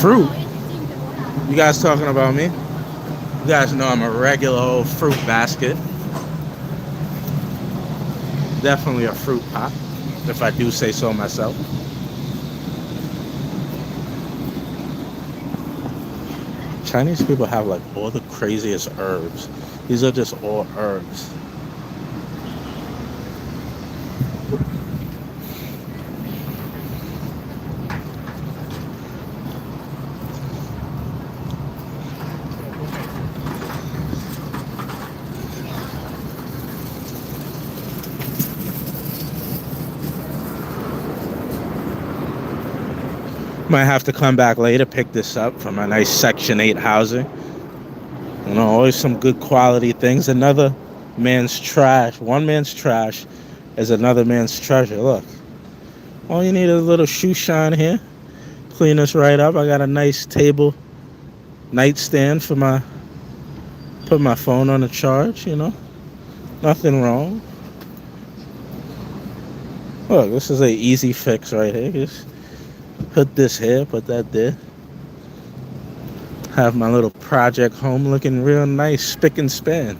Fruit? You guys talking about me? You guys know I'm a regular old fruit basket. Definitely a fruit pot, if I do say so myself. Chinese people have like all the craziest herbs. These are just all herbs. Might have to come back later, pick this up for my nice Section 8 housing. You know, always some good quality things. Another man's trash. One man's trash is another man's treasure. Look, all you need is a little shoe shine here. Clean this right up. I got a nice table nightstand for put my phone on the charge, you know. Nothing wrong. Look, this is an easy fix right here. Just put this here, put that there. Have my little project home looking real nice, spick and span.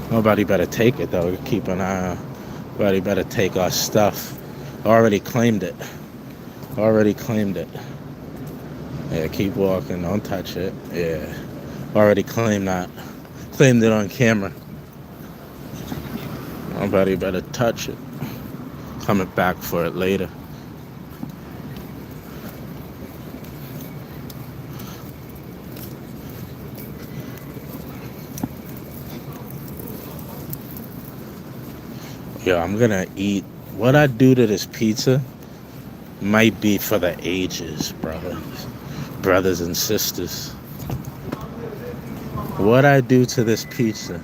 Nobody better take it though. Keep an eye on. Nobody better take our stuff. Already claimed it. Already claimed it. Yeah, keep walking. Don't touch it. Yeah. Already claimed that. Claimed it on camera. Nobody better touch it. Coming back for it later. Yo, I'm gonna eat. What I do to this pizza might be for the ages, brothers and sisters. What I do to this pizza,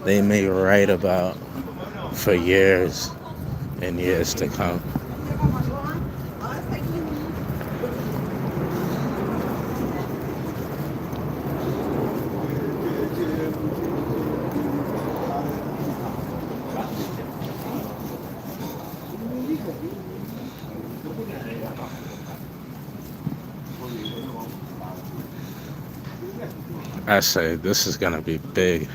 they may write about for years and years to come. I say this is gonna be big.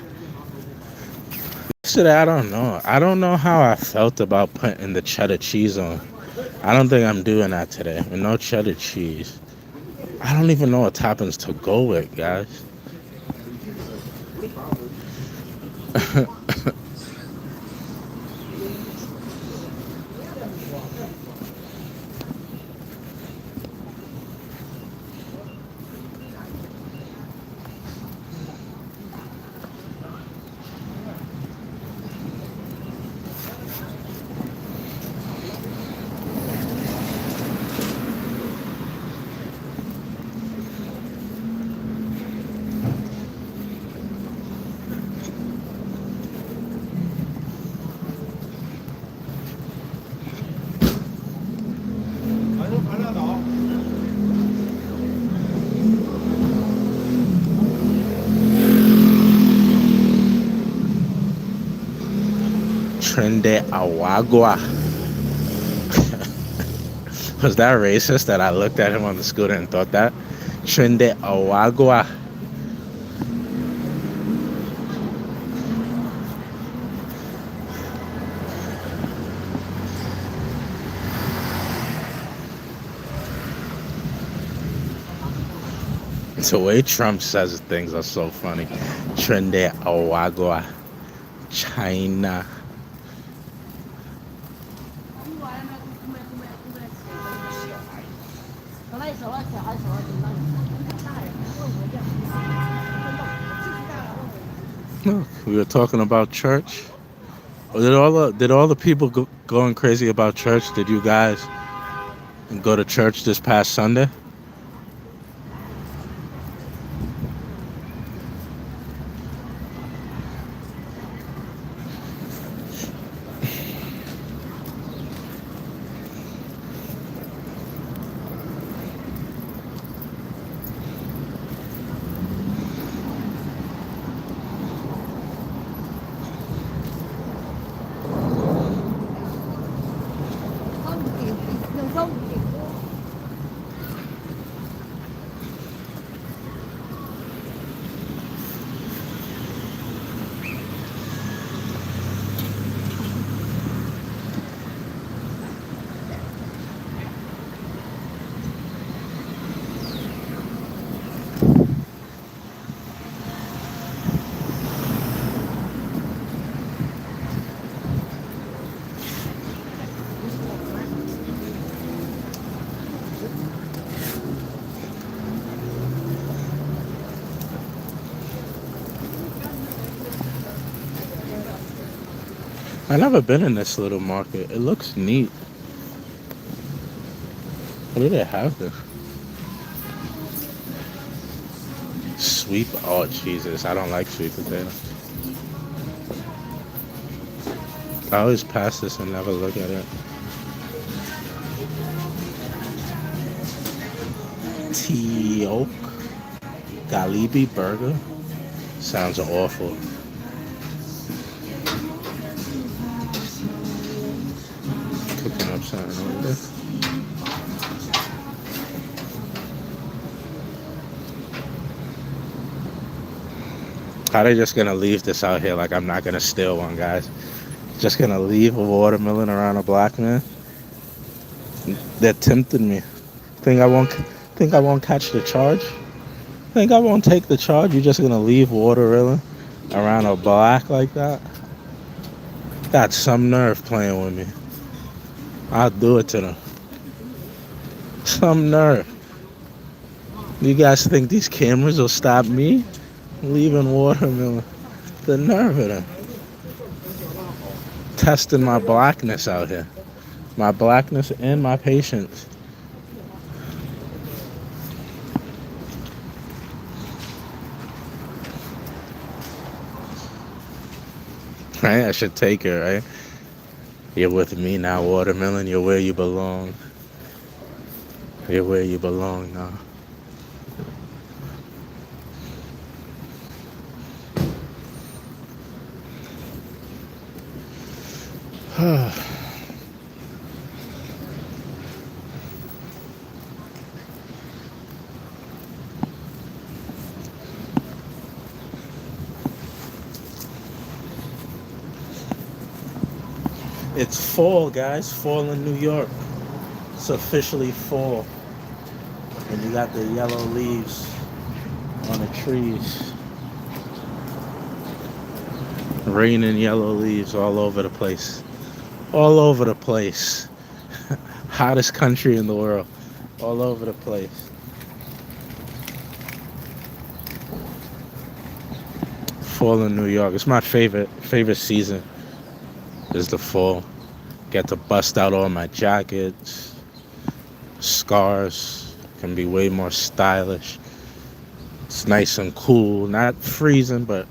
Yesterday, I don't know. I don't know how I felt about putting the cheddar cheese on. I don't think I'm doing that today. With no cheddar cheese. I don't even know what toppings to go with, guys. Trende Awagua. Was that racist that I looked at him on the scooter and thought that? Trende Awagua. The way Trump says things are so funny. Trende Awagua. China. Look, we were talking about church. Did all the people going crazy about church? Did you guys go to church this past Sunday? I've never been in this little market. It looks neat. What do they have there? Sweet, oh Jesus, I don't like sweet potatoes. I always pass this and never look at it. Teok Galibi burger? Sounds awful. Cooking up something over there. How they just gonna leave this out here like I'm not gonna steal one, guys? Just gonna leave a watermelon around a black man? They're tempting me. Think I won't catch the charge? Think I won't take the charge? You're just gonna leave watermelon around a black like that? Got some nerve playing with me. I'll do it to them. Some nerve. You guys think these cameras will stop me leaving watermelon? The nerve of them. Testing my blackness out here. My blackness and my patience. Right? I should take her, right? You're with me now, watermelon. You're where you belong. You're where you belong now. It's fall, guys. Fall in New York. It's officially fall. And you got the yellow leaves on the trees. Raining yellow leaves all over the place. All over the place. Hottest country in the world. All over the place. Fall in New York. It's my favorite season. Is the fall. Get to bust out all my jackets. Scarves. Can be way more stylish. It's nice and cool. Not freezing, but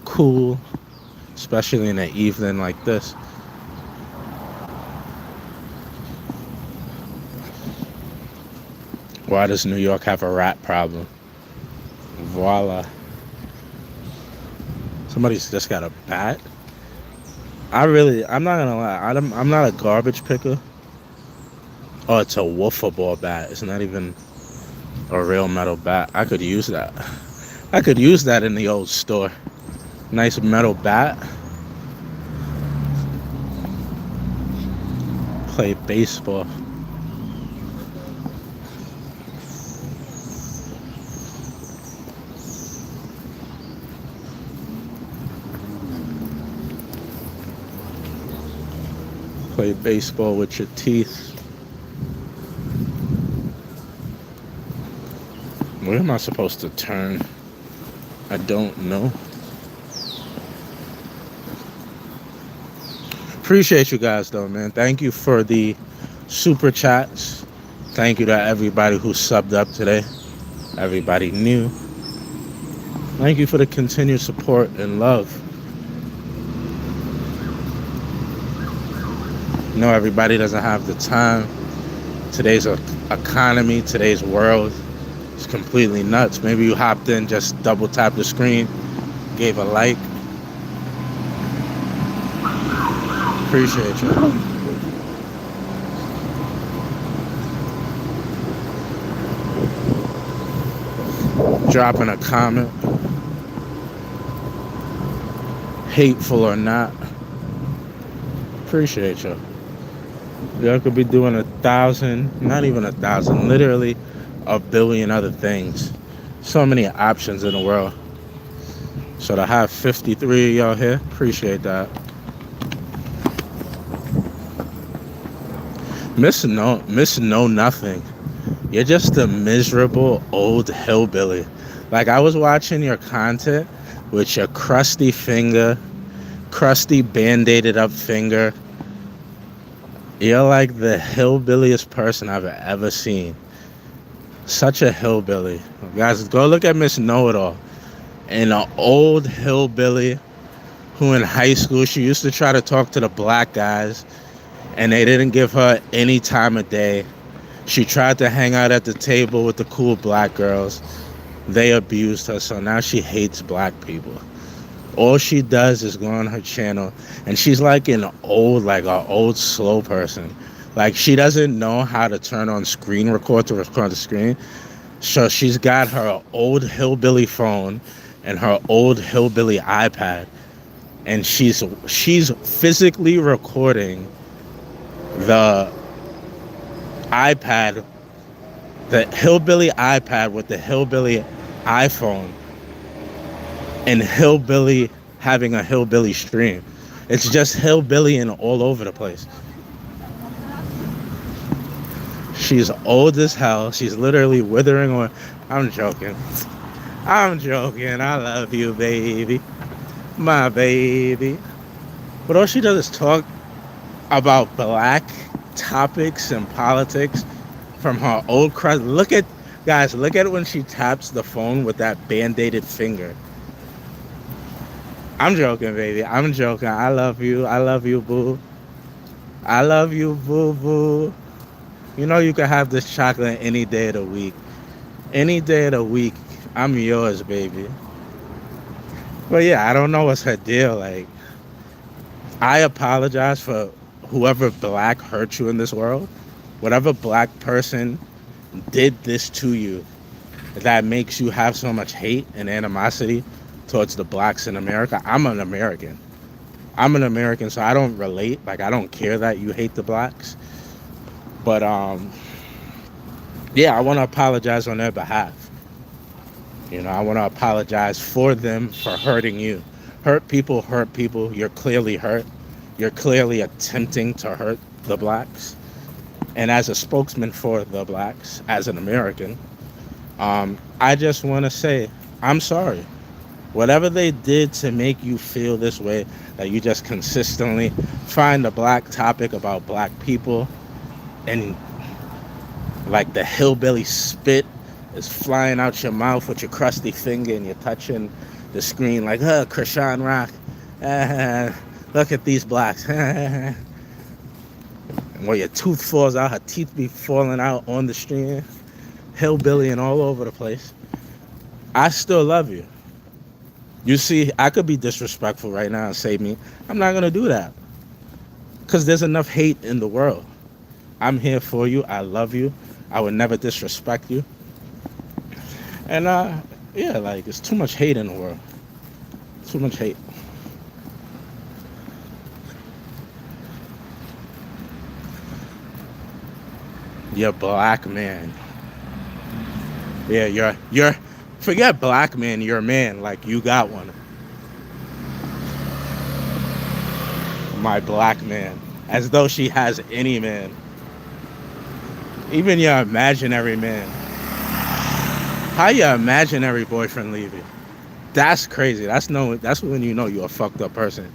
cool. Especially in the evening like this. Why does New York have a rat problem? Voila. Somebody's just got a bat. I'm not gonna lie, I'm not a garbage picker. Oh, it's a wiffle ball bat. It's not even a real metal bat. I could use that. I could use that in the old store. Nice metal bat. Play baseball. Play baseball with your teeth. Where am I supposed to turn? I don't know. Appreciate you guys though, man. Thank you for the super chats. Thank you to everybody who subbed up today. Everybody new. Thank you for the continued support and love. You know, everybody doesn't have the time. Today's economy, today's world is completely nuts. Maybe you hopped in, just double tapped the screen, gave a like. Appreciate you. Dropping a comment. Hateful or not. Appreciate you. Y'all could be doing 1,000, not even 1,000, literally 1 billion other things. So many options in the world. So to have 53 of y'all here, appreciate that. Miss Know Nothing. You're just a miserable old hillbilly. Like, I was watching your content with your crusty finger, crusty band-aided up finger. You're like the hillbilliest person I've ever seen. Such a hillbilly. Guys, go look at Miss Know-It-All. An old hillbilly who in high school, she used to try to talk to the black guys and they didn't give her any time of day. She tried to hang out at the table with the cool black girls. They abused her, so now she hates black people. All she does is go on her channel, and she's like an old slow person. Like, she doesn't know how to turn on screen record to record the screen. So she's got her old hillbilly phone and her old hillbilly iPad, and she's physically recording the iPad, the hillbilly iPad with the hillbilly iPhone, and hillbilly having a hillbilly stream. It's just hillbillying all over the place. She's old as hell. She's literally withering on. I'm joking. I'm joking. I love you, baby. My baby. But all she does is talk about black topics and politics from her old crust. Look at, guys, look at when she taps the phone with that band-aided finger. I'm joking, baby. I'm joking. I love you. I love you, boo. I love you, boo, boo. You know you can have this chocolate any day of the week. Any day of the week. I'm yours, baby. But yeah, I don't know what's her deal. Like, I apologize for whoever black hurt you in this world. Whatever black person did this to you that makes you have so much hate and animosity towards the blacks in America. I'm an American. So I don't relate. Like, I don't care that you hate the blacks. But yeah, I want to apologize on their behalf. You know, I want to apologize for them for hurting you. Hurt people. You're clearly hurt. You're clearly attempting to hurt the blacks. And as a spokesman for the blacks, as an American, I just want to say, I'm sorry. Whatever they did to make you feel this way, that you just consistently find a black topic about black people, and like the hillbilly spit is flying out your mouth with your crusty finger, and you're touching the screen like, Krishan Rock. Look at these blacks. And when your tooth falls out, her teeth be falling out on the stream, hillbillying all over the place. I still love you. You see, I could be disrespectful right now and say me. I'm not going to do that. Because there's enough hate in the world. I'm here for you. I love you. I would never disrespect you. And, yeah, like, there's too much hate in the world. Too much hate. You're black man. Yeah, you're forget black man, you're a man, like you got one. My black man. As though she has any man. Even your imaginary man. How your imaginary boyfriend leave you? That's crazy. That's when you know you're a fucked up person.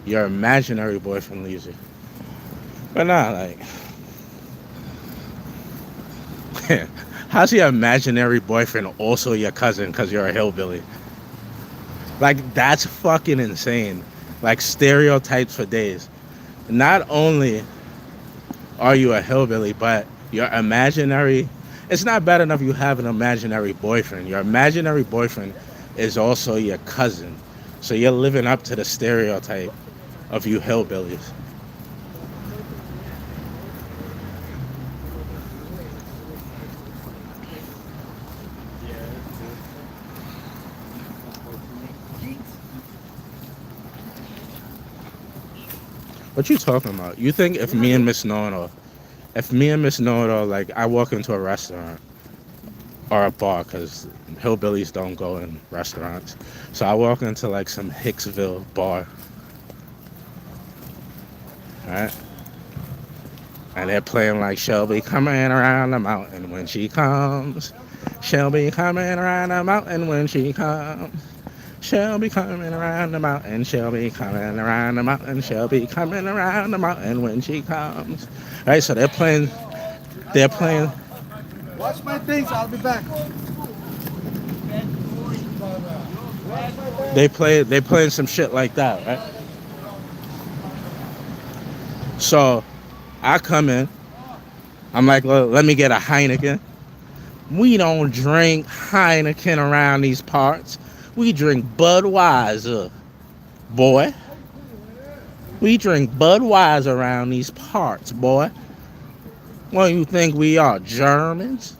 Your imaginary boyfriend leaves you. But nah, like, how's your imaginary boyfriend also your cousin because you're a hillbilly? Like, that's fucking insane. Like, stereotypes for days. Not only are you a hillbilly, but your imaginary... It's not bad enough you have an imaginary boyfriend. Your imaginary boyfriend is also your cousin. So you're living up to the stereotype of you hillbillies. What you talking about? You think if me and Miss Know-It-All, like, I walk into a restaurant or a bar, because hillbillies don't go in restaurants. So I walk into like some Hicksville bar, right? And they're playing like she'll be coming around the mountain when she comes. She'll be coming around the mountain when she comes. She'll be coming around the mountain. She'll be coming around the mountain. She'll be coming around the mountain when she comes. Right? So they're playing. Watch my things. I'll be back. They playing some shit like that, right? So I come in. I'm like, let me get a Heineken. We don't drink Heineken around these parts. We drink Budweiser, boy. We drink Budweiser around these parts, boy. What do you think we are, Germans?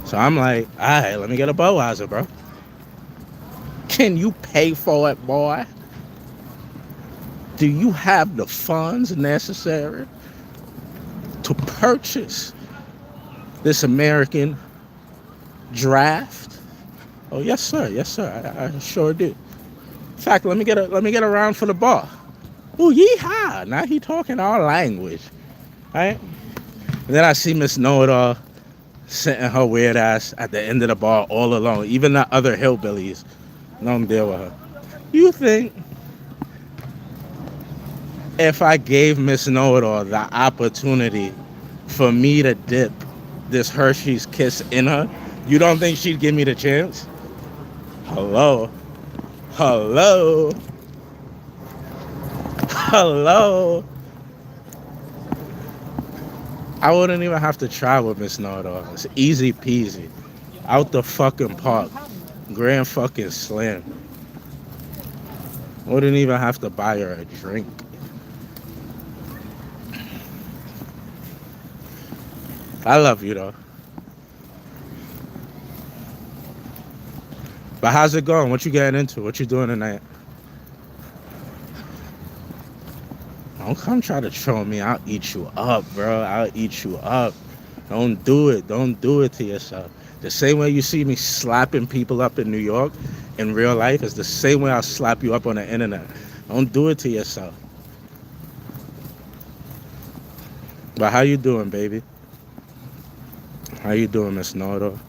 So I'm like, all right, let me get a Budweiser, bro. Can you pay for it, boy? Do you have the funds necessary to purchase this American draft? Oh, yes, sir. Yes, sir. I sure do. In fact, let me get a round for the bar. Ooh, yeehaw! Now he talking our language, right? And then I see Miss Know-It-All sitting her weird ass at the end of the bar all alone. Even the other hillbillies don't deal with her. You think if I gave Miss Know-It-All the opportunity for me to dip this Hershey's Kiss in her, you don't think she'd give me the chance? Hello? Hello? Hello? I wouldn't even have to try with Miss Know-It-All. It's easy peasy. Out the fucking park. Grand fucking slam. Wouldn't even have to buy her a drink. I love you though. But how's it going? What you getting into? What you doing tonight? Don't come try to troll me. I'll eat you up, bro. I'll eat you up. Don't do it. Don't do it to yourself. The same way you see me slapping people up in New York in real life is the same way I'll slap you up on the internet. Don't do it to yourself. But how you doing, baby? How you doing, Miss Know-It-All?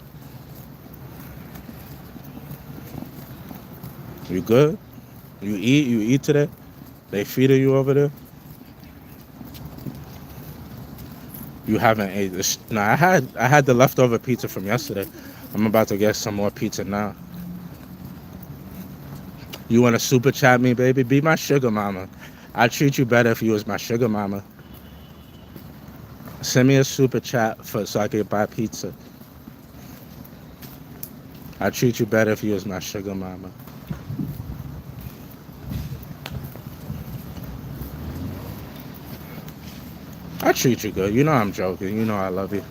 You good? You eat? You eat today? They feeding you over there? You haven't ate this? No, I had the leftover pizza from yesterday. I'm about to get some more pizza now. You want to super chat me, baby? Be my sugar mama. I'd treat you better if you was my sugar mama. Send me a super chat so I can buy pizza. I'd treat you better if you was my sugar mama. I treat you good. You know I'm joking. You know I love you.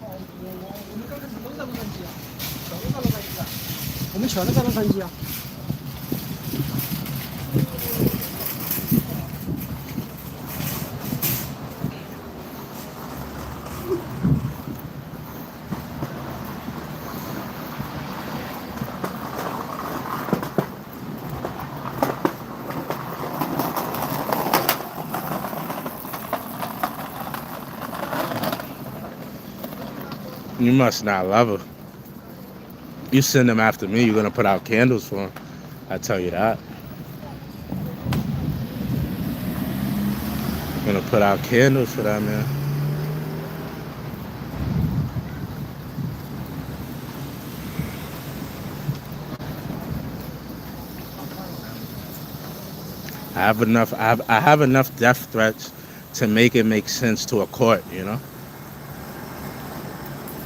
You must not love her. You send them after me, you're gonna put out candles for them. I tell you that. You're gonna put out candles for that man. I have enough death threats to make it make sense to a court, you know?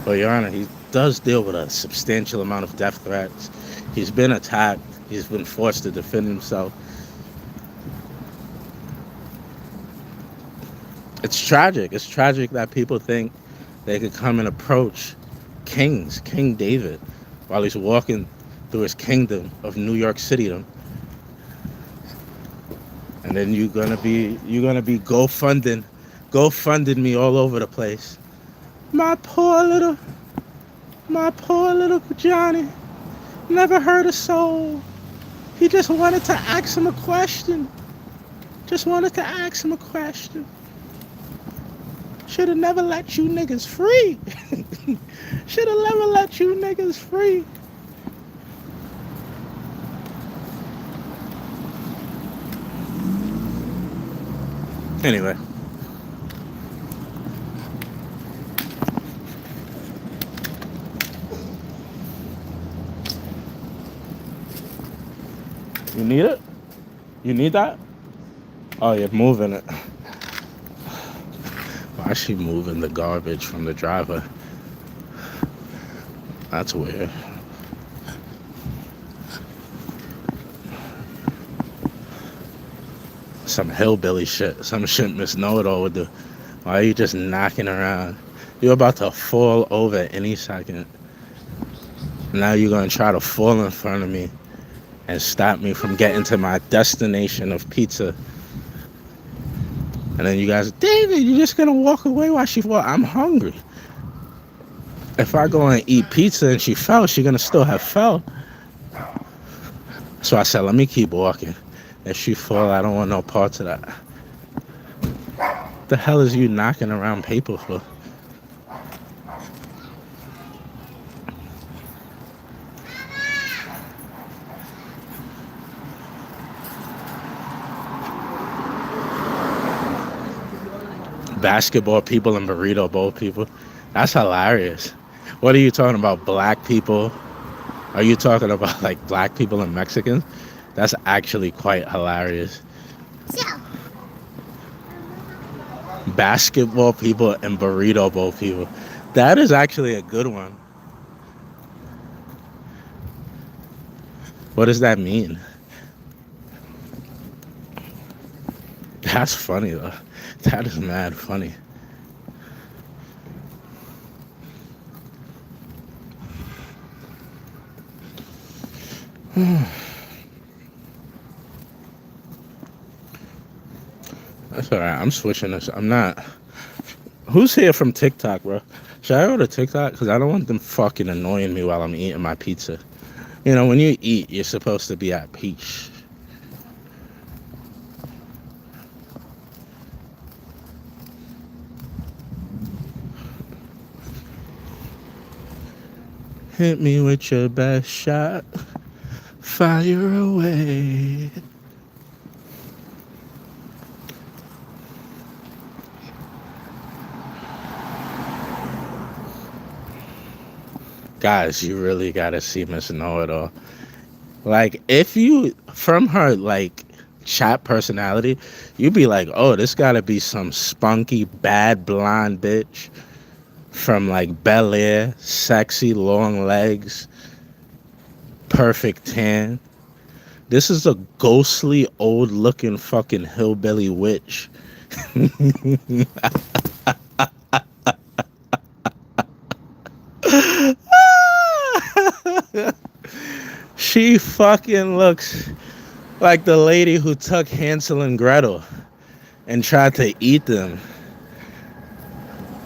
But Your Honor, he does deal with a substantial amount of death threats. He's been attacked. He's been forced to defend himself. It's tragic. It's tragic that people think they could come and approach kings, King David, while he's walking through his kingdom of New York City. And then you're gonna be GoFunding me all over the place. My poor little Johnny never hurt a soul. He just wanted to ask him a question. Should have never let you niggas free. Should have never let you niggas free. Anyway. You need it? You need that? Oh, you're moving it. Why is she moving the garbage from the driver? That's weird. Some hillbilly shit. Some shit Miss Know-It-All would do. Why are you just knocking around? You're about to fall over any second. Now you're going to try to fall in front of me and stop me from getting to my destination of pizza. And then you guys, David, you're just gonna walk away while she falls. I'm hungry. If I go and eat pizza and she fell, she's gonna still have fell. So I said, let me keep walking. If she fall, I don't want no parts of that. The hell is you knocking around paper for? Basketball people and burrito bowl people. That's hilarious. What are you talking about? Black people? Are you talking about like black people and Mexicans? That's actually quite hilarious. Basketball people and burrito bowl people. That is actually a good one. What does that mean? That's funny though. That is mad funny. That's alright. I'm switching this. I'm not. Who's here from TikTok, bro? Should I go to TikTok? Because I don't want them fucking annoying me while I'm eating my pizza. You know, when you eat, you're supposed to be at peace. Hit me with your best shot. Fire away. Guys, you really gotta see Miss Know-It-All. Like, if you, from her, like, chat personality, you'd be like, oh, this gotta be some spunky, bad, blonde bitch from, like, Bel Air, sexy, long legs, perfect tan. This is a ghostly, old-looking fucking hillbilly witch. She fucking looks like the lady who took Hansel and Gretel and tried to eat them.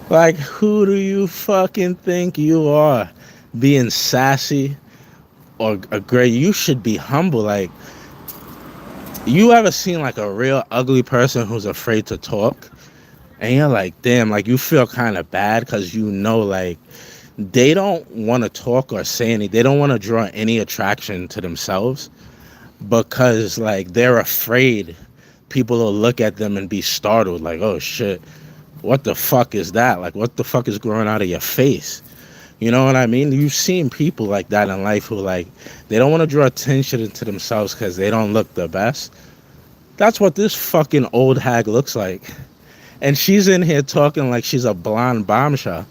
Like, who do you fucking think you are? Being sassy or great? You should be humble. Like, you ever seen like a real ugly person who's afraid to talk? And you're like, damn, like you feel kind of bad because you know, like, they don't want to talk or say anything. They don't want to draw any attraction to themselves because, like, they're afraid people will look at them and be startled. Like, oh, shit, what the fuck is that? Like, what the fuck is growing out of your face? You know what I mean? You've seen people like that in life who, like, they don't want to draw attention to themselves because they don't look the best. That's what this fucking old hag looks like. And she's in here talking like she's a blonde bombshell.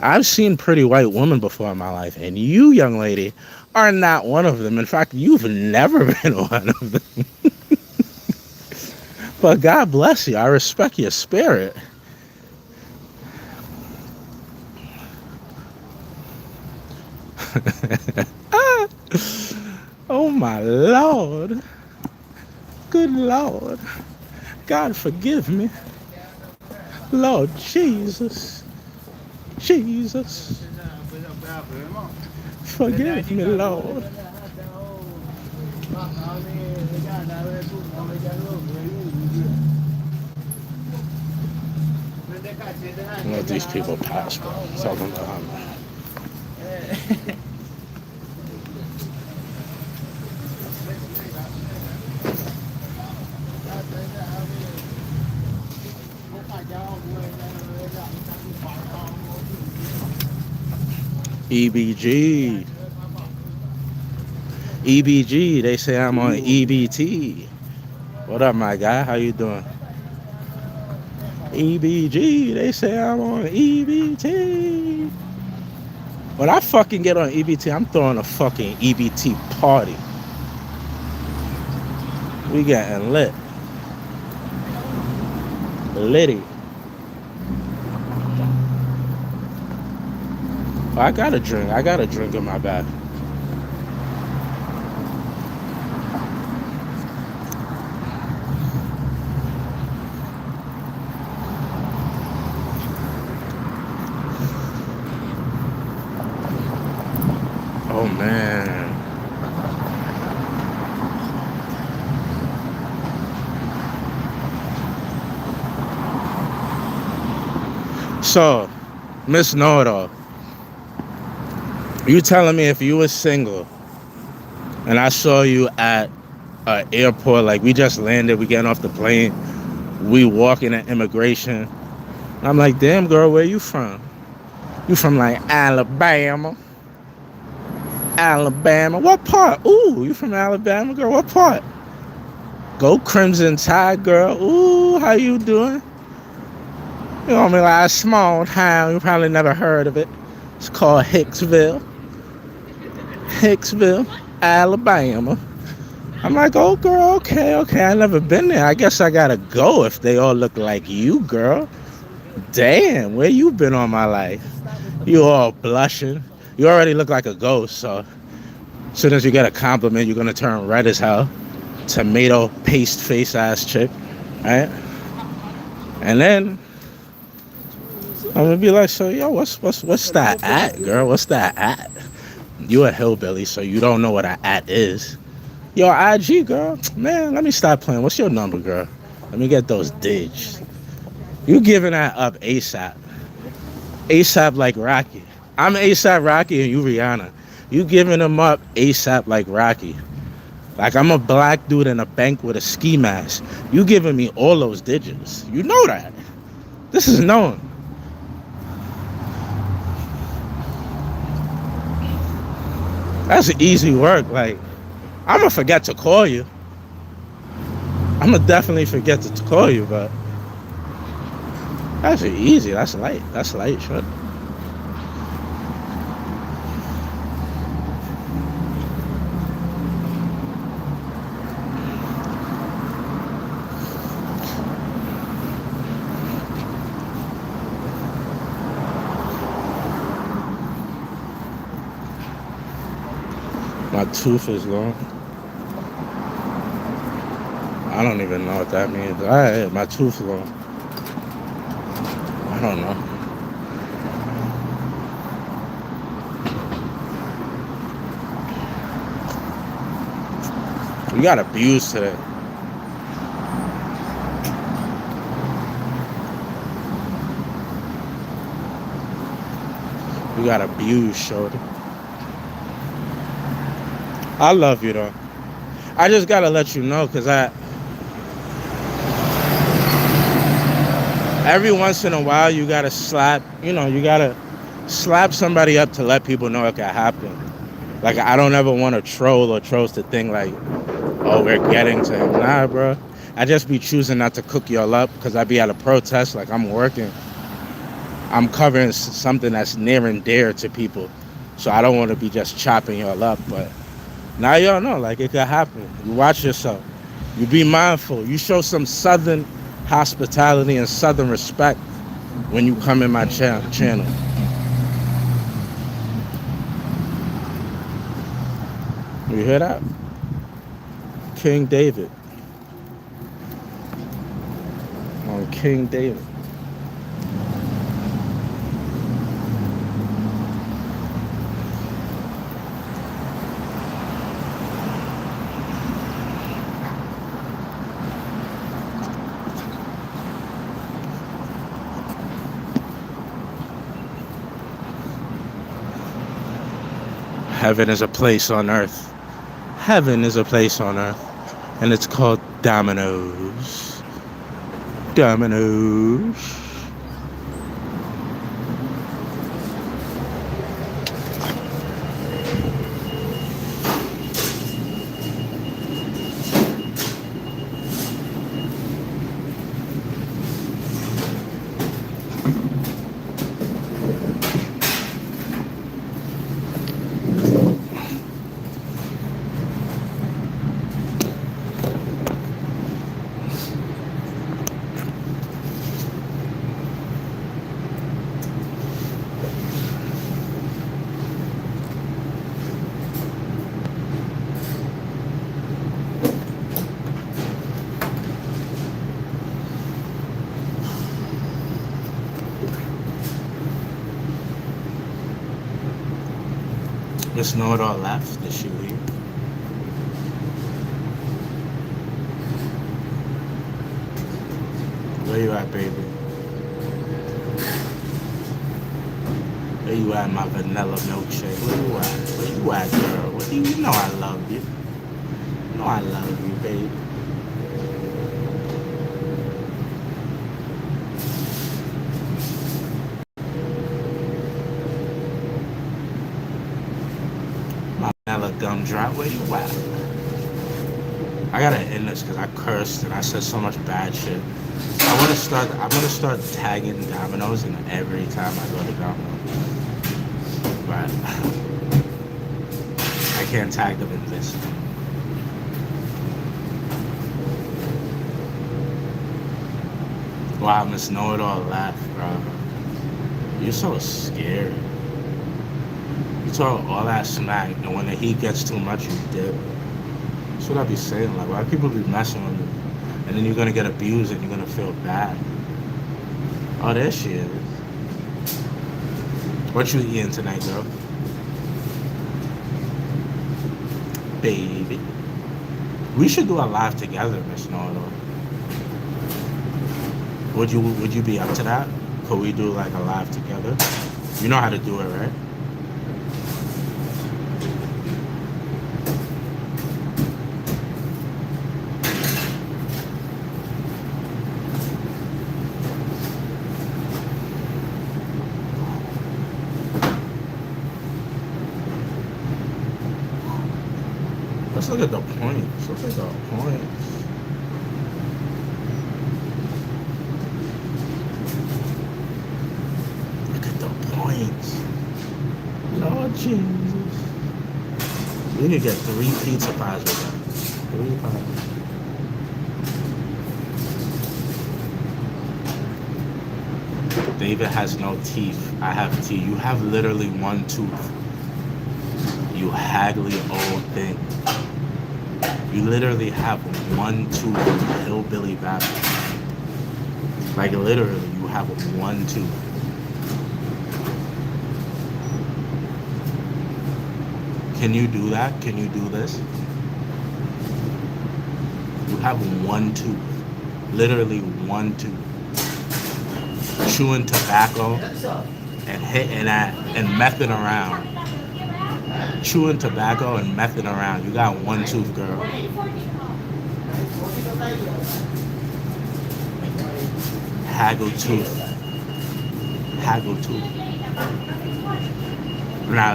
I've seen pretty white women before in my life, and you, young lady, are not one of them. In fact, you've never been one of them. But God bless you. I respect your spirit. Oh, my Lord. Good Lord. God forgive me. Lord Jesus. Jesus. Forgive me, Lord. Let these people pass, bro. Tell them behind me. EBG. EBG, they say I'm on EBT. What up, my guy? How you doing? EBG, they say I'm on EBT. When I fucking get on EBT, I'm throwing a fucking EBT party. We getting lit. Litty. Oh, I got a drink in my bag. Oh man. So, Miss Know-It-All, you telling me if you were single and I saw you at an airport, like we just landed, we getting off the plane, we walking at immigration, I'm like, damn girl, where you from? You from like Alabama? Alabama? What part? Ooh, you from Alabama, girl? What part? Go Crimson Tide, girl. Ooh, how you doing? You know me like a small town. You probably never heard of it. It's called Hicksville. Hicksville, Alabama. I'm like, oh girl, okay. I never been there. I guess I gotta go if they all look like you, girl. Damn, where you been all my life? You all blushing. You already look like a ghost, so as soon as you get a compliment, you're gonna turn red as hell. Tomato paste face ass chick, right? And then I'm gonna be like, so yo, what's that at, girl? What's that at? You a hillbilly, so you don't know what an at is. Yo, IG, girl. Man, let me stop playing. What's your number, girl? Let me get those digs. You giving that up ASAP. ASAP like Rocky. I'm ASAP Rocky and you Rihanna. You giving them up ASAP like Rocky. Like I'm a black dude in a bank with a ski mask. You giving me all those digits. You know that. This is known. That's easy work. Like, I'm gonna forget to call you. I'm gonna definitely forget to call you, but that's easy. That's light. That's light, shit. My tooth is gone. I don't even know what that means. Alright, my tooth is gone. I don't know. We got abused today. We got abused, shorty. I love you though. I just gotta let you know, cause every once in a while you gotta slap somebody up to let people know it can happen. Like I don't ever want to troll or troast the thing like, oh, we're getting to him. Nah, bro. I just be choosing not to cook y'all up because I be at a protest, like I'm working. I'm covering something that's near and dear to people. So I don't want to be just chopping y'all up, but now y'all know, like, it could happen. You watch yourself. You be mindful. You show some Southern hospitality and Southern respect when you come in my channel. You hear that? King David. On King David. Heaven is a place on earth. Heaven is a place on earth. And it's called Domino's. Domino's. Miss Know-It-All left. Did she leave? Where you at, baby? you at, my vanilla milkshake? Where you at? Where you at, girl? What do you know I love you? You know I love you, baby. My vanilla gumdrop, where you at? I gotta end this because I cursed and I said so much bad shit. I'm gonna start tagging Domino's in every time I go to Domino's. But I can't tag them in this. Wow, Miss Know-It-All laugh, bro. You're so scary. You talk all that smack, and when the heat gets too much, you dip. That's what I be saying. Like, why people be messing with me? And then you're gonna get abused and you're gonna feel bad. Oh, there she is. What you eating tonight, girl? Baby. We should do a live together, Miss Know-It-All. Would you be up to that? Could we do like a live together? You know how to do it, right? Let's look at the points. Look at the points. Look at the points. Lord Jesus. We need to get 3 pizza pies with that. 3 pies. David has no teeth. I have teeth. You have literally 1 tooth. You haggly old thing. You literally have 1 tooth, hillbilly bastard. Like literally, you have 1 tooth. Can you do that? Can you do this? You have 1 tooth. Literally 1 tooth. Chewing tobacco and hitting that and messing around. Chewing tobacco and messing around. You got 1 tooth, girl. Haggle tooth. Haggle tooth. Nah,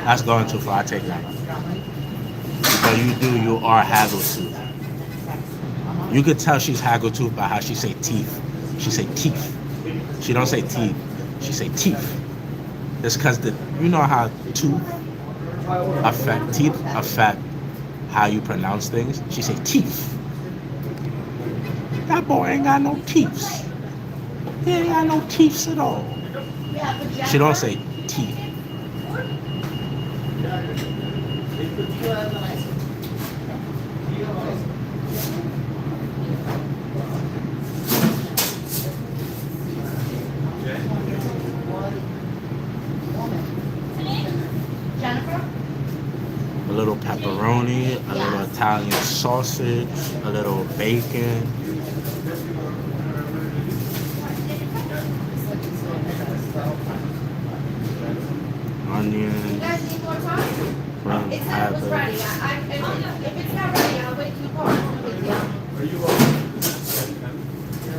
that's going too far. I take that. But you are haggle tooth. You could tell she's haggle tooth by how she say teeth. She say teeth. She don't say teeth. She say teeth. It's because you know how teeth affect how you pronounce things. She say teeth. That boy ain't got no teeth. He ain't got no teeth at all. She don't say teeth. A little pepperoni, a little Italian sausage, a little bacon. Onions. You guys need more time? Green It's not peppers. ready. If it's not ready, I'll wait till you call.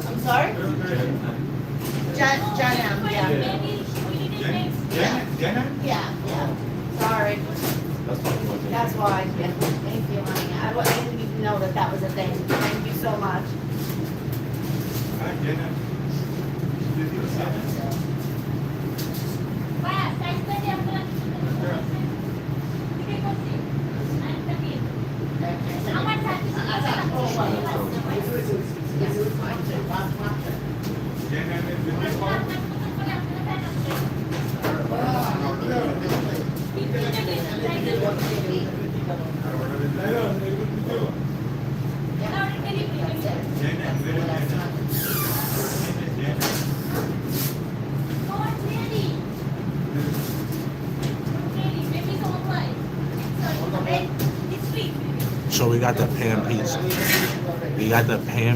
I'm sorry? Jen, yeah. Yeah. Sorry. That's why, yeah. Thank you, honey. I didn't even know that was a thing. Thank you so much. So we got the pan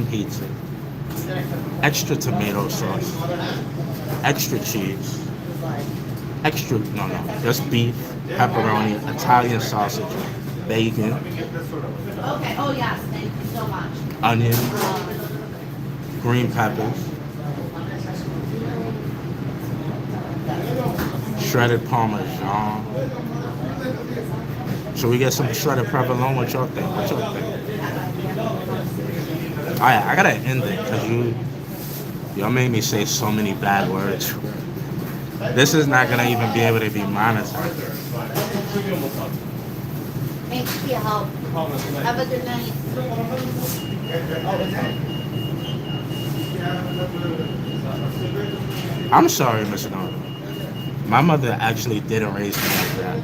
pizza. Extra tomato sauce. Extra cheese. Extra, no, just beef, pepperoni, Italian sausage, bacon, Okay, oh yes, thank you so much. onions, green peppers, shredded parmesan. Should we get some shredded provolone? What y'all think? Alright, I gotta end it because y'all made me say so many bad words. This is not gonna even be able to be monetized. Thanks for your help. Have a good night. I'm sorry, Mr. Nolan. My mother actually didn't raise me like that.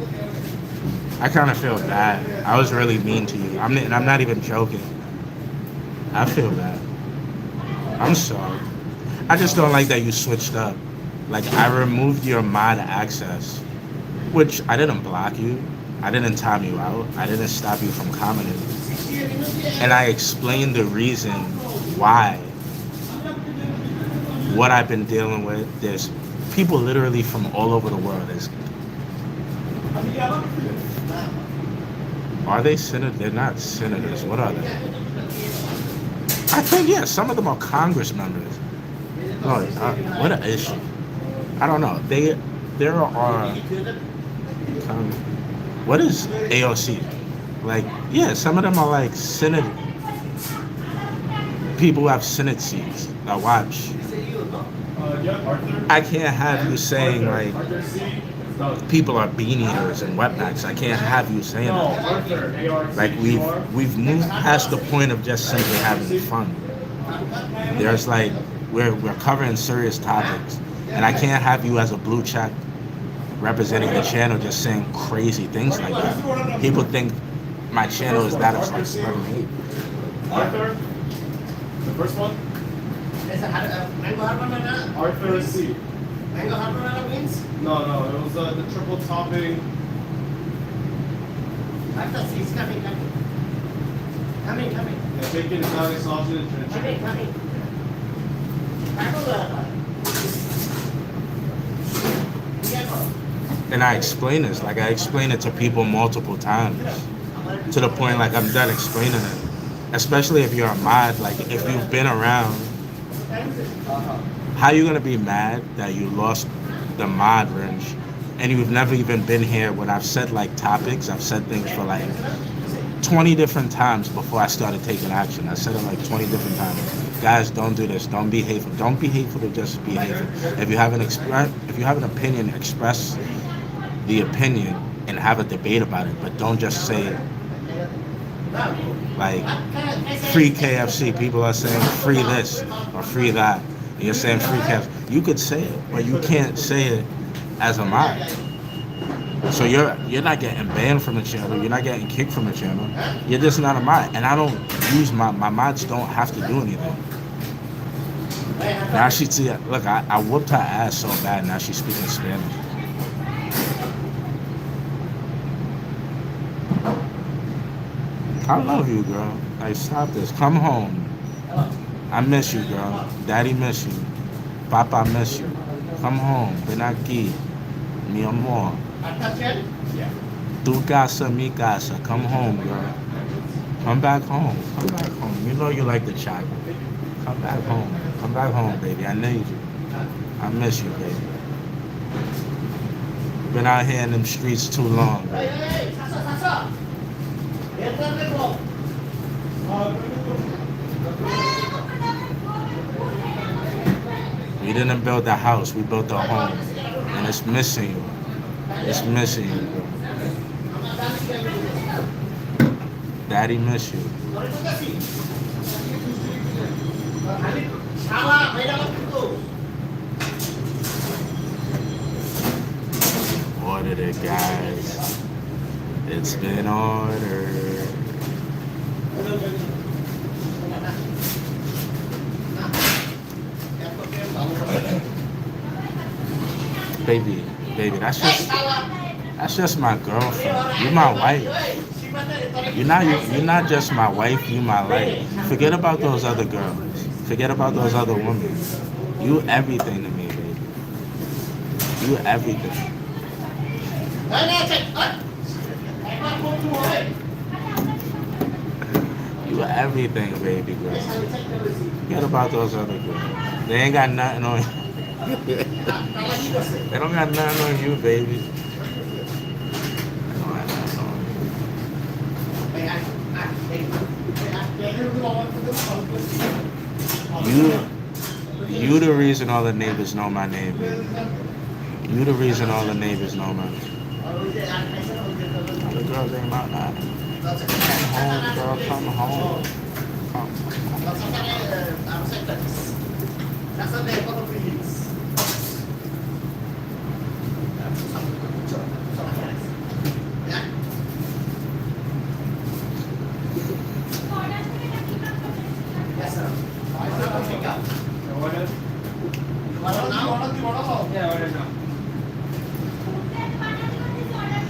I kind of feel bad. I was really mean to you. And I'm not even joking. I feel bad. I'm sorry. I just don't like that you switched up. Like, I removed your mod access, which I didn't block you. I didn't time you out. I didn't stop you from commenting. And I explained the reason why. What I've been dealing with. There's people literally from all over the world. Are they senators? They're not senators. What are they? I think, yeah, some of them are Congress members. Oh, what an issue. I don't know. There are... what is AOC? Like, yeah, some of them are like Senate... people who have Senate seats that watch. I can't have you saying, like, people are bean eaters and wetbacks. I can't have you saying that. Like, we've moved past the point of just simply having fun. There's like, we're covering serious topics. And I can't have you as a blue check representing the channel just saying crazy things like that. People think my channel is that of like spreading hate. Arthur, the first one? Arthur C. Mango hot banana beans? No, it was the triple topping. Arthur C. It's coming. Coming. Yeah, bacon, Italian sausage, and chicken. Coming. And I explain this, like I explain it to people multiple times, to the point like I'm done explaining it. Especially if you're a mod, like if you've been around, how you gonna be mad that you lost the mod range and you've never even been here when I've said like topics, I've said things for like 20 different times before I started taking action. I said it like 20 different times. Guys, don't do this. Don't be hateful. Don't be hateful to just be hateful. If you have an opinion, express the opinion and have a debate about it. But don't just say like free KFC. People are saying free this or free that. And you're saying free KFC. You could say it, but you can't say it as a mod. So you're not getting banned from the channel. You're not getting kicked from the channel. You're just not a mod. And I don't use my mods don't have to do anything. Now she see, look, I whooped her ass so bad. Now she's speaking Spanish. I love you, girl. Like, stop this. Come home. I miss you, girl. Daddy miss you. Papa miss you. Come home. Ven aquí. Mi amor. Tu casa, mi casa. Come home, girl. Come back home. Come back home. You know you like the chocolate. Come back home. Come back home, baby. I need you. I miss you, baby. Been out here in them streets too long. We didn't build a house. We built a home. And it's missing you. It's missing you, bro. Daddy miss you. Ordered it, guys. It's been ordered. Baby, that's just my girlfriend. You're my wife. You're not just my wife, you my life. Forget about those other girls. Forget about those other women. You everything to me, baby. You everything. You everything, baby girl. Forget about those other girls. They ain't got nothing on you. They don't got nothing on you, baby. They don't got nothing on you. You the reason all the neighbors know my name, baby. You the reason all the neighbors know my name. The girls ain't about nothing. Come home, girl, come home. Come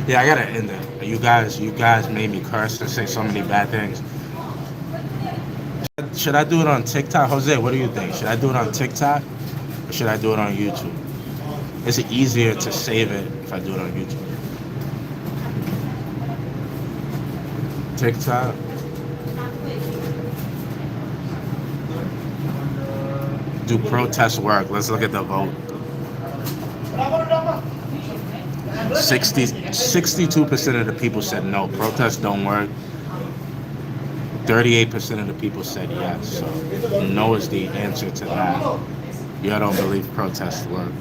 Yeah, I gotta end it. You guys made me curse and say so many bad things. Should I do it on TikTok? Jose, what do you think? Should I do it on TikTok or should I do it on YouTube? Is it easier to save it if I do it on YouTube? TikTok. Do protests work? Let's look at the vote. 62% of the people said no, protests don't work. 38% of the people said yes. So no is the answer to that. You don't believe protests work.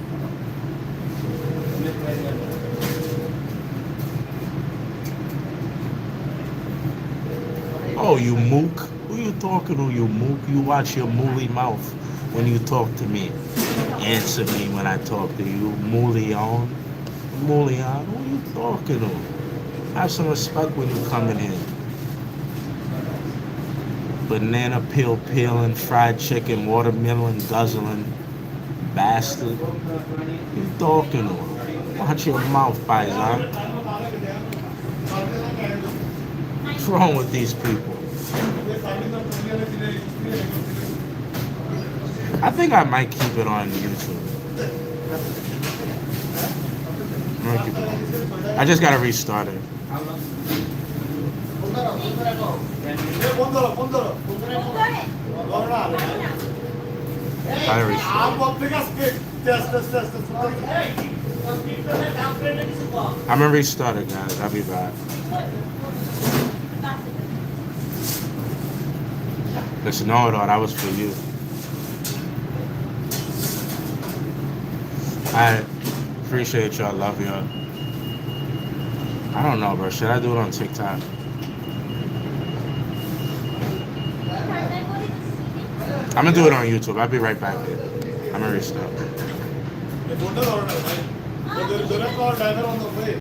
Oh, you mook? Who you talking to, you mook? You watch your mooly mouth when you talk to me. Answer me when I talk to you, moolion. Moolion, who you talking to? Have some respect when you coming in. Banana peel peeling, fried chicken, watermelon guzzling, bastard. Who you talking to? Watch your mouth, Paisan. What's wrong with these people? I think I might keep it on YouTube. I just gotta restart it. I restart. I'm gonna restart it, guys. I'll be back. Listen, no, that was for you. I appreciate y'all. Love y'all. I don't know, bro. Should I do it on TikTok? I'm gonna do it on YouTube. I'll be right back here. I'm gonna restart.